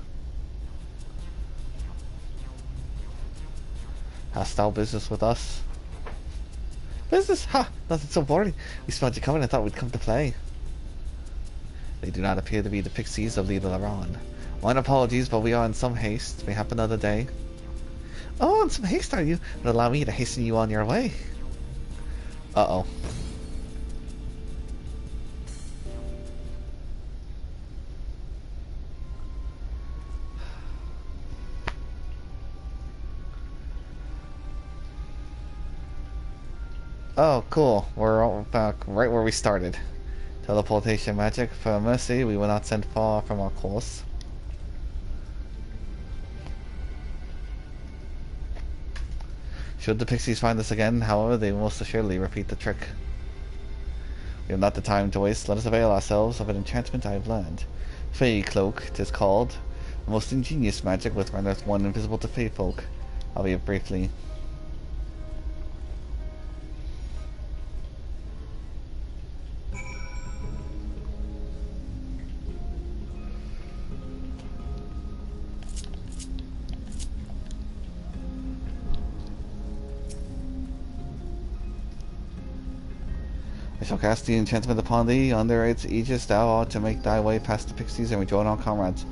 Hast thou business with us? Business? Ha! Nothing so boring. We smelled you coming and thought we'd come to play. They do not appear to be the pixies of Lila Laron. Mine apologies, but we are in some haste. Mayhap another day. Oh, in some haste are you? But allow me to hasten you on your way. Uh-oh. Oh, cool. We're back right where we started. Teleportation magic. For mercy, we will not send far from our course. Should the pixies find us again, however, they will most assuredly repeat the trick. We have not the time to waste. Let us avail ourselves of an enchantment I have learned. Fey Cloak, 'tis called. A most ingenious magic which renders one invisible to Fey folk, albeit briefly. I shall cast the enchantment upon thee. Under its aegis thou art to make thy way past the pixies and rejoin our comrades.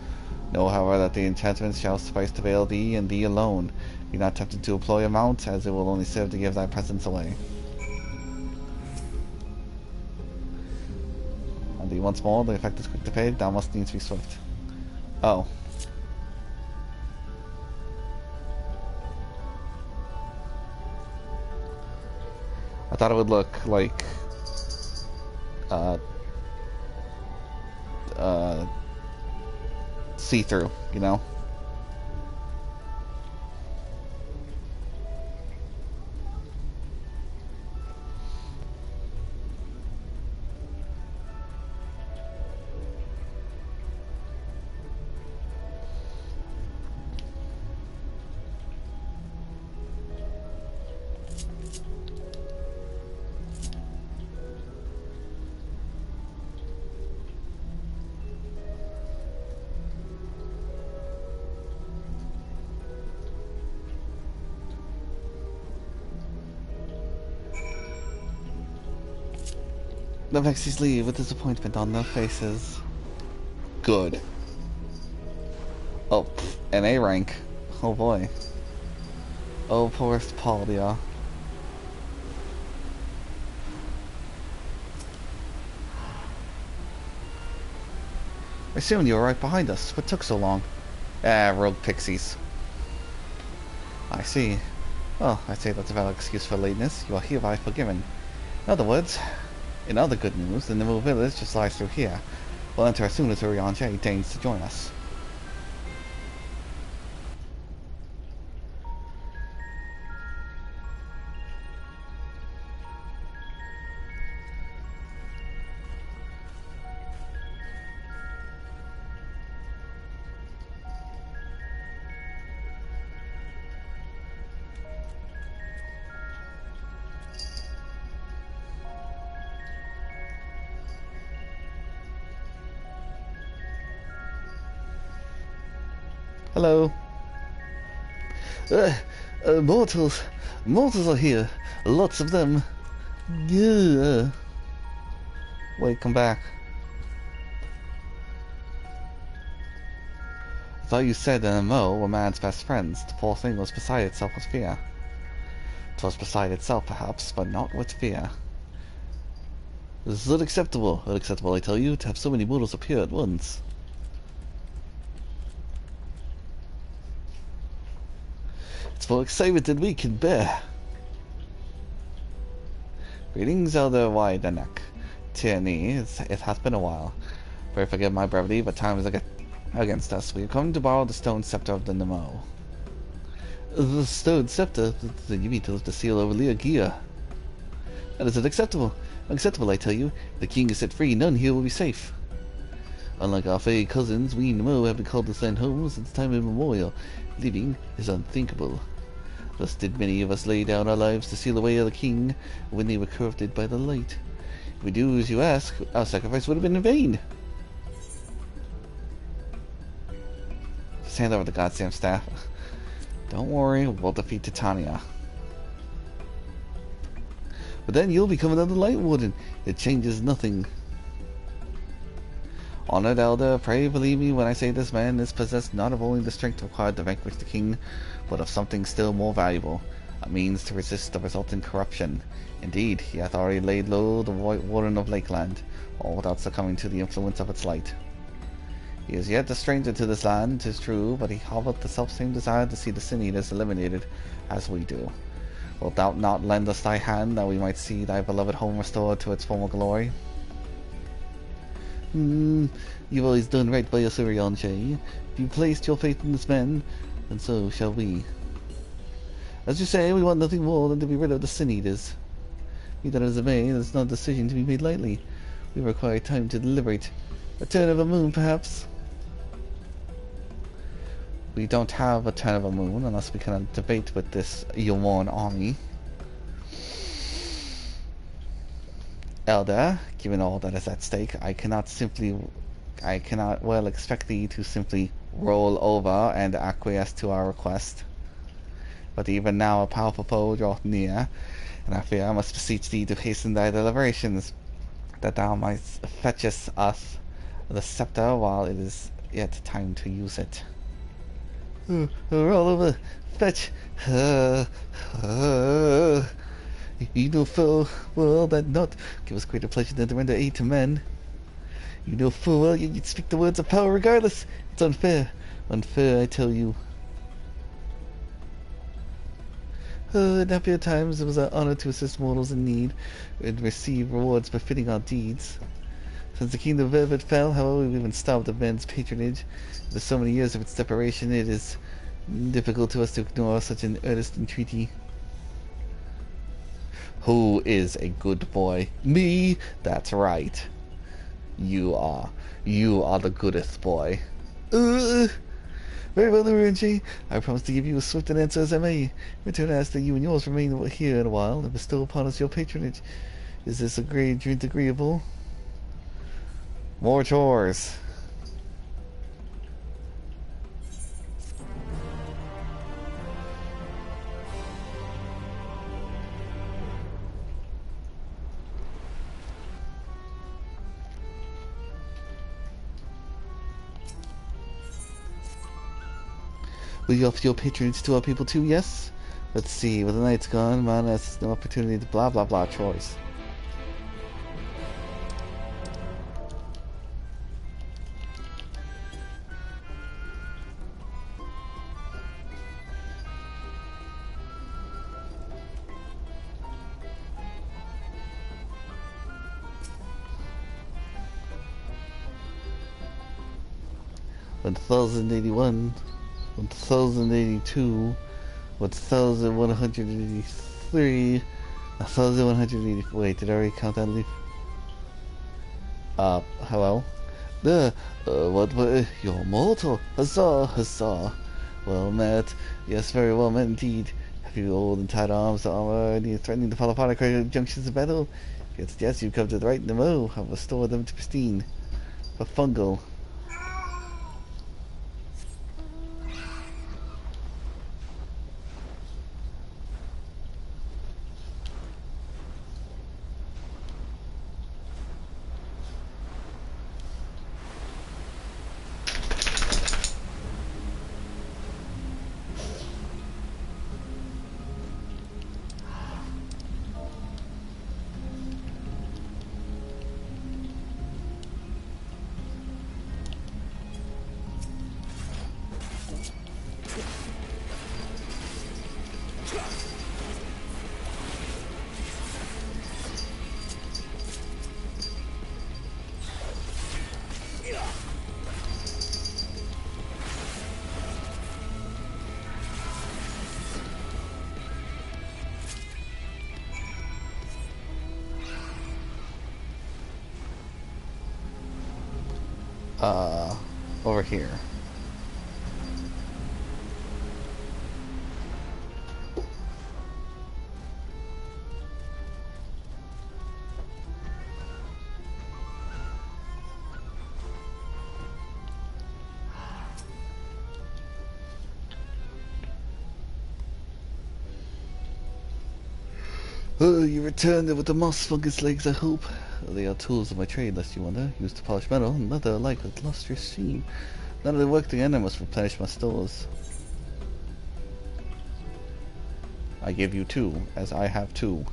Know, however, that the enchantment shall suffice to veil thee and thee alone. Be not tempted to employ a mount, as it will only serve to give thy presence away. On thee once more, the effect is quick to fade, thou must needs be swift. Oh. I thought it would look like see-through, you know? The Vexies leave with disappointment on their faces. Good. Oh, an A rank. Oh boy. Oh, poorest Paulia. I assumed you were right behind us. What took so long? Rogue pixies. I see. Well, I say that's a valid excuse for lateness. You are hereby forgiven. In other words, in other good news, the Nimble village just lies through here. We'll enter as soon as Urianger deigns to join us. Hello. Mortals. Mortals are here. Lots of them. Yeah. Wait, come back. I thought you said that Mo were man's best friends. The poor thing was beside itself with fear. 'Twas beside itself, perhaps, but not with fear. This is unacceptable. Unacceptable, I tell you, to have so many mortals appear at once. It's more excitement than we can bear. Greetings, Elder Wideneck. Tierney, it hath been a while. Pray forgive my brevity, but time is against us. We have come to borrow the stone scepter of the Nemo. The stone scepter? You mean to lift the seal over Urianger? That is unacceptable. Unacceptable, I tell you. If the king is set free, none here will be safe. Unlike our fey cousins, we Nemo have been called to stand home since time immemorial. Living is unthinkable. Thus did many of us lay down our lives to seal away the king when they were corrupted by the light. If we do as you ask, our sacrifice would have been in vain. Just hand over the goddamn staff. Don't worry, we'll defeat Titania. But then you'll become another Light Warden. It changes nothing. Honored Elder, pray believe me when I say this man is possessed not of only the strength required to vanquish the king, but of something still more valuable, a means to resist the resultant corruption. Indeed, he hath already laid low the Light Warden of Lakeland, all without succumbing to the influence of its light. He is yet a stranger to this land, 'tis true, but he harboureth the self-same desire to see the Sin Eaters eliminated, as we do. Wilt thou not lend us thy hand, that we might see thy beloved home restored to its former glory? You've always done right by us, Urianger. If you placed your faith in this man, and so shall we. As you say, we want nothing more than to be rid of the Sin Eaters. Be that as it may, it is not a decision to be made lightly. We require time to deliberate. A turn of a moon, perhaps? We don't have a turn of a moon unless we can debate with this Eulmore army. Elder, given all that is at stake, I cannot well expect thee to simply roll over and acquiesce to our request. But even now a powerful foe draweth near, and I fear I must beseech thee to hasten thy deliberations. that thou mightst fetchest us the scepter while it is yet time to use it. Roll over, fetch. You know full well that not give us greater pleasure than to render aid to men. You know full well you'd speak the words of power regardless. It's unfair. Unfair, I tell you. In happier times it was our honor to assist mortals in need and receive rewards befitting our deeds. Since the kingdom of Velvet fell, however, we've been starved of men's patronage. After so many years of its separation, it is difficult to us to ignore such an earnest entreaty. Who is a good boy? Me? That's right. You are. You are the goodest boy. Very well, Urianger. I promise to give you as swift an answer as I may. In return, I ask that you and yours remain here in a while and bestow upon us your patronage. Is this agreeable? More chores. Will you offer your patronage to our people too? Yes? Let's see. When the night's gone, man has no opportunity to blah blah blah choice. $1,081, 1,082, 1,183, 1,180. Wait, did I already count that leaf? Hello? What, you're mortal. Huzzah, huzzah. Well met. Yes, very well met indeed. Have you old and tight arms, the armor, and you threatening to fall apart at critical junctions of battle? Yes, you've come to the right memo. I've restored them to pristine. For fungal. Over here. Oh, you returned with the moss fungus legs, I hope. They are tools of my trade, lest you wonder. Used to polish metal, and leather alike with lustrous sheen. Now that they work again, I must replenish my stores. I give you 2, as I have 2.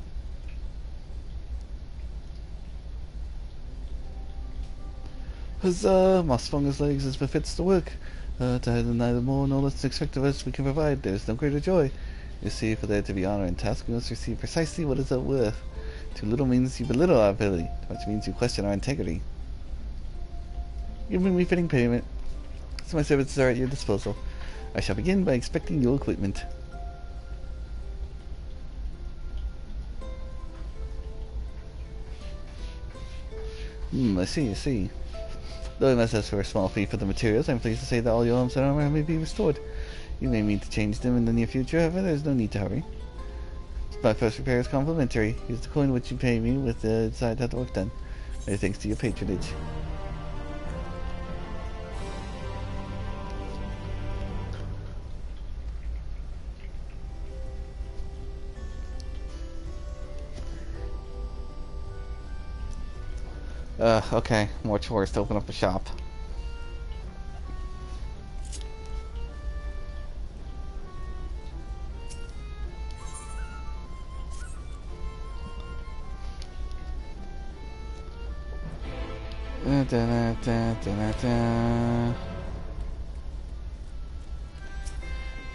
Huzzah! Moss fungus legs as befits the work. To have neither more nor less expect of us we can provide. There is no greater joy. You see, for there to be honor in task, we must receive precisely what is our worth. Too little means you belittle our ability, too much means you question our integrity. You bring me fitting payment, so my services are at your disposal. I shall begin by inspecting your equipment. I see. Though I must ask for a small fee for the materials, I'm pleased to say that all your arms and armor may be restored. You may need to change them in the near future, however there is no need to hurry. My first repair is complimentary. Use the coin which you pay me with to decide how the work done. Many thanks to your patronage. Okay, more chores to open up a shop.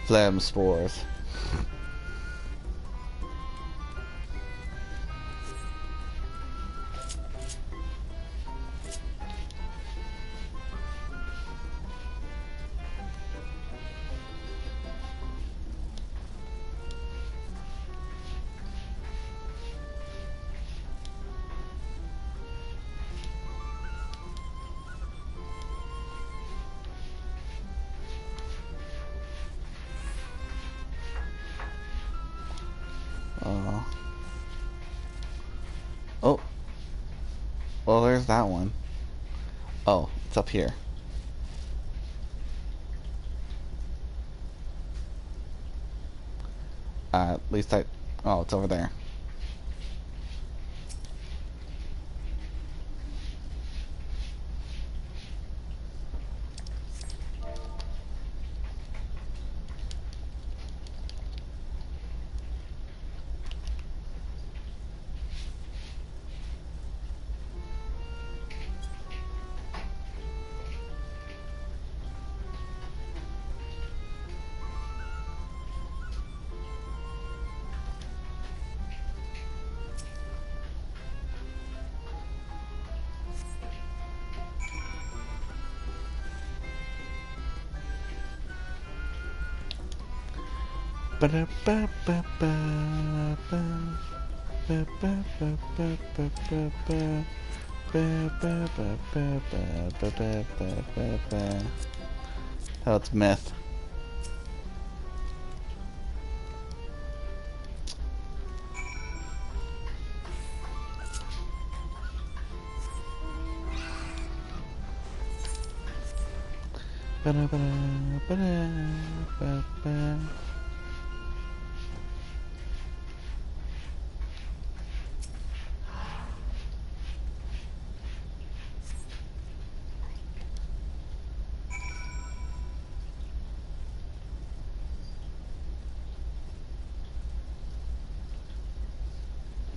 Phlegm spores. Oh. Well, there's that one. Oh, it's up here. At least I... Oh, it's over there. Oh, it's meth.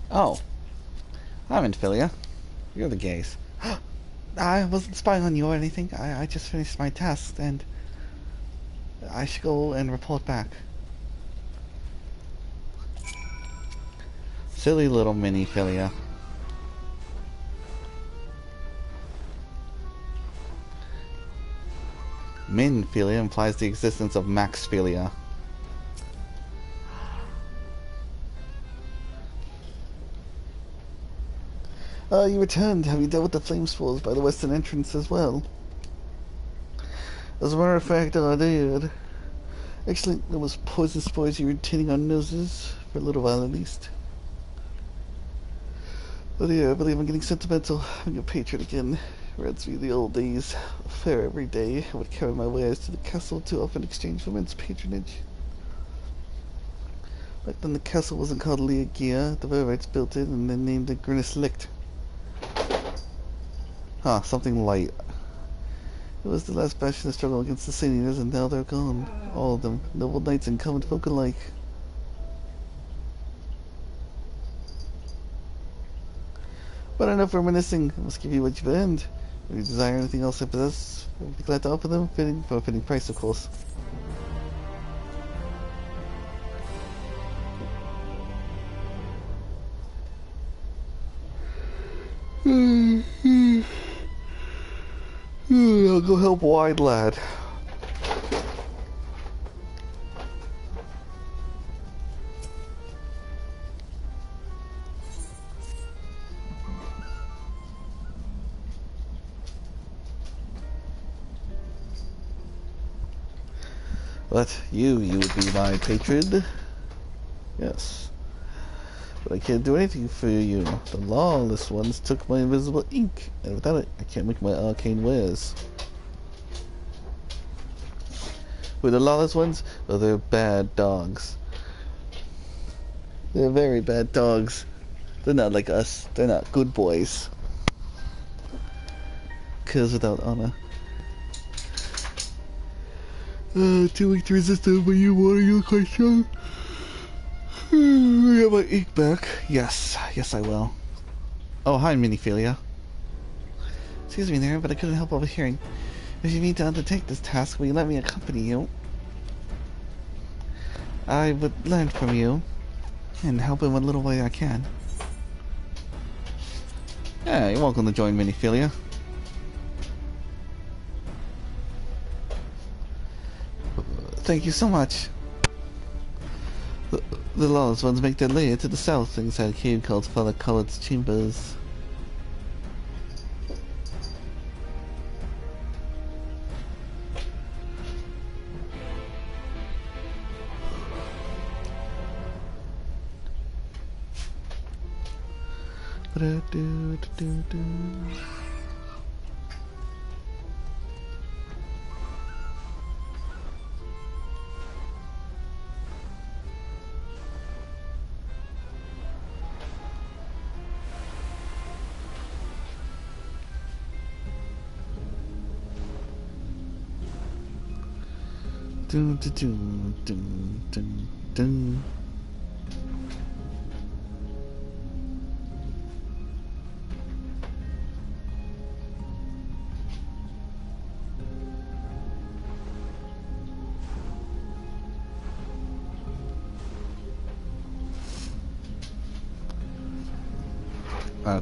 Oh. I'm Minfilia. You're the gaze. I wasn't spying on you or anything. I just finished my task, and I should go and report back. Silly little Minfilia. Minfilia implies the existence of Maxfilia. You returned. Have you dealt with the flame spores by the western entrance as well? As a matter of fact, I did. Actually, there was poison spores irritating our noses, for a little while at least. But yeah, I believe I'm getting sentimental. I'm a patron again. Reminds me of the old days. Fair every day. I would carry my wares to the castle to offer in exchange for men's patronage. Back then the castle wasn't called Urianger. The Vervites built it and then named it Grinnis Licht. Huh, something light. It was the last bastion of struggle against the Sin Eaters, and now they're gone. All of them. Noble knights and common folk alike. But enough reminiscing. I must give you what you've earned. If you desire anything else I possess, I'll be glad to offer them, for a fitting price, of course. I'll go help Wide Lad. But you would be my patron. Yes. But I can't do anything for you. The lawless ones took my invisible ink, and without it, I can't make my arcane wares. With the lawless ones, well, they're bad dogs. They're very bad dogs. They're not like us. They're not good boys. Cause without Anna. Too weak to resist them, but you water, you're quite strong. I got my ink back. Yes, yes I will. Oh, hi Minfilia. Excuse me there, but I couldn't help overhearing. If you need to undertake this task, will you let me accompany you? I would learn from you, and help in what little way I can. Yeah, you're welcome to join Minfilia. Thank you so much. The lawless ones make their lair to the south inside a cave called Colored Chambers.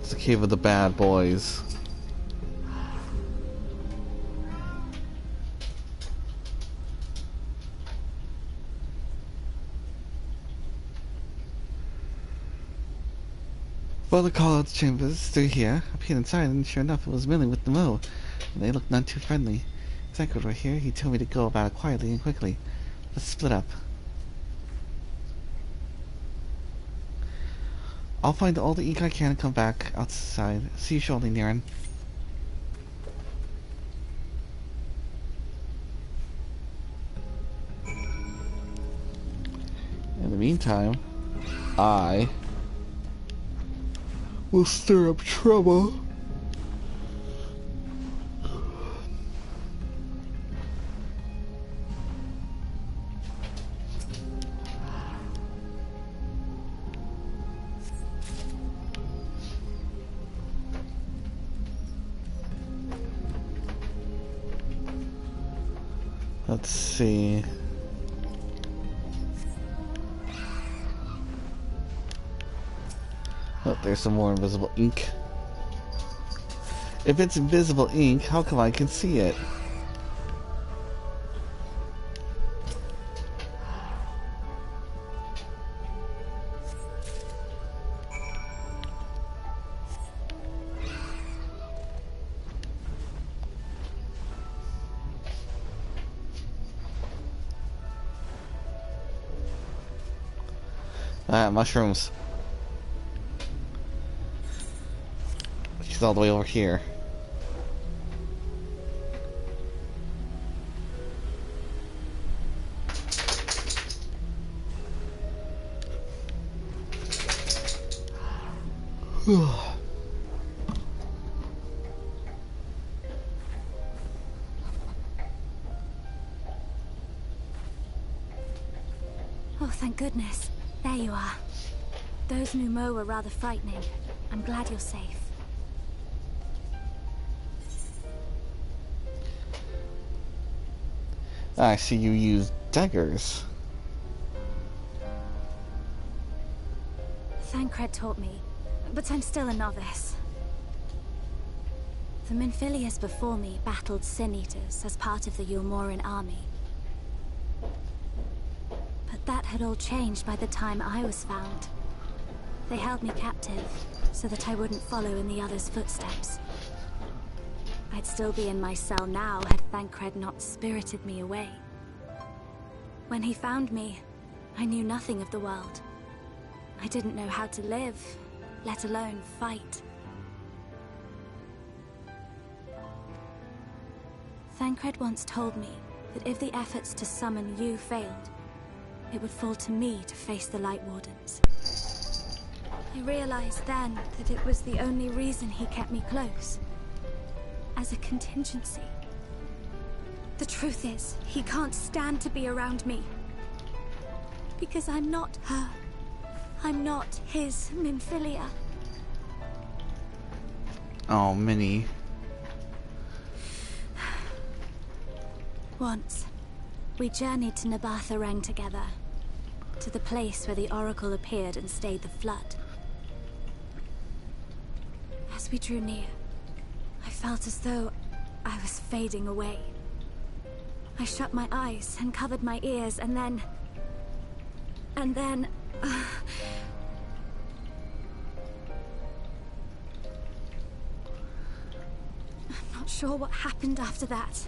It's the cave of the bad boys. Well, the call-out chambers through here. I peered inside, and sure enough, it was milling with the mow. And they looked none too friendly. Thancred were here. He told me to go about it quietly and quickly. Let's split up. I'll find all the ink I can and come back outside. See you shortly, Niran. In the meantime, I will stir up trouble. Let's see. Oh, there's some more invisible ink. If it's invisible ink, how come I can see it? Ah, mushrooms. She's all the way over here. Oh, thank goodness. There you are. Those Numo were rather frightening. I'm glad you're safe. I see you use daggers. Thancred taught me, but I'm still a novice. The Minfilias before me battled Sin-Eaters as part of the Eulmorean army. But that had all changed by the time I was found. They held me captive, so that I wouldn't follow in the others' footsteps. I'd still be in my cell now had Thancred not spirited me away. When he found me, I knew nothing of the world. I didn't know how to live, let alone fight. Thancred once told me that if the efforts to summon you failed, it would fall to me to face the Light Wardens. I realized then that it was the only reason he kept me close. as a contingency. The truth is, he can't stand to be around me. Because I'm not her. I'm not his Minfilia. Oh, Minnie. Once, we journeyed to Nabatha together. To the place where the Oracle appeared and stayed the flood. As we drew near, I felt as though I was fading away. I shut my eyes and covered my ears, and then... I'm not sure what happened after that.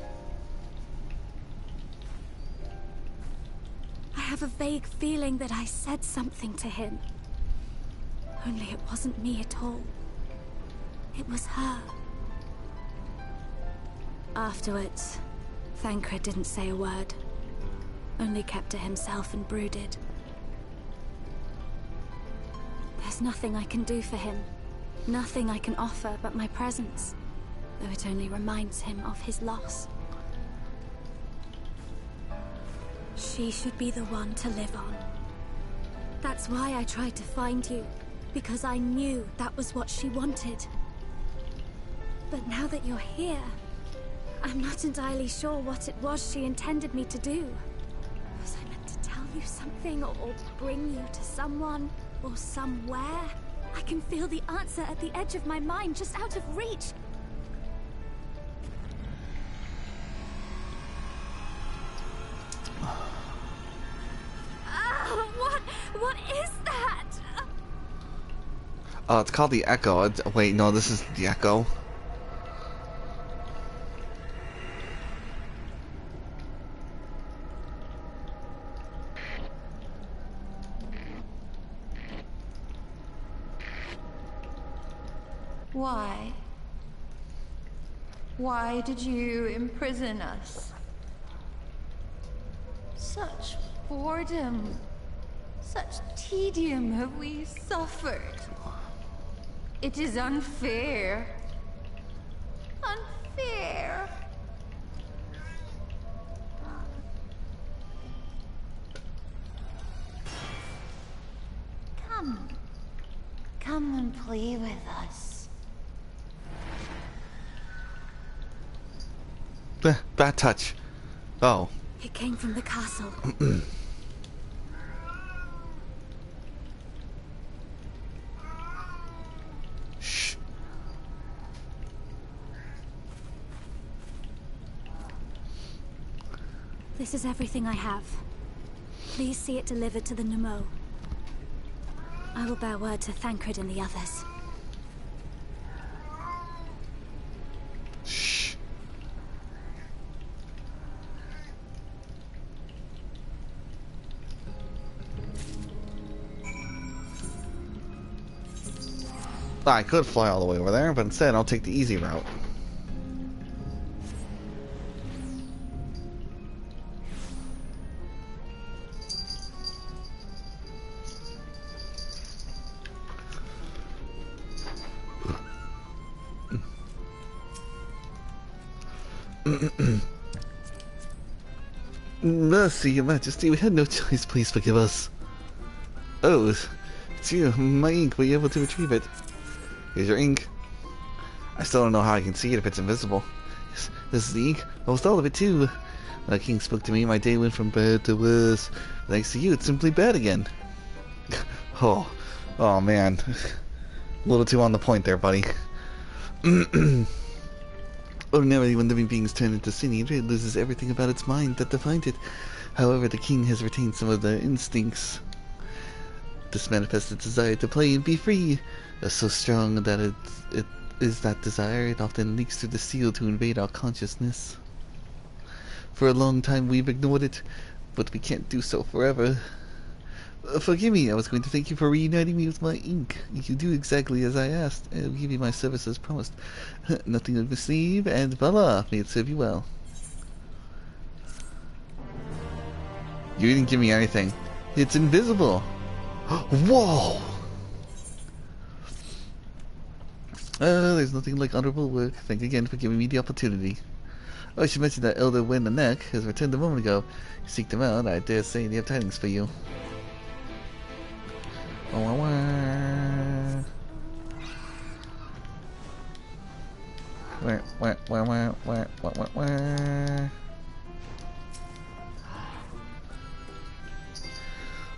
I have a vague feeling that I said something to him. Only it wasn't me at all. It was her. Afterwards, Thancred didn't say a word. Only kept to himself and brooded. There's nothing I can do for him. Nothing I can offer but my presence. Though it only reminds him of his loss. She should be the one to live on. That's why I tried to find you. Because I knew that was what she wanted. But now that you're here, I'm not entirely sure what it was she intended me to do. Was I meant to tell you something, or bring you to someone, or somewhere? I can feel the answer at the edge of my mind, just out of reach. What is that? It's called the Echo. Wait, no, this is the Echo. Why? Why did you imprison us? Such boredom, such tedium have we suffered. It is unfair. Unfair. Come. Come and play with us. Bad touch. Oh. It came from the castle. Shh. This is everything I have. Please see it delivered to the Nemo. I will bear word to Thancred and the others. Shh. I could fly all the way over there, but instead I'll take the easy route. Mercy, Your Majesty, we had no choice, please forgive us. Oh, it's you, my ink, were you able to retrieve it? Here's your ink. I still don't know how I can see it if it's invisible. Yes, this is the ink, almost all of it too. When the king spoke to me, my day went from bad to worse. Thanks to you, it's simply bad again. Oh man. A little too on the point there, buddy. Ordinarily, when living beings turn into sin, it loses everything about its mind that defined it. However, the king has retained some of the instincts. This manifested desire to play and be free is so strong that it is that desire. It often leaks through the seal to invade our consciousness. For a long time, we've ignored it, but we can't do so forever. Forgive me, I was going to thank you for reuniting me with my ink. You do exactly as I asked, and I'll give you my service as promised. Nothing to receive, and voila, may it serve you well. You didn't give me anything. It's invisible. Whoa! There's nothing like honorable work. Thank you again for giving me the opportunity. Oh, I should mention that Elder Wind the Neck has returned a moment ago. You seek them out, I dare say they have tidings for you. Wah, wah, wah. Wah, wah, wah, wah, wah, wah, wah, wah.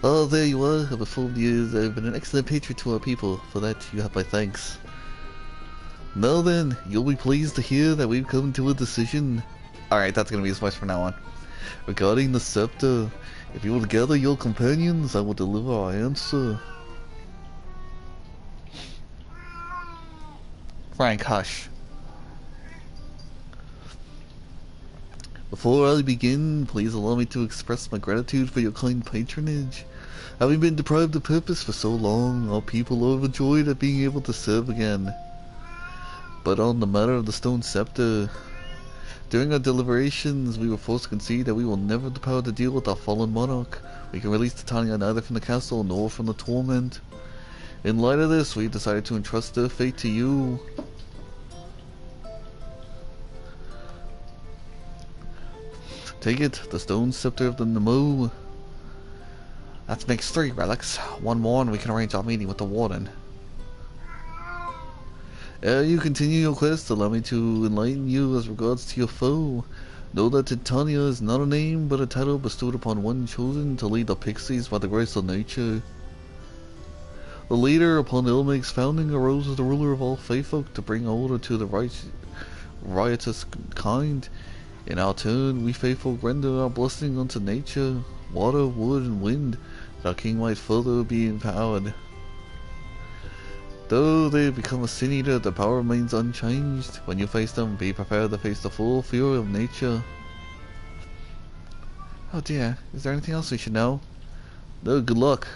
Oh, there you are. Over 4 years, I've been an excellent patron to our people. For that, you have my thanks. Now then, you'll be pleased to hear that we've come to a decision. Alright, that's gonna be as much from now on. Regarding the scepter, if you will gather your companions, I will deliver our answer. Frank, hush. Before I begin, please allow me to express my gratitude for your kind patronage. Having been deprived of purpose for so long, our people are overjoyed at being able to serve again. But on the matter of the stone scepter, during our deliberations, we were forced to concede that we will never have the power to deal with our fallen monarch. We can release Titania neither from the castle nor from the torment. In light of this, we've decided to entrust their fate to you. Take it, the stone scepter of the Nemo. That makes 3 relics. One more and we can arrange our meeting with the warden. You continue your quest, allow me to enlighten you as regards to your foe. Know that Titania is not a name, but a title bestowed upon one chosen to lead the pixies by the grace of nature. The leader, upon Ill Mheg's founding, arose as the ruler of all fae folk to bring order to the riotous kind. In our turn, we fae folk render our blessing unto nature, water, wood, and wind, that our king might further be empowered. Though they become a sin eater, the power remains unchanged. When you face them, be prepared to face the full fury of nature. Oh dear, is there anything else we should know? No, good luck.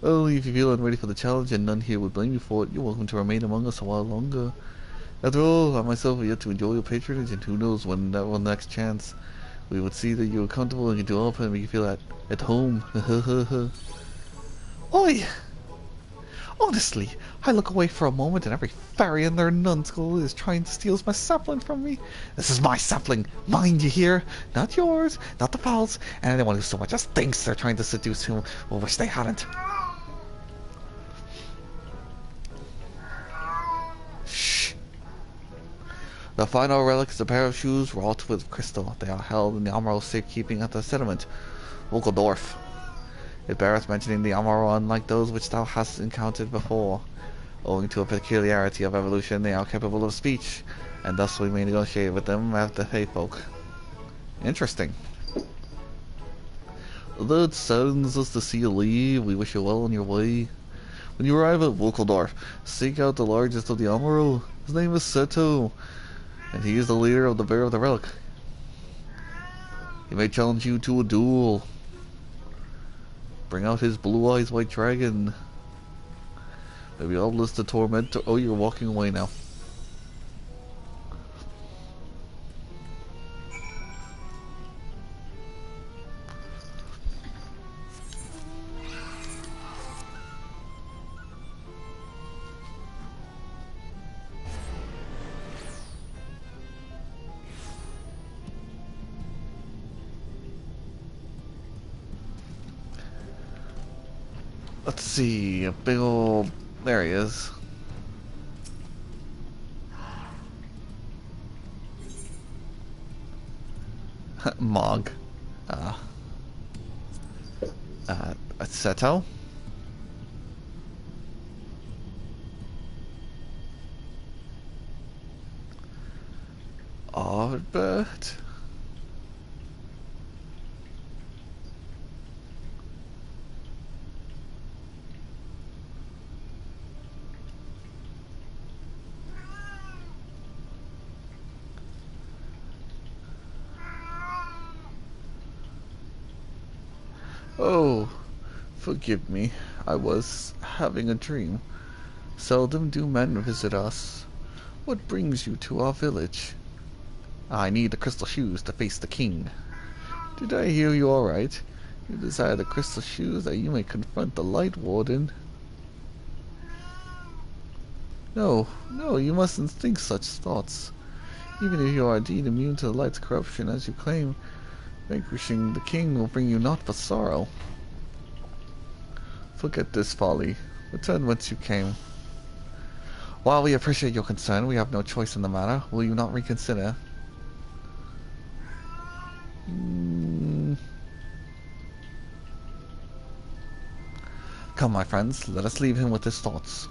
Only if you feel unready for the challenge and none here would blame you for it, you're welcome to remain among us a while longer. After all, I myself have yet to enjoy your patronage, and who knows when that will next chance we would see that you are comfortable and can do all and make you feel at home. Oi! Honestly, I look away for a moment and every fairy in their nunskull is trying to steal my sapling from me. This is my sapling, mind you hear? Not yours, not the Fowl's, and anyone who so much as thinks they're trying to seduce him will wish they hadn't. Shh. The final relic is a pair of shoes wrought with crystal. They are held in the Emerald safekeeping at the settlement, Wokeldorf. It beareth mentioning the Emerald, unlike those which thou hast encountered before. Owing to a peculiarity of evolution, they are capable of speech, and thus we may negotiate with them as the fae folk. Interesting. Although it saddens us to see you leave, we wish you well on your way. When you arrive at Wokeldorf, seek out the largest of the Emerald. His name is Seto, and he is the leader of the Bear of the Relic. He may challenge you to a duel. Bring out his blue eyes white dragon. Maybe I'll list the tormentor. Oh, you're walking away now. Let's see, a big old... There he is. Mog. Seto? Albert? Oh, forgive me. I was having a dream. Seldom do men visit us. What brings you to our village? I need the crystal shoes to face the king. Did I hear you all right? You desire the crystal shoes that you may confront the Light Warden. No, no, you mustn't think such thoughts. Even if you are indeed immune to the light's corruption, as you claim, vanquishing the king will bring you naught but sorrow. Forget this folly. Return whence you came. While we appreciate your concern, we have no choice in the matter. Will you not reconsider? Come, my friends, let us leave him with his thoughts.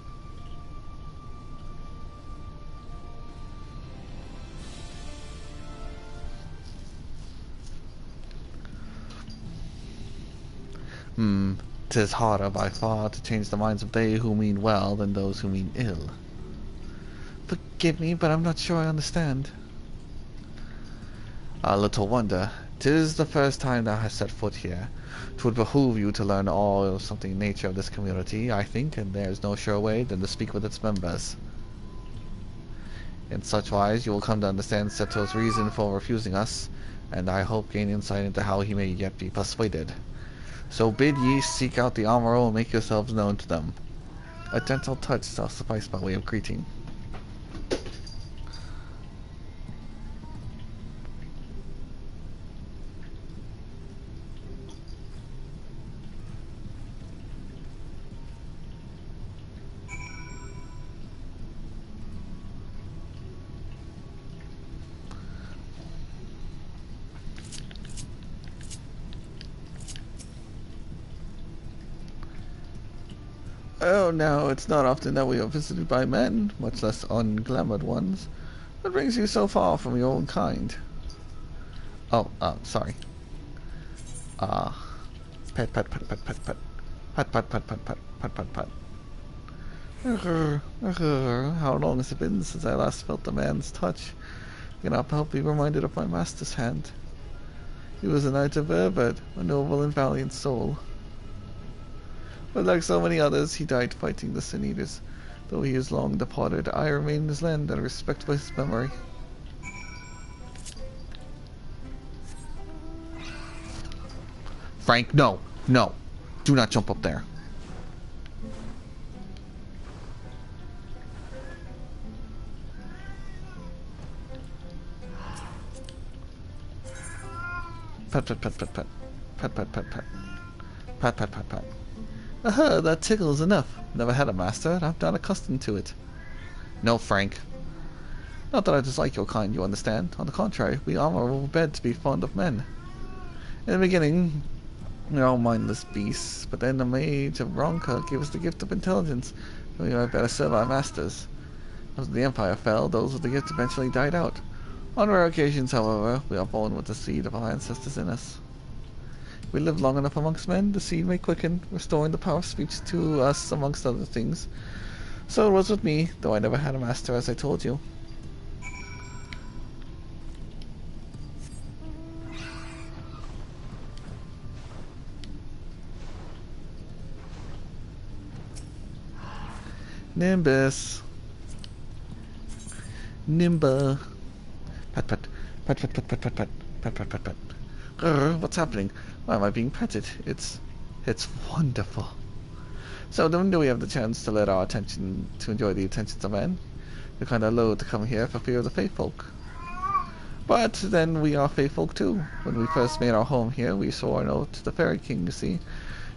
"'Tis harder by far to change the minds of they who mean well than those who mean ill." Forgive me, but I'm not sure I understand. "A little wonder. 'Tis the first time thou hast set foot here. 'Twould behoove you to learn all or something nature of this community, I think, and there is no sure way than to speak with its members. In such wise you will come to understand Seto's reason for refusing us, and I hope gain insight into how he may yet be persuaded. So bid ye seek out the Eulmore and make yourselves known to them. A gentle touch shall suffice by way of greeting." Oh, now, it's not often that we are visited by men, much less unglamoured ones. What brings you so far from your own kind? Oh, sorry. Pet, pet, pet, pet, pet, pet. Pet, pet, pet, pet, pet, pet, pet, pet. How long has it been since I last felt the man's touch? I cannot help be reminded of my master's hand. He was a knight of Erbert, a noble and valiant soul. But like so many others, he died fighting the Sin Eaters. Though he is long departed, I remain in his land and respect his memory. Frank, no, no. Do not jump up there. Pet, pet, pet, pet, pet. Pet, pet, pet, pet. Pet, pet, pet, pet. Aha, that tickles enough. Never had a master, and I'm not accustomed to it. No, Frank. Not that I dislike your kind, you understand. On the contrary, we Eulmore were bred to be fond of men. In the beginning, we were all mindless beasts, but then the mage of Ronka gave us the gift of intelligence, and we might better serve our masters. As the Empire fell, those with the gift eventually died out. On rare occasions, however, we are born with the seed of our ancestors in us. If we live long enough amongst men, the seed may quicken, restoring the power of speech to us, amongst other things. So it was with me, though I never had a master, as I told you. Nimbus. Nimba. Pet, pet. Pet, pet, pet, pet, pet, pet. Pet, pet, pet, pet. What's happening? Why am I being petted? It's wonderful. So then do we have the chance to enjoy the attentions of men? We're kind of loath to come here for fear of the Fae folk. But then we are Fae folk too. When we first made our home here, we swore an oath to the Fairy King, you see.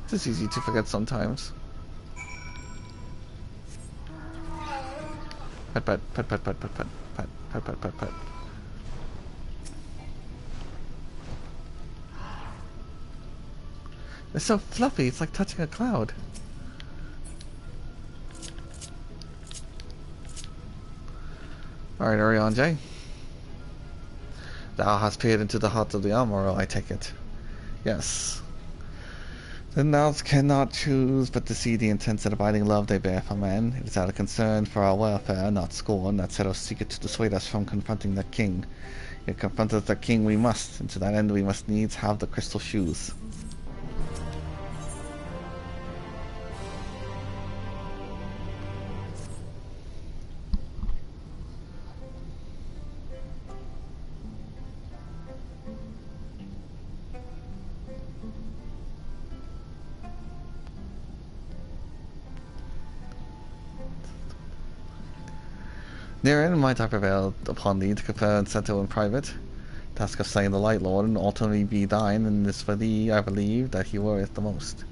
It's just easy to forget sometimes. Pet, pet, pet, pet, pet, pet, pet, pet, pet, pet, pet, pet. They're so fluffy, it's like touching a cloud. Alright, Urianger. Thou hast peered into the heart of the Eulmore, I take it. Yes. Then thou cannot choose but to see the intense and abiding love they bear for men. It is out of concern for our welfare, not scorn, that Seto seeketh to dissuade us from confronting the king. Yet confront the king we must, and to that end we must needs have the crystal shoes. Therein might I prevail upon thee to confer and settle in private. Task of slaying the Light Lord and ultimately be thine, and this for thee I believe that he worrieth the most.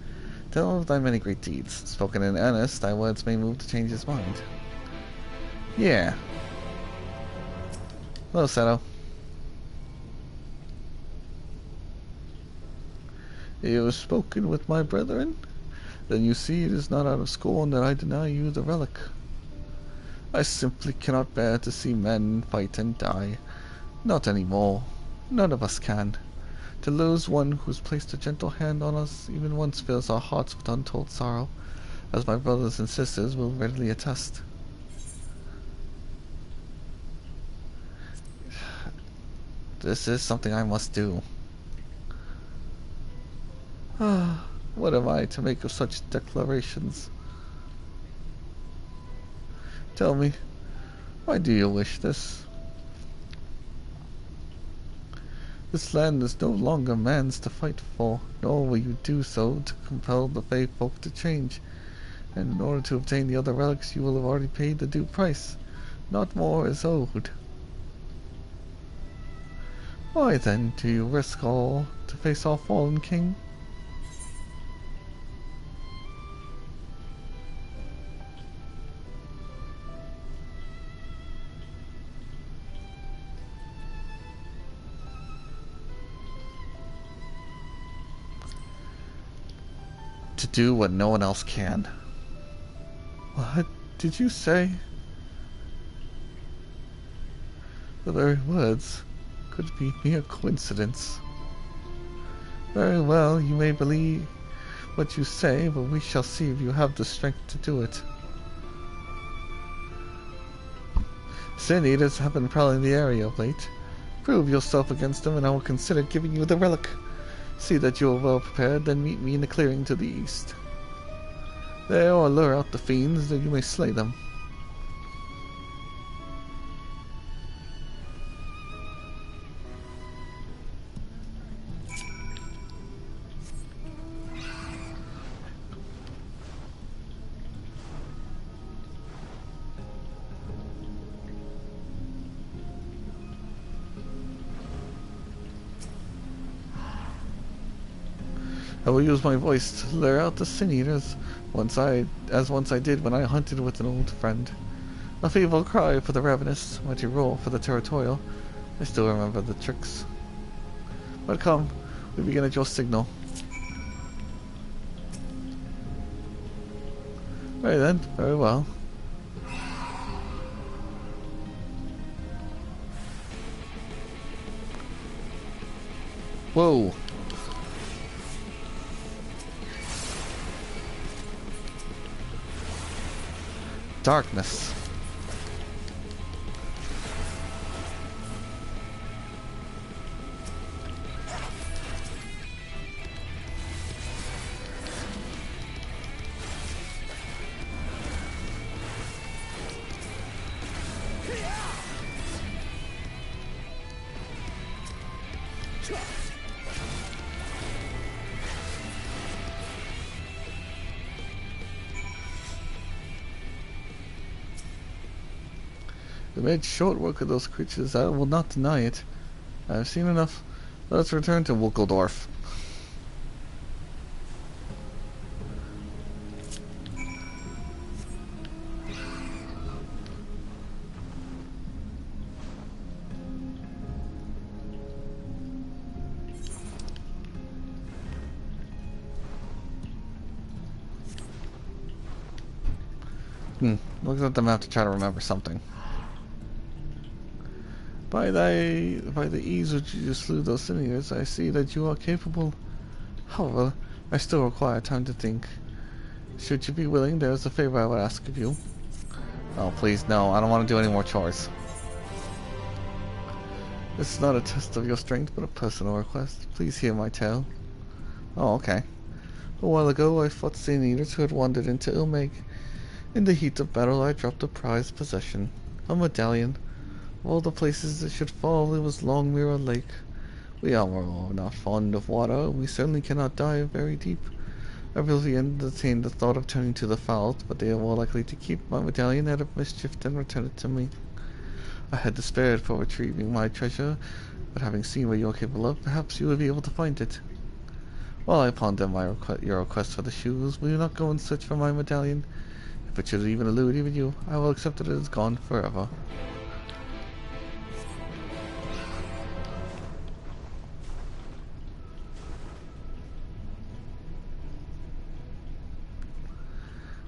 Tell of thy many great deeds. Spoken in earnest, thy words may move to change his mind. Yeah. Hello, Seto. You have spoken with my brethren? Then you see it is not out of scorn that I deny you the relic. I simply cannot bear to see men fight and die. Not anymore. None of us can. To lose one who has placed a gentle hand on us even once fills our hearts with untold sorrow, as my brothers and sisters will readily attest. This is something I must do. What am I to make of such declarations? Tell me, why do you wish this? This land is no longer man's to fight for, nor will you do so to compel the Fae folk to change. And in order to obtain the other relics, you will have already paid the due price. Not more is owed. Why then do you risk all to face our fallen king? To do what no one else can. What did you say? The very words could be mere coincidence. Very well, you may believe what you say, but we shall see if you have the strength to do it. Sin Eaters have been prowling the area of late. Prove yourself against them and I will consider giving you the relic. See that you are well prepared, then meet me in the clearing to the east. There I'll lure out the fiends, that you may slay them. I will use my voice to lure out the Sin Eaters, once I did when I hunted with an old friend. A feeble cry for the ravenous, mighty roar for the territorial. I still remember the tricks. But come, we begin at your signal. Right then, very well. Whoa! Darkness. We made short work of those creatures, I will not deny it. I have seen enough. Let us return to Wukeldorf. Looks at the map to try to remember something. By the ease which you slew those Sin Eaters, I see that you are capable. However, I still require time to think. Should you be willing, there is a favor I would ask of you. Oh, please, no. I don't want to do any more chores. This is not a test of your strength, but a personal request. Please hear my tale. Oh, okay. A while ago, I fought Sin Eaters who had wandered into Ill Mheg. In the heat of battle, I dropped a prized possession. A medallion. Of all the places it should fall, it was Long Mirror Lake. We are not fond of water, and we certainly cannot dive very deep. I really entertained the thought of turning to the Foul, but they are more likely to keep my medallion out of mischief than return it to me. I had despaired for retrieving my treasure, but having seen what you're capable of, perhaps you will be able to find it. While I ponder your request for the shoes, will you not go and search for my medallion? If it should even elude even you, I will accept that it is gone forever.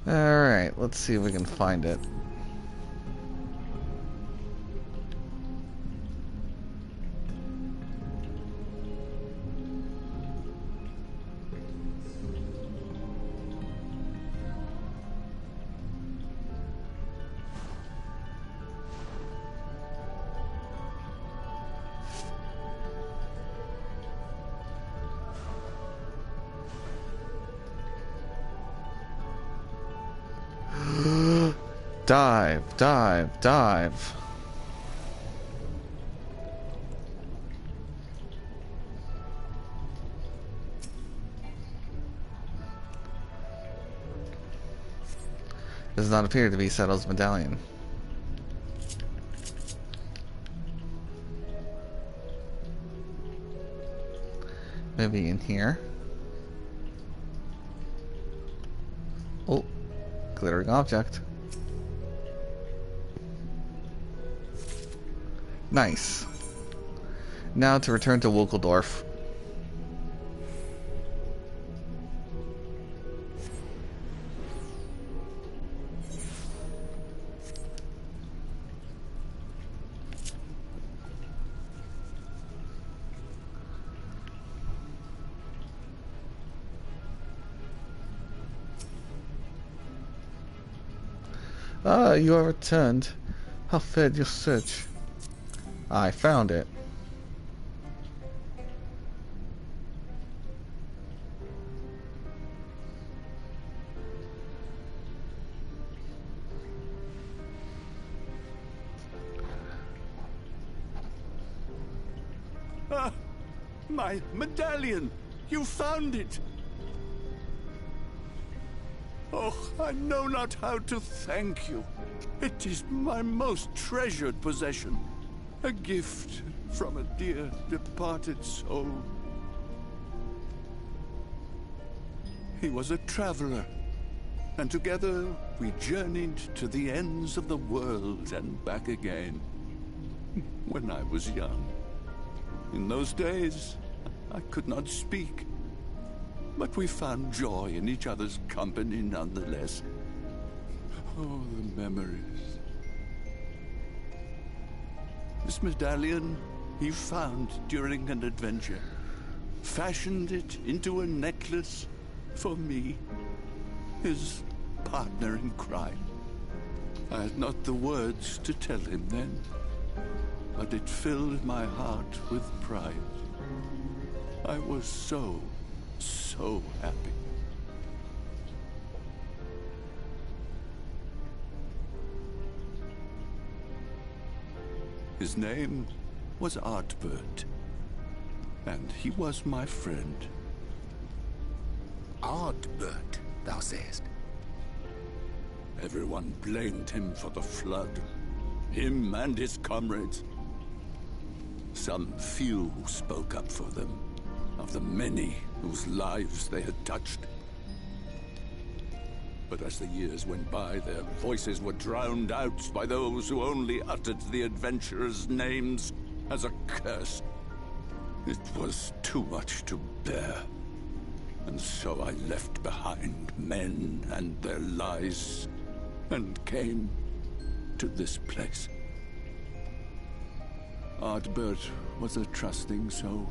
Alright, let's see if we can find it. Dive, dive, dive. Does not appear to be Settle's medallion. Maybe in here. Oh, glittering object. Nice. Now to return to Wokeldorf. Ah, you are returned. How fared your search? I found it. Ah, my medallion! You found it! Oh, I know not how to thank you. It is my most treasured possession. A gift from a dear departed soul. He was a traveler, and together we journeyed to the ends of the world and back again. When I was young. In those days, I could not speak. But we found joy in each other's company nonetheless. Oh, the memories. This medallion he found during an adventure. Fashioned it into a necklace for me, his partner in crime. I had not the words to tell him then, but it filled my heart with pride. I was so happy. His name was Ardbert, and he was my friend. Ardbert, thou sayest? Everyone blamed him for the flood. Him and his comrades. Some few spoke up for them, of the many whose lives they had touched. But as the years went by, their voices were drowned out by those who only uttered the adventurers' names as a curse. It was too much to bear. And so I left behind men and their lies, and came to this place. Ardbert was a trusting soul,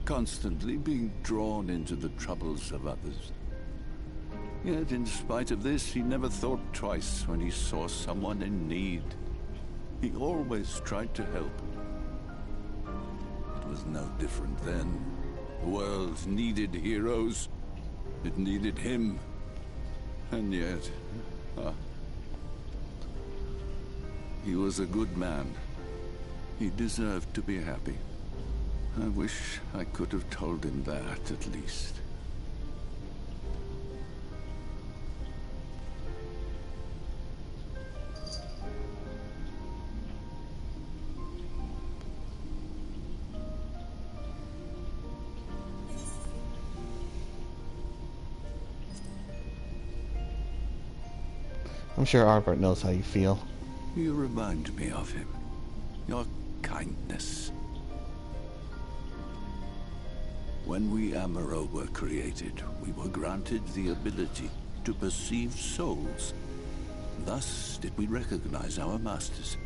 constantly being drawn into the troubles of others. Yet, in spite of this, he never thought twice when he saw someone in need. He always tried to help. It was no different then. The world needed heroes. It needed him. And yet, he was a good man. He deserved to be happy. I wish I could have told him that, at least. I'm sure Albert knows how you feel. You remind me of him. Your kindness. When we Amaro were created, we were granted the ability to perceive souls. Thus did we recognize our masters.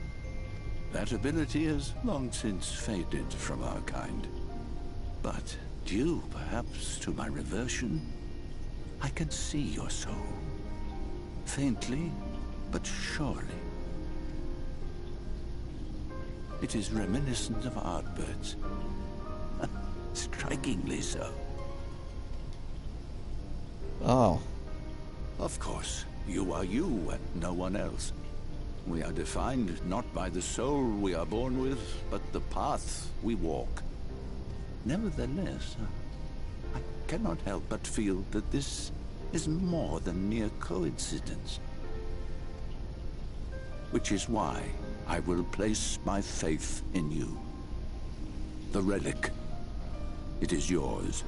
That ability has long since faded from our kind. But due, perhaps, to my reversion, I can see your soul. Faintly, but surely. It is reminiscent of Ardbird's. Strikingly so. Oh. Of course, you are you and no one else. We are defined not by the soul we are born with, but the path we walk. Nevertheless, I cannot help but feel that this is more than mere coincidence. Which is why I will place my faith in you. The relic. It is yours.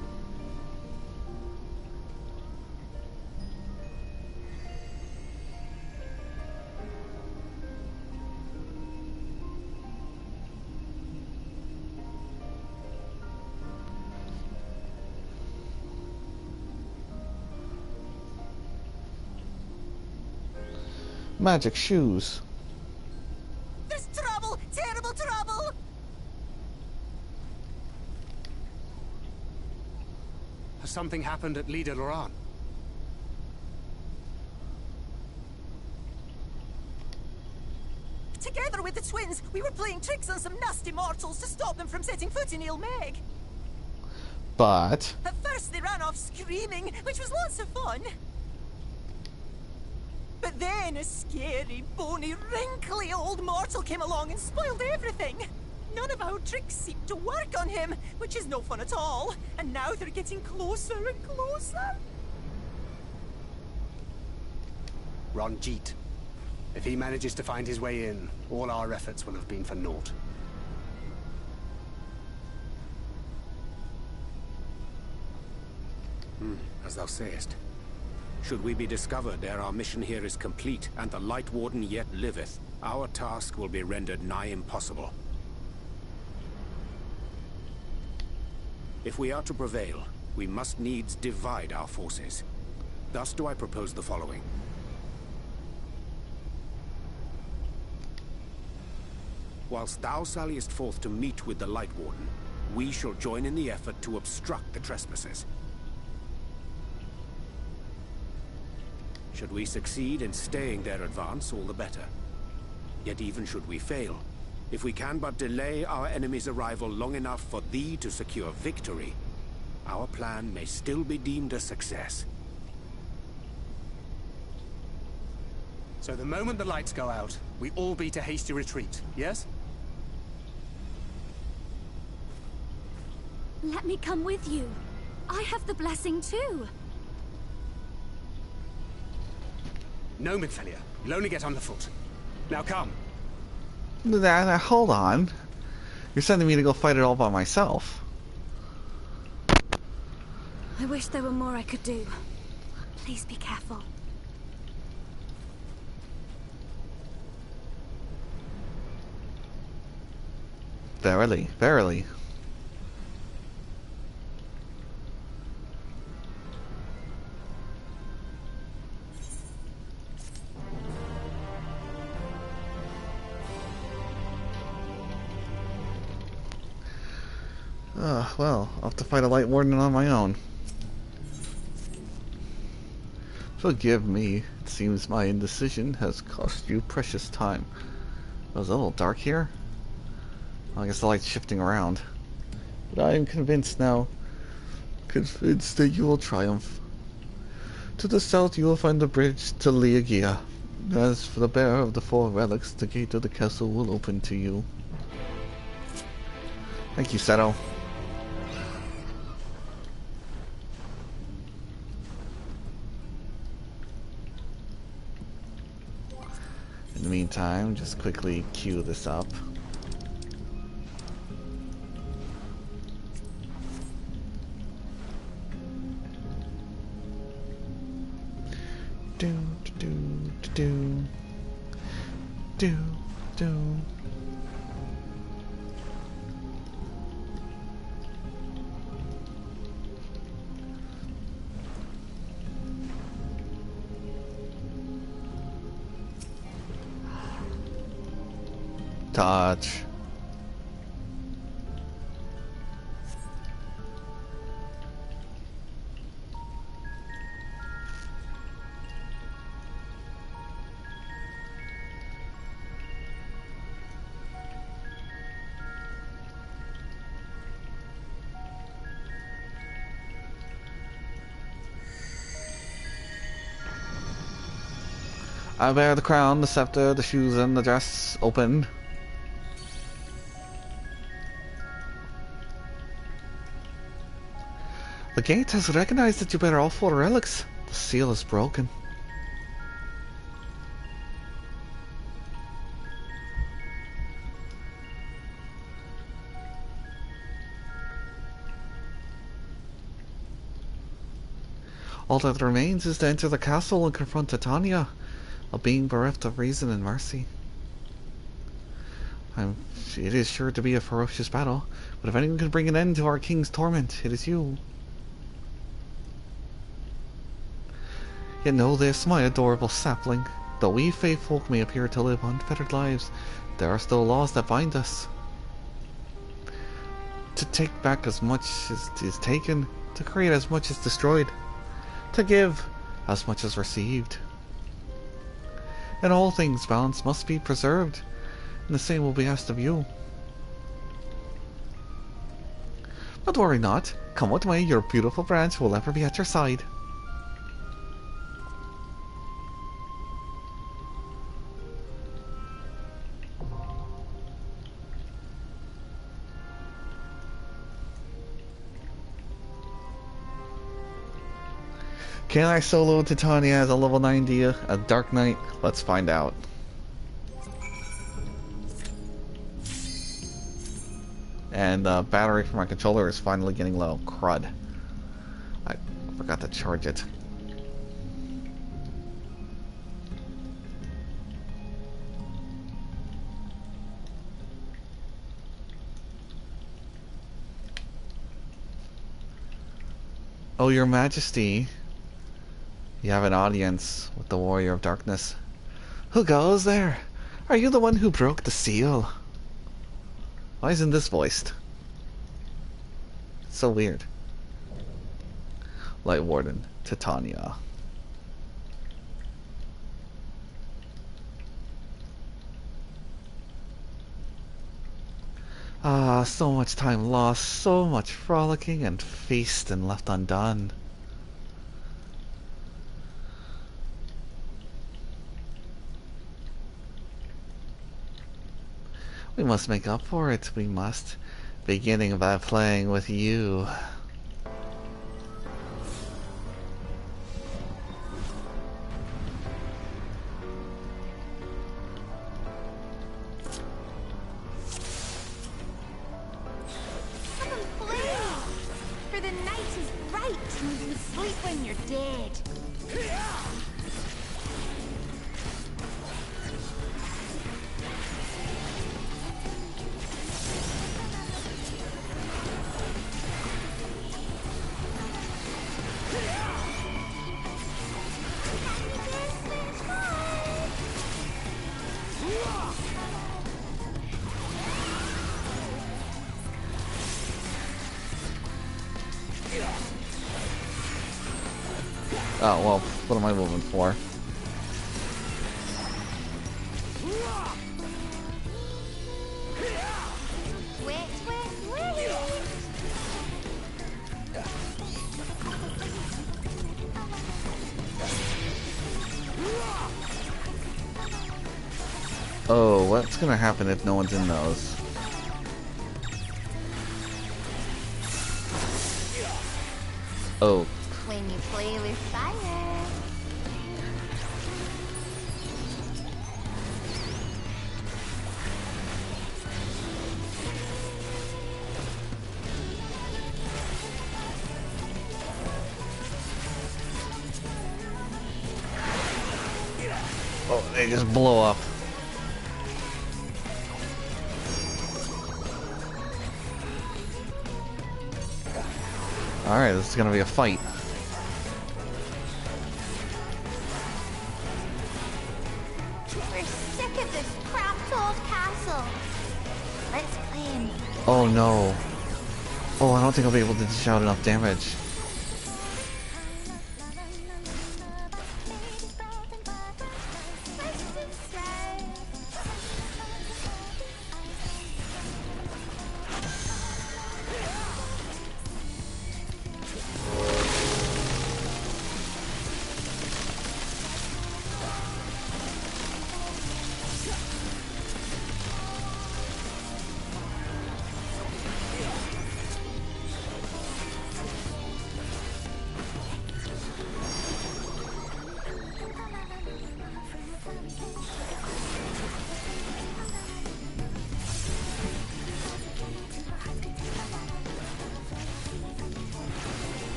Magic shoes. There's trouble! Terrible trouble! Has something happened at Lida Loran? Together with the twins, we were playing tricks on some nasty mortals to stop them from setting foot in Ill Mheg. But At first they ran off screaming, which was lots of fun. But then a scary, bony, wrinkly old mortal came along and spoiled everything. None of our tricks seemed to work on him, which is no fun at all. And now they're getting closer and closer. Ranjit. If he manages to find his way in, all our efforts will have been for naught. As thou sayest. Should we be discovered ere our mission here is complete, and the Light Warden yet liveth, our task will be rendered nigh impossible. If we are to prevail, we must needs divide our forces. Thus do I propose the following. Whilst thou salliest forth to meet with the Light Warden, we shall join in the effort to obstruct the trespassers. Should we succeed in staying their advance, all the better. Yet even should we fail, if we can but delay our enemy's arrival long enough for thee to secure victory, our plan may still be deemed a success. So the moment the lights go out, we all beat a hasty retreat, yes? Let me come with you. I have the blessing too. No, Minfilia. You'll only get underfoot. Now come. Now, hold on. You're sending me to go fight it all by myself. I wish there were more I could do. Please be careful. Verily, verily. Well, I'll have to fight a Light Warden on my own. Forgive me. It seems my indecision has cost you precious time. Oh, it's a little dark here? Well, I guess the light's shifting around. But I am convinced now. Convinced that you will triumph. To the south you will find the bridge to Liagia. As for the bearer of the 4 relics, the gate of the castle will open to you. Thank you, Seto. In the meantime, just quickly queue this up. Do, do, do, Do do do. Touch. I bear the crown, the scepter, the shoes, and the dress open. The gate has recognized that you bear all 4 relics. The seal is broken. All that remains is to enter the castle and confront Titania, a being bereft of reason and mercy. It is sure to be a ferocious battle, but if anyone can bring an end to our king's torment, it is you. Yet know this, my adorable sapling. Though we fae folk may appear to live unfettered lives, there are still laws that bind us. To take back as much as is taken, to create as much as destroyed, to give as much as received. In all things, balance must be preserved, and the same will be asked of you. But worry not. Come what may, your beautiful branch will ever be at your side. Can I solo Titania as a level 90 a Dark Knight? Let's find out. And the battery for my controller is finally getting low. Crud. I forgot to charge it. Oh, your majesty. You have an audience with the Warrior of Darkness. Who goes there? Are you the one who broke the seal? Why isn't this voiced? It's so weird. Light Warden, Titania. Ah, so much time lost, so much frolicking and feast and left undone. We must make up for it, we must. Beginning by playing with you. Come and play! For the night is bright and you sleep when you're dead. Oh, well, what am I moving for? Oh, what's gonna happen if no one's in those? Oh. When you play with fire. They just blow up. Alright, this is gonna be a fight. We're sick of this cramped old castle. Let's claim. Oh no. Oh, I don't think I'll be able to dish out enough damage.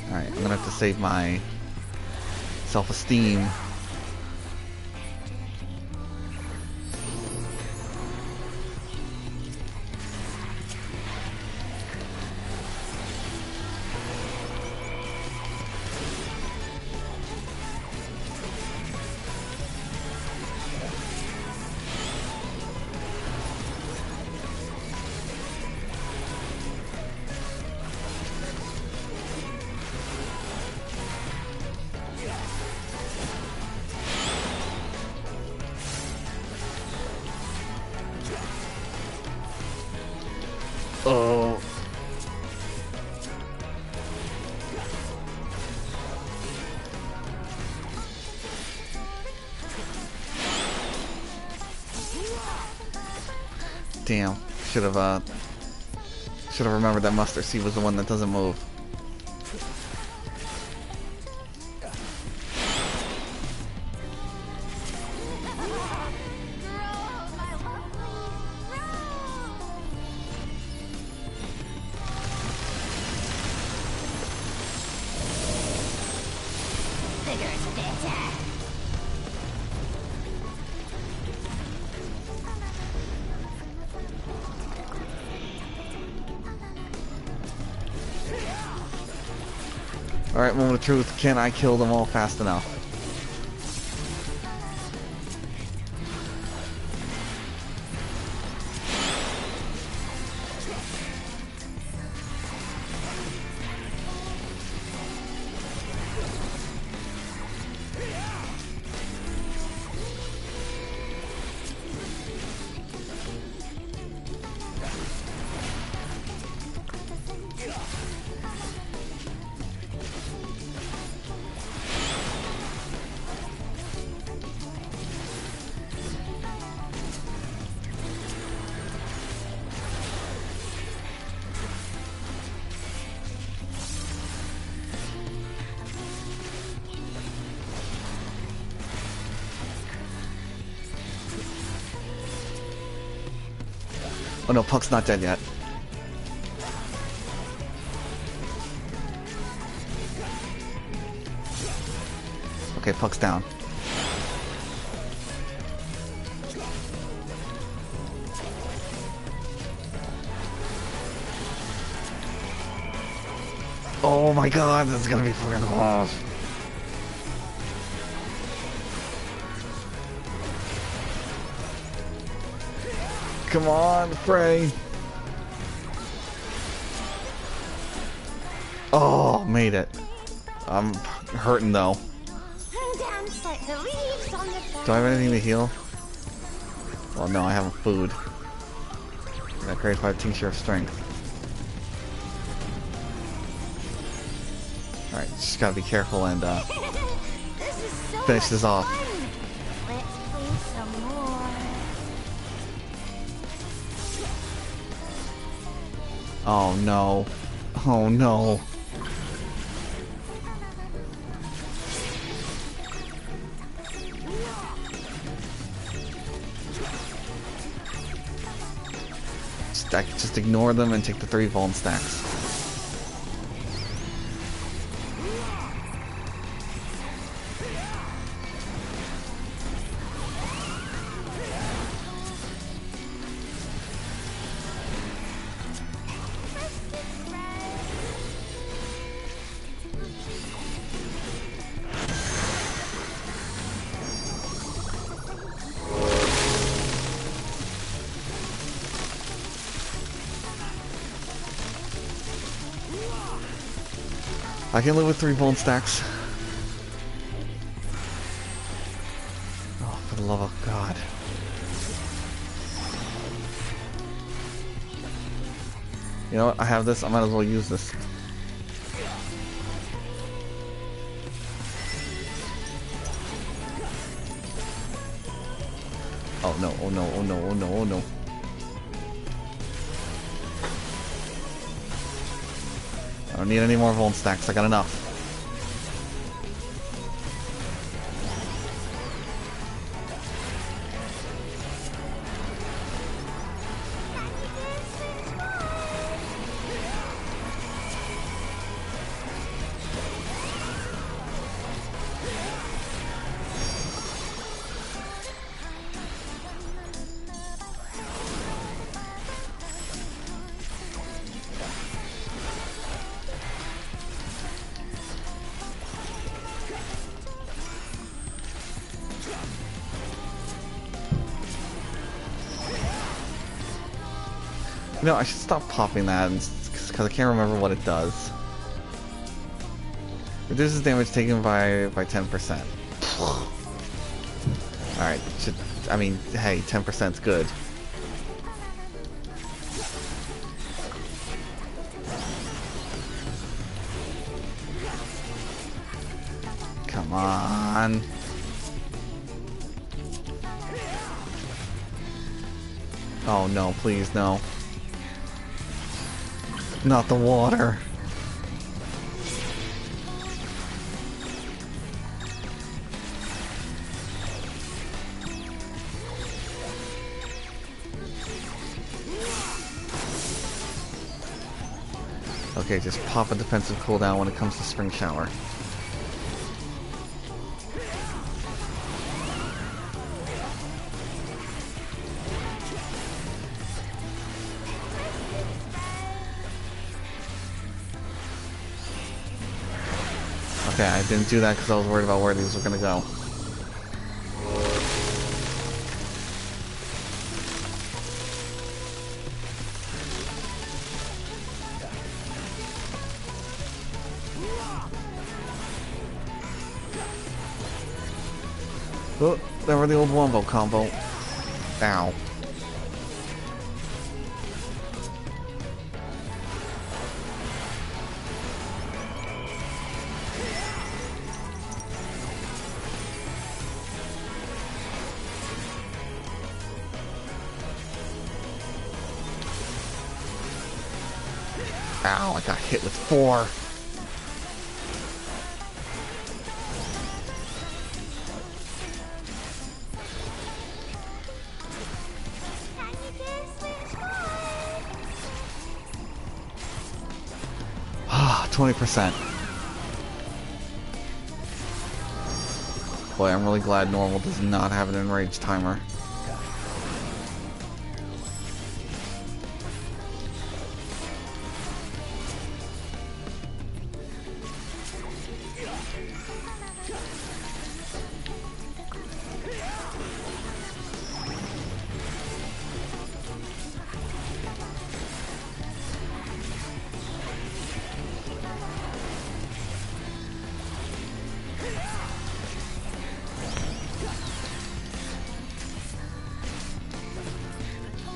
Alright, I'm gonna have to save my self-esteem. Oh. Damn. Should have remembered that mustard seed was the one that doesn't move. Alright, moment of truth. Can I kill them all fast enough? Oh no, Puck's not dead yet. Okay, Puck's down. Oh my god, this is gonna be fucking close. Come on, Frey. Oh, made it. I'm hurting though. Do I have anything to heal? Well, no, I have food. That grade 5 tincture of strength. Alright, just gotta be careful and This is so finish this off. Let's play some more. Oh no. Oh no. Just ignore them and take the 3 Vuln stacks. I can live with 3 Vuln stacks. Oh, for the love of God. You know what? I have this. I might as well use this. Oh no, oh no, oh no, oh no, oh no. I don't need any more Vuln stacks, I got enough. You know, I should stop popping that because I can't remember what it does. Reduces damage taken by 10%. Alright, I mean, hey, 10%'s good. Come on. Oh no, please no. Not the water. Okay, just pop a defensive cooldown when it comes to Spring Shower. Okay, I didn't do that because I was worried about where these were gonna go. Oh, there were the old wombo combo. Ow. Ow, I got hit with 4. Ah, 20%. Boy, I'm really glad normal does not have an enraged timer.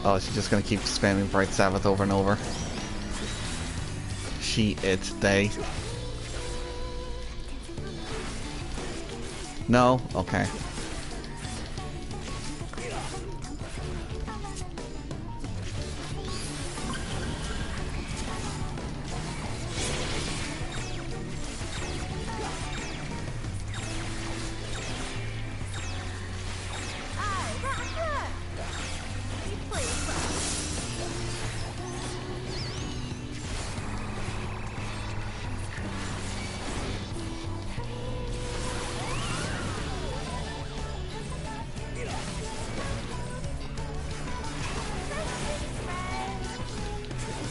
Oh, she's just gonna keep spamming Bright Sabbath over and over. They. No? Okay.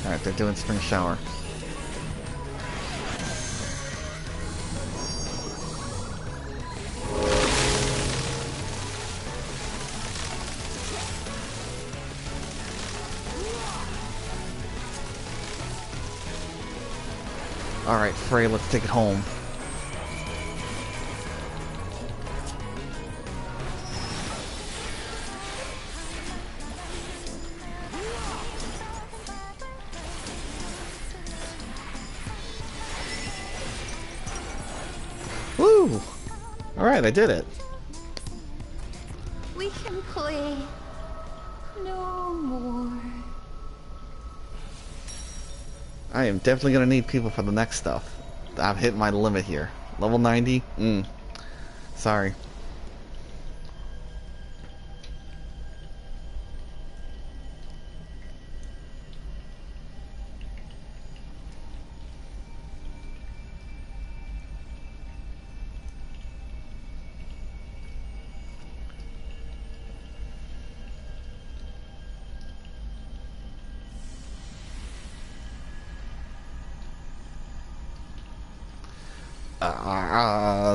Alright, they're doing spring shower. Alright, Frey, let's take it home. Woo! Alright, I did it. We can play no more. I am definitely gonna need people for the next stuff. I've hit my limit here. Level 90? Sorry.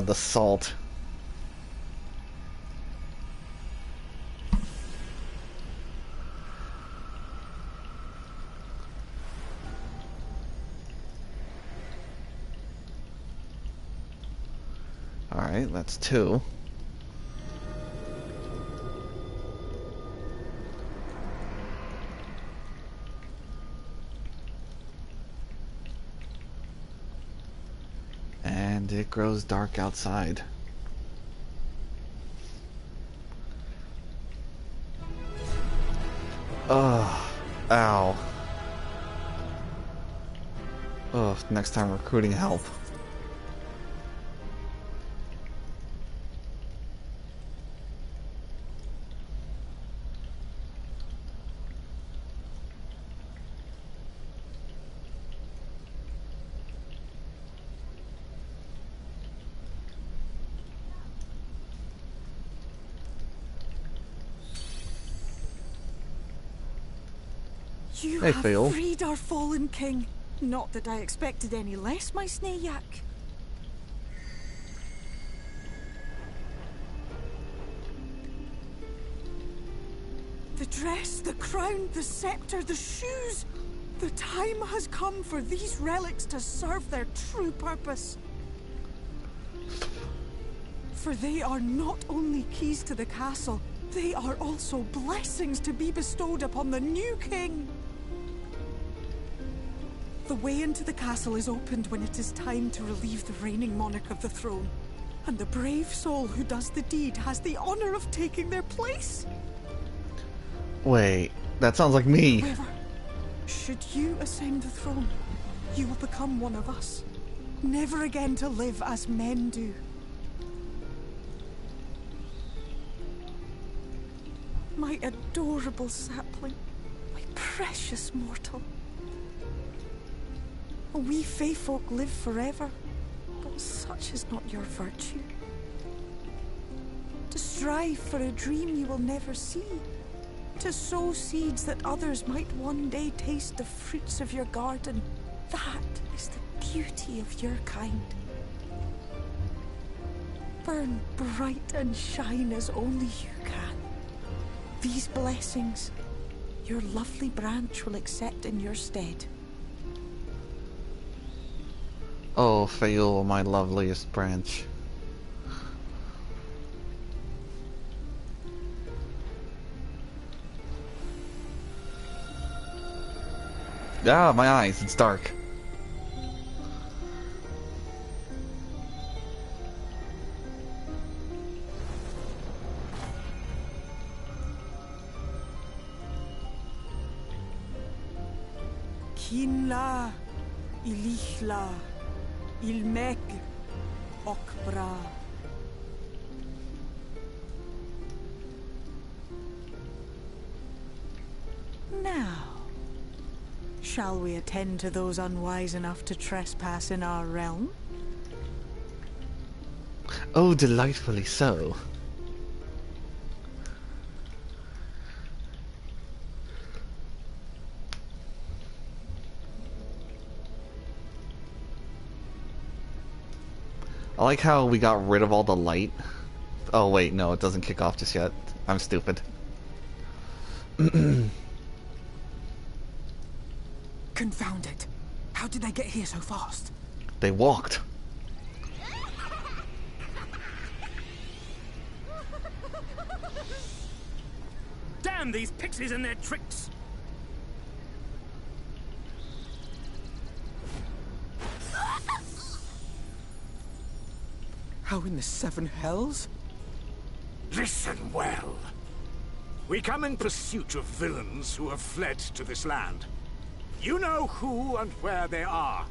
The salt. Alright, that's 2. And it grows dark outside. Ugh. Ow. Ugh, next time recruiting help. You Hey, have Phil. freed our fallen king. Not that I expected any less, my Snayak. The dress, the crown, the scepter, the shoes. The time has come for these relics to serve their true purpose. For they are not only keys to the castle, they are also blessings to be bestowed upon the new king. The way into the castle is opened when it is time to relieve the reigning monarch of the throne. And the brave soul who does the deed has the honor of taking their place. Wait, that sounds like me. However, should you ascend the throne, you will become one of us. Never again to live as men do. My adorable sapling, my precious mortal. We Fae folk live forever, but such is not your virtue. To strive for a dream you will never see, to sow seeds that others might one day taste the fruits of your garden, that is the beauty of your kind. Burn bright and shine as only you can. These blessings, your lovely branch will accept in your stead. Oh, Fail, my loveliest branch. Ah, my eyes, it's dark. Hinla, Ilichla, Ill Mheg, Okbra. Now, shall we attend to those unwise enough to trespass in our realm? Oh, delightfully so. I like how we got rid of all the light. Oh wait, no, it doesn't kick off just yet. I'm stupid. Confound it. How did they get here so fast? They walked. Damn these pixies and their tricks! How in the seven hells? Listen well. We come in pursuit of villains who have fled to this land. You know who and where they are.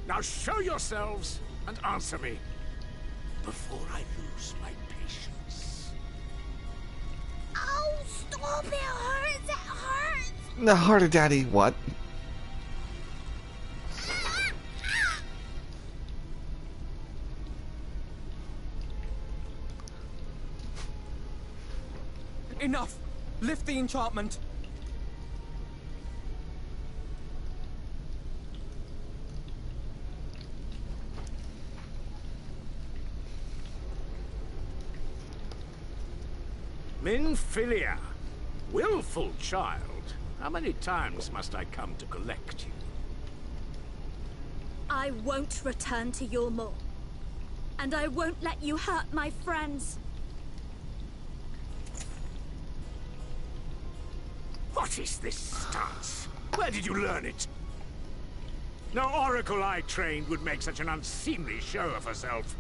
Now show yourselves and answer me before I lose my patience. Oh, stop! It hurts! It hurts! The harder, Daddy. What? Enough! Lift the enchantment! Minfilia, willful child. How many times must I come to collect you? I won't return to Eulmore. And I won't let you hurt my friends. What is this stance? Where did you learn it? No oracle I trained would make such an unseemly show of herself.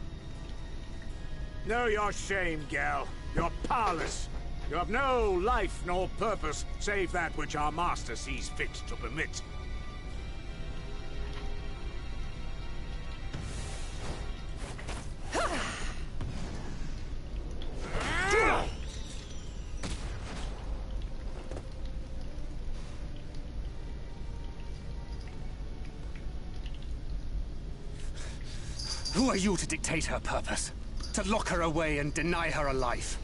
Know your shame, gal. You're powerless. You have no life nor purpose, save that which our master sees fit to permit. Who are you to dictate her purpose? To lock her away and deny her a life?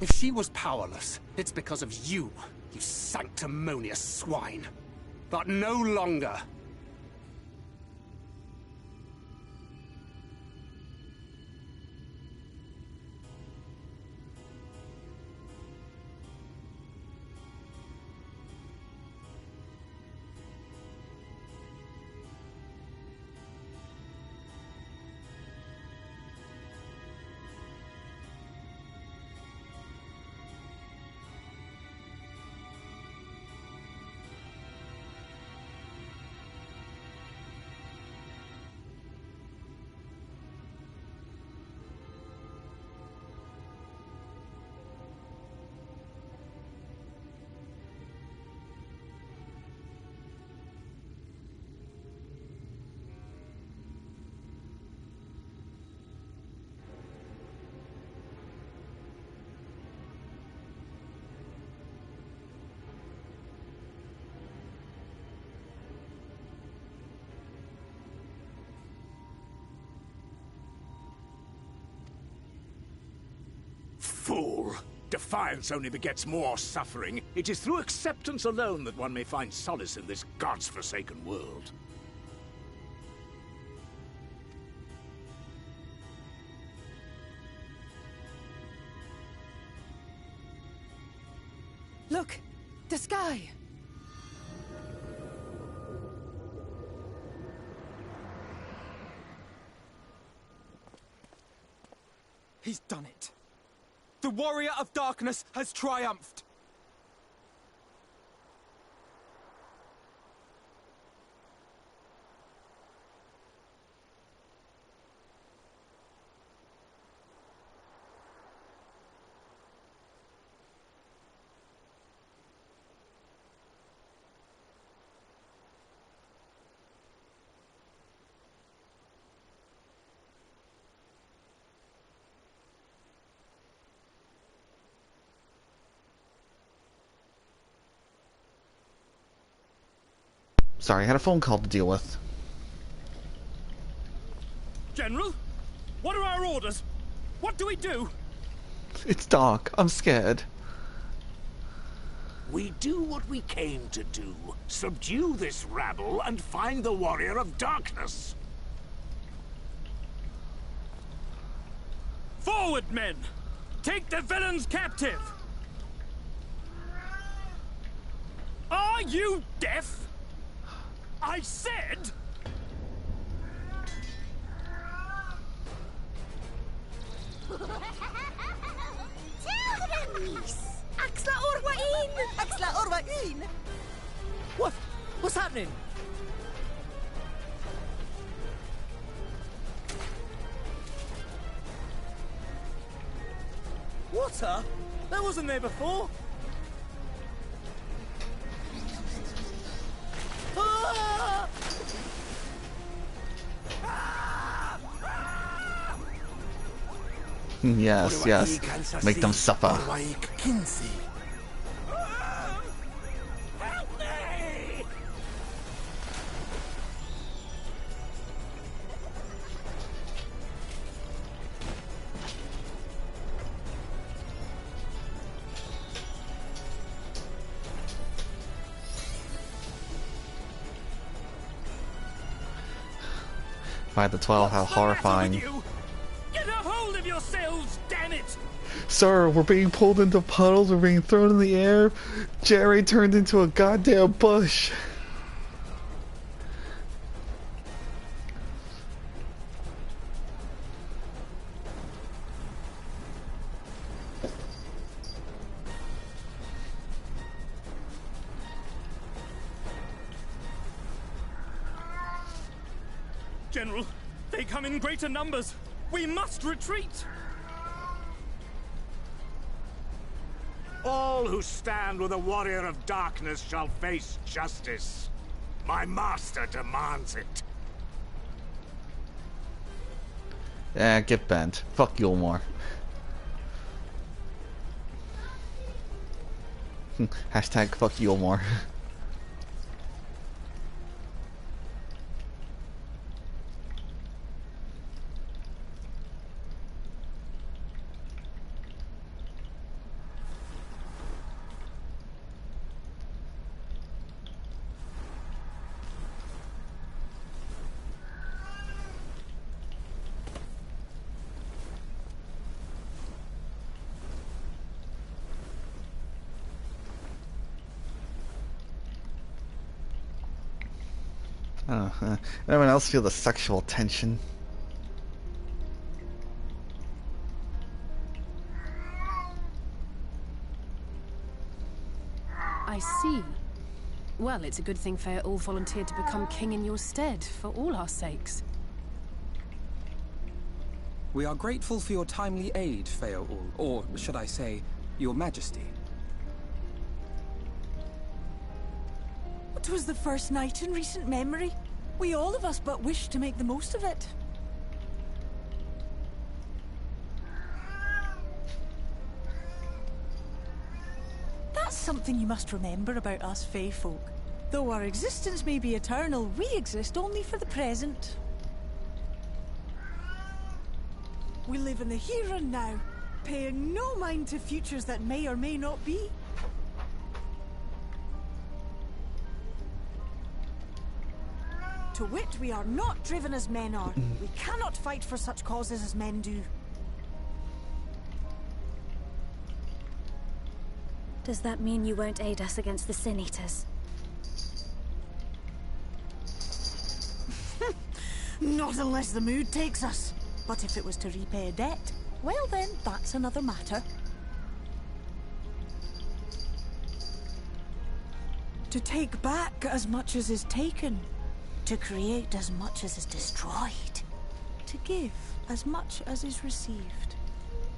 If she was powerless, it's because of you, you sanctimonious swine. But no longer. Fool! Defiance only begets more suffering. It is through acceptance alone that one may find solace in this god's-forsaken world. Look! The sky! He's done it. The warrior of darkness has triumphed! Sorry, I had a phone call to deal with. General? What are our orders? What do we do? It's dark. I'm scared. We do what we came to do. Subdue this rabble and find the Warrior of Darkness. Forward, men! Take the villains captive! Are you deaf? I said... Axla Orwain! Axla Orwain! What? What's happening? Water? That wasn't there before. Ah! Yes, yes. Make them suffer. By the 12, how horrifying. Get a hold of yourselves, damn it! Sir, we're being pulled into puddles, we're being thrown in the air. Jerry turned into a goddamn bush. General, they come in greater numbers. We must retreat. All who stand with a Warrior of Darkness shall face justice. My master demands it. Yeah, get bent. Fuck Eulmore. Hashtag fuck Eulmore. Anyone else feel the sexual tension? I see. Well, it's a good thing Fair all volunteered to become king in your stead, for all our sakes. We are grateful for your timely aid, Fair-all, or should I say, your majesty. It was the first night in recent memory. We all of us but wished to make the most of it. That's something you must remember about us Fae folk. Though our existence may be eternal, we exist only for the present. We live in the here and now, paying no mind to futures that may or may not be. To wit, we are not driven as men are. We cannot fight for such causes as men do. Does that mean you won't aid us against the Sin Eaters? Not unless the mood takes us. But if it was to repay a debt, well then, that's another matter. To take back as much as is taken. To create as much as is destroyed. To give as much as is received.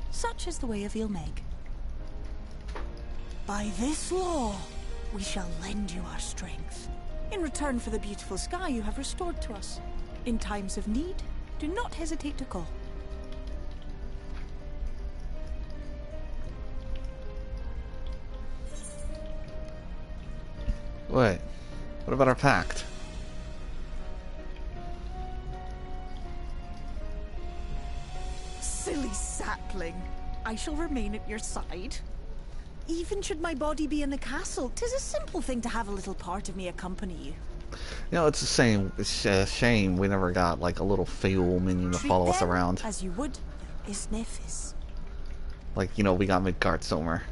Such is the way of Ill Mheg. By this law, we shall lend you our strength. In return for the beautiful sky you have restored to us. In times of need, do not hesitate to call. Wait, what about our pact? darling. I shall remain at your side. Even should my body be in the castle, 'tis a simple thing to have a little part of me accompany you. You know, it's the same. It's a shame we never got like a little Feul minion to follow us around. As you would, is Nephis. Like, you know, we got Midgard somewhere.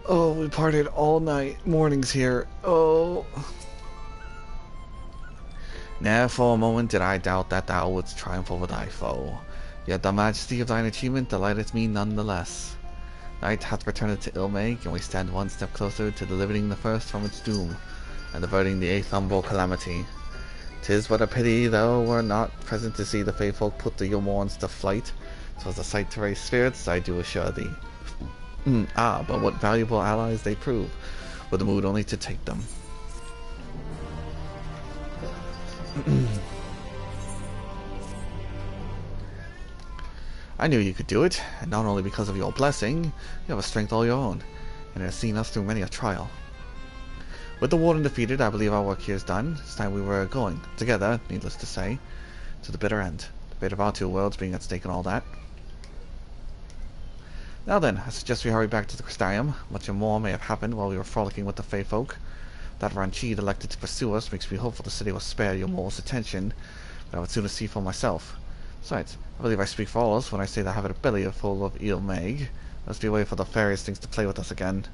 Oh, we partied all night. Morning's here. Oh. Ne'er for a moment did I doubt that thou wouldst triumph over thy foe. Yet the majesty of thine achievement delighteth me none the less. Night hath returned to Ill Mheg, and we stand one step closer to delivering the first from its doom, and averting the eighth umbral calamity. 'Tis but a pity thou wert not present to see the faithful put the Eulmore to flight. 'Twas a sight to raise spirits, I do assure thee. But what valuable allies they prove, with the mood only to take them. I knew you could do it, and not only because of your blessing, you have a strength all your own, and have seen us through many a trial. With the warden defeated, I believe our work here is done. It's time we were going, together, needless to say, to the bitter end. The fate of our two worlds being at stake and all that. Now then, I suggest we hurry back to the Crystarium. Much more may have happened while we were frolicking with the Fey folk. That Ranchid elected to pursue us makes me hopeful the city will spare Eulmore's attention, but I would sooner see for myself. Besides, I believe I speak for all of us when I say that I have a belly full of Ill Mheg. Let's be waiting for the various things to play with us again.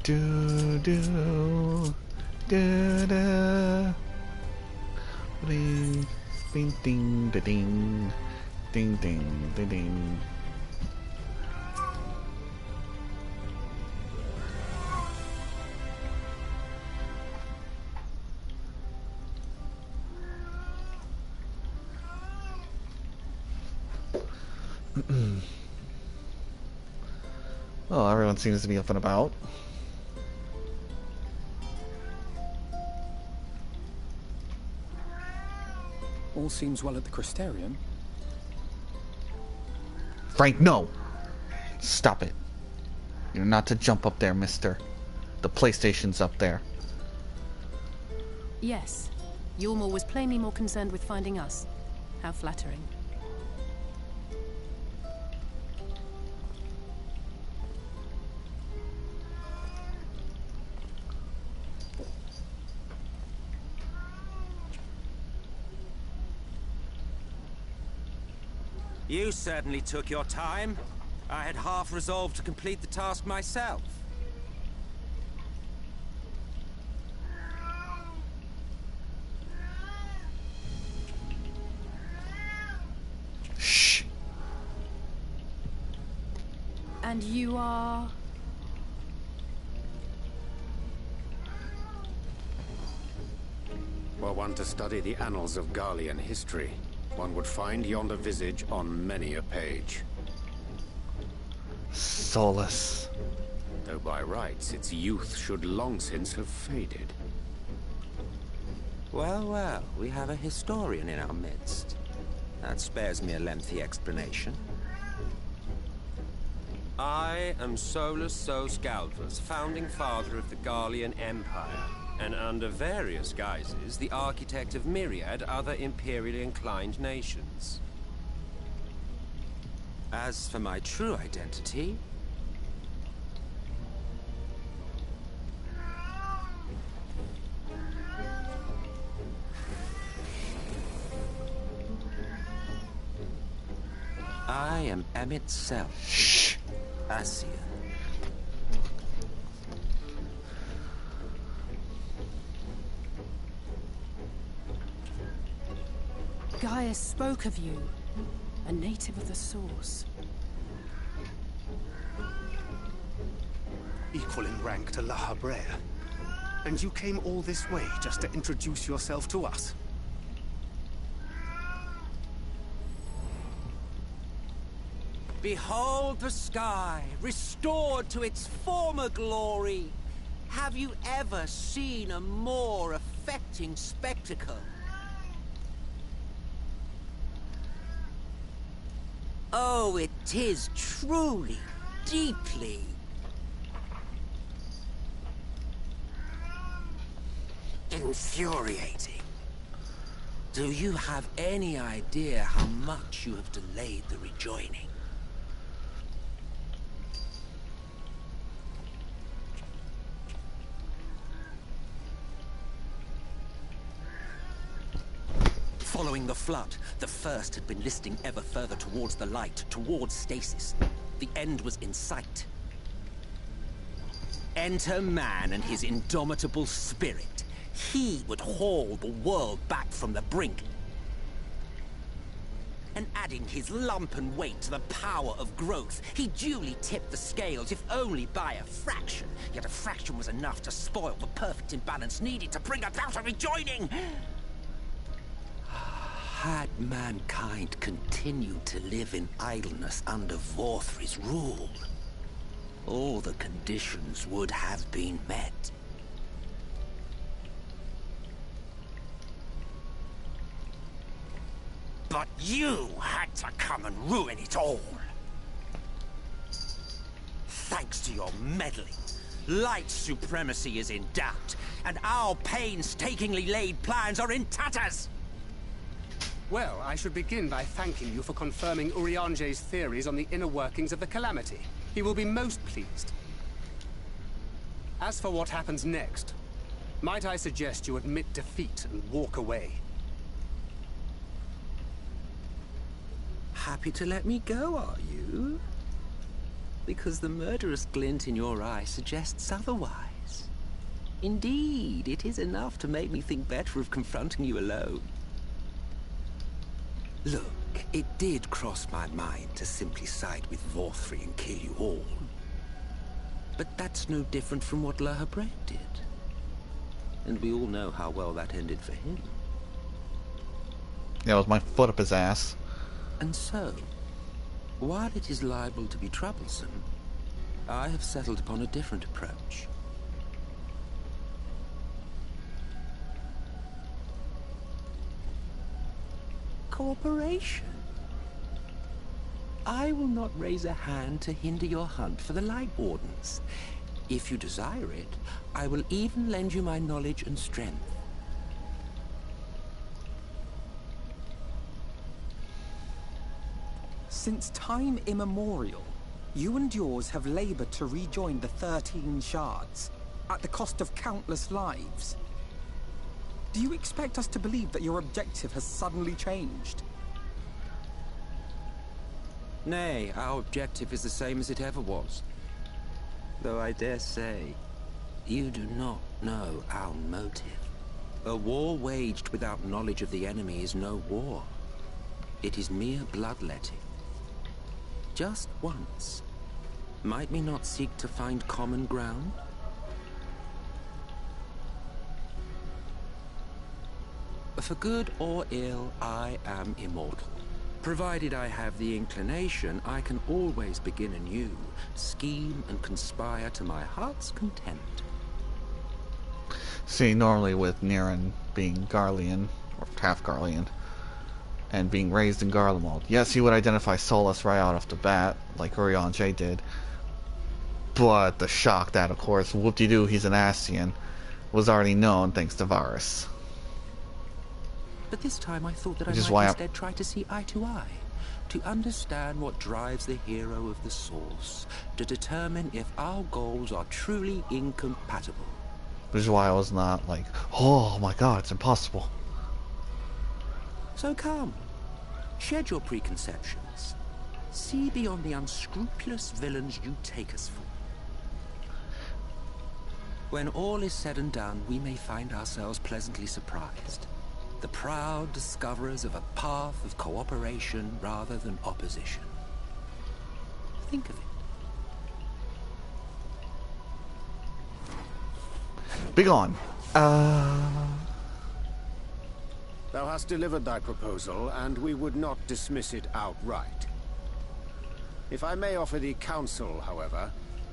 Do do da da ding ding ding da ding ding ding da ding. Well, everyone seems to be up and about. All seems well at the Crystarium. Frank, no! Stop it. You're not to jump up there, mister. The PlayStation's up there. Yes. Eulmore was plainly more concerned with finding us. How flattering. You certainly took your time. I had half resolved to complete the task myself. Shh. And you are... Were one to study the annals of Garlean history, one would find yonder visage on many a page. Solus. Though by rights its youth should long since have faded. Well, well, we have a historian in our midst. That spares me a lengthy explanation. I am Solus Sos Galvus, founding father of the Garlean Empire, and under various guises, the architect of myriad other imperially inclined nations. As for my true identity... I am Emmett's self, Asian. Gaius spoke of you, a native of the Source. Equal in rank to La Habrea. And you came all this way just to introduce yourself to us? Behold the sky, restored to its former glory. Have you ever seen a more affecting spectacle? Oh, it is truly, deeply infuriating. Do you have any idea how much you have delayed the rejoining? Following the flood, the First had been listing ever further towards the light, towards stasis. The end was in sight. Enter man and his indomitable spirit. He would haul the world back from the brink. And adding his lumpen weight to the power of growth, he duly tipped the scales, if only by a fraction. Yet a fraction was enough to spoil the perfect imbalance needed to bring about a rejoining. Had mankind continued to live in idleness under Vorthri's rule, all the conditions would have been met. But you had to come and ruin it all. Thanks to your meddling, light supremacy is in doubt, and our painstakingly laid plans are in tatters! Well, I should begin by thanking you for confirming Urianger's theories on the inner workings of the Calamity. He will be most pleased. As for what happens next, might I suggest you admit defeat and walk away? Happy to let me go, are you? Because the murderous glint in your eye suggests otherwise. Indeed, it is enough to make me think better of confronting you alone. Look, it did cross my mind to simply side with Vorthri and kill you all. But that's no different from what La Habrea did. And we all know how well that ended for him. Yeah, with my foot up his ass. And so, while it is liable to be troublesome, I have settled upon a different approach. Cooperation. I will not raise a hand to hinder your hunt for the Light Wardens. If you desire it, I will even lend you my knowledge and strength. Since time immemorial, you and yours have labored to rejoin the 13 shards, at the cost of countless lives. Do you expect us to believe that your objective has suddenly changed? Nay, our objective is the same as it ever was. Though I dare say, you do not know our motive. A war waged without knowledge of the enemy is no war. It is mere bloodletting. Just once, might we not seek to find common ground? For good or ill, I am immortal. Provided I have the inclination, I can always begin anew, scheme and conspire to my heart's content. See, normally with Niran being Garlean, or half Garlean, and being raised in Garlemald, yes, he would identify Solus right out off the bat, like Urianger did. But the shock that, of course, whoop-de-doo, he's an Ascian, was already known thanks to Varus. But this time I thought that I might instead try to see eye to eye. to understand what drives the hero of the Source, to determine if our goals are truly incompatible. Which is why I was not like, oh my god, it's impossible. So come, shed your preconceptions. See beyond the unscrupulous villains you take us for. When all is said and done, we may find ourselves pleasantly surprised. The proud discoverers of a path of cooperation rather than opposition. Think of it. Begone. Thou hast delivered thy proposal, and we would not dismiss it outright. If I may offer thee counsel, however,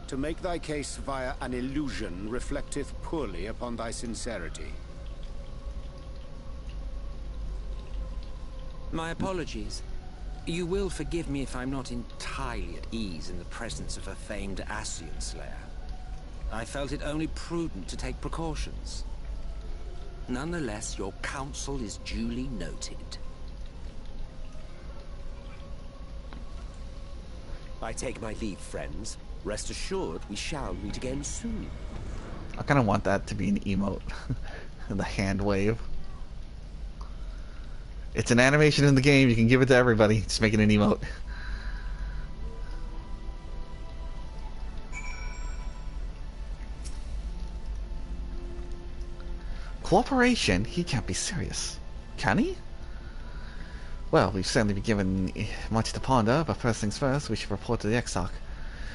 to make thy case via an illusion reflecteth poorly upon thy sincerity. My apologies. You will forgive me if I'm not entirely at ease in the presence of a famed Ascian Slayer. I felt it only prudent to take precautions. Nonetheless, your counsel is duly noted. I take my leave, friends. Rest assured, we shall meet again soon. I kind of want that to be an emote. The hand wave. It's an animation in the game. You can give it to everybody. Just make it an emote. Cooperation? He can't be serious. Can he? Well, we've certainly been given much to ponder, but first things first, we should report to the Exarch.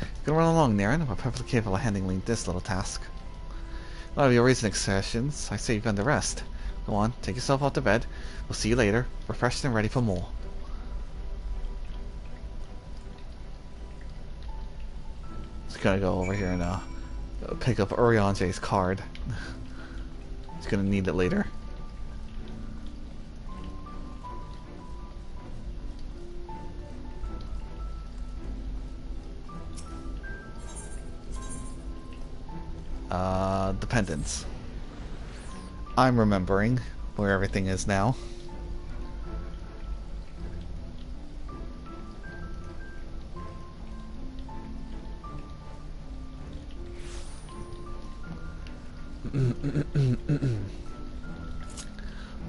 You can run along, Naren. We're perfectly capable of handling this little task. Well, your recent exertions, I say you've done the rest. Go on, take yourself out to bed. We'll see you later, refreshed and ready for more. Just gonna go over here and pick up Urianger's card. He's gonna need it later. Dependence. I'm remembering where everything is now.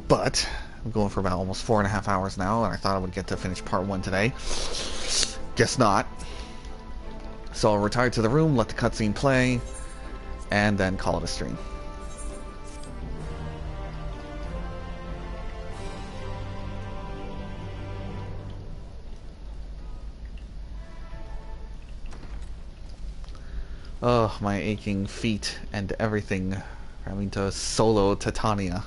But I'm going for about almost 4.5 hours now, and I thought I would get to finish part 1 today. Guess not. So I'll retire to the room, let the cutscene play, and then call it a stream. Oh, my aching feet and everything. Having to solo Titania.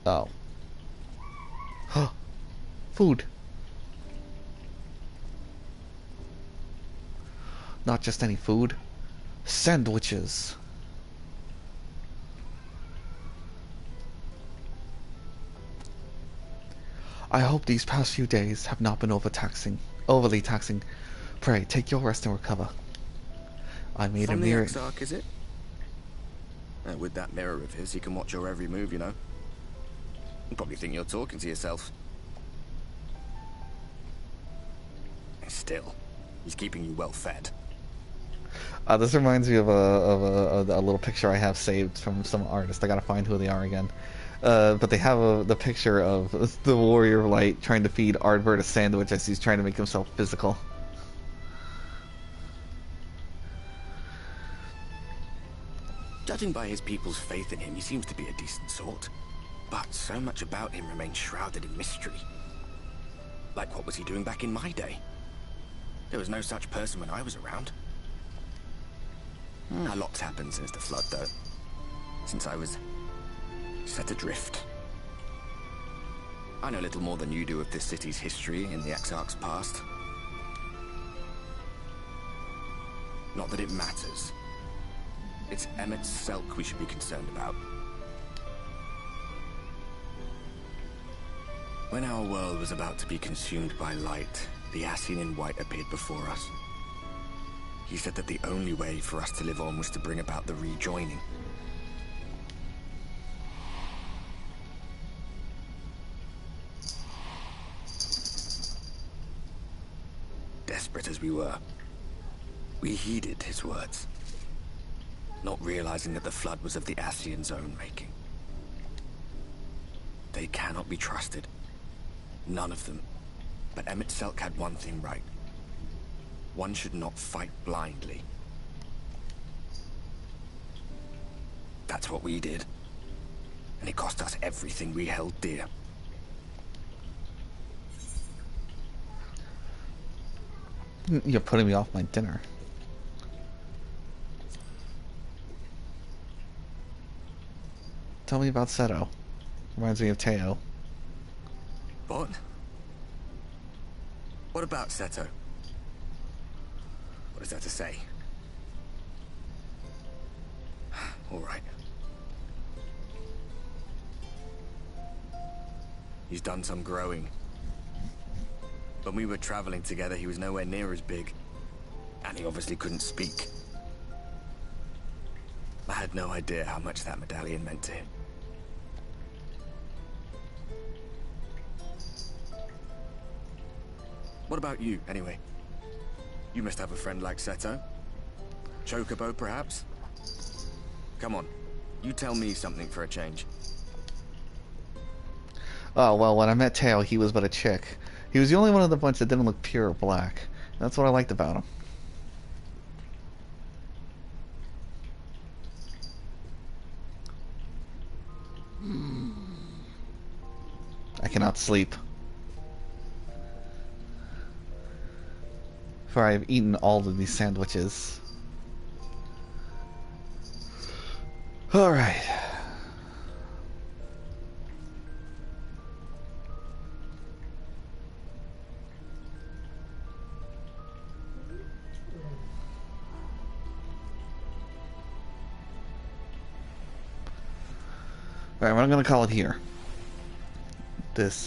Oh. Food. Not just any food. Sandwiches. I hope these past few days have not been overly taxing. Pray, take your rest and recover. I made a mirror. From the Exarch, is it? With that mirror of his, he can watch your every move, you know. You probably think you're talking to yourself. Still, he's keeping you well fed. This reminds me of a little picture I have saved from some artist. I gotta find who they are again. But they have the picture of the Warrior of Light trying to feed Ardbert a sandwich as he's trying to make himself physical. Judging by his people's faith in him, he seems to be a decent sort. But so much about him remains shrouded in mystery. Like, what was he doing back in my day? There was no such person when I was around. A lot's happened since the Flood, though. Since I was set adrift. I know little more than you do of this city's history in the Exarch's past. Not that it matters. It's Emmett's Selk we should be concerned about. When our world was about to be consumed by light, the Ascian in White appeared before us. He said that the only way for us to live on was to bring about the rejoining. Desperate as we were, we heeded his words, not realizing that the flood was of the Ascians' own making. They cannot be trusted. None of them. But Emet-Selch had one thing right. One should not fight blindly. That's what we did. And it cost us everything we held dear. You're putting me off my dinner. Tell me about Seto. Reminds me of Teo. What? What about Seto? What is that to say? All right. He's done some growing. When we were traveling together, he was nowhere near as big. And he obviously couldn't speak. I had no idea how much that medallion meant to him. What about you, anyway? You must have a friend like Seto. Chocobo, perhaps? Come on, you tell me something for a change. Oh, well, when I met Teo, he was but a chick. He was the only one of the bunch that didn't look pure black. That's what I liked about him. I cannot sleep. For I have eaten all of these sandwiches. Alright. Alright, well, I'm going to call it here. This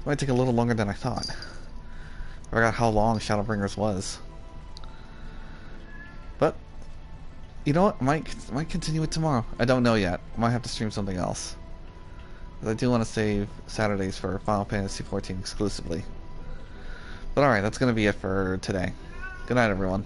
might take a little longer than I thought. I forgot how long Shadowbringers was. But, you know what? I might continue it tomorrow. I don't know yet. I might have to stream something else. But I do want to save Saturdays for Final Fantasy XIV exclusively. But alright, that's going to be it for today. Good night, everyone.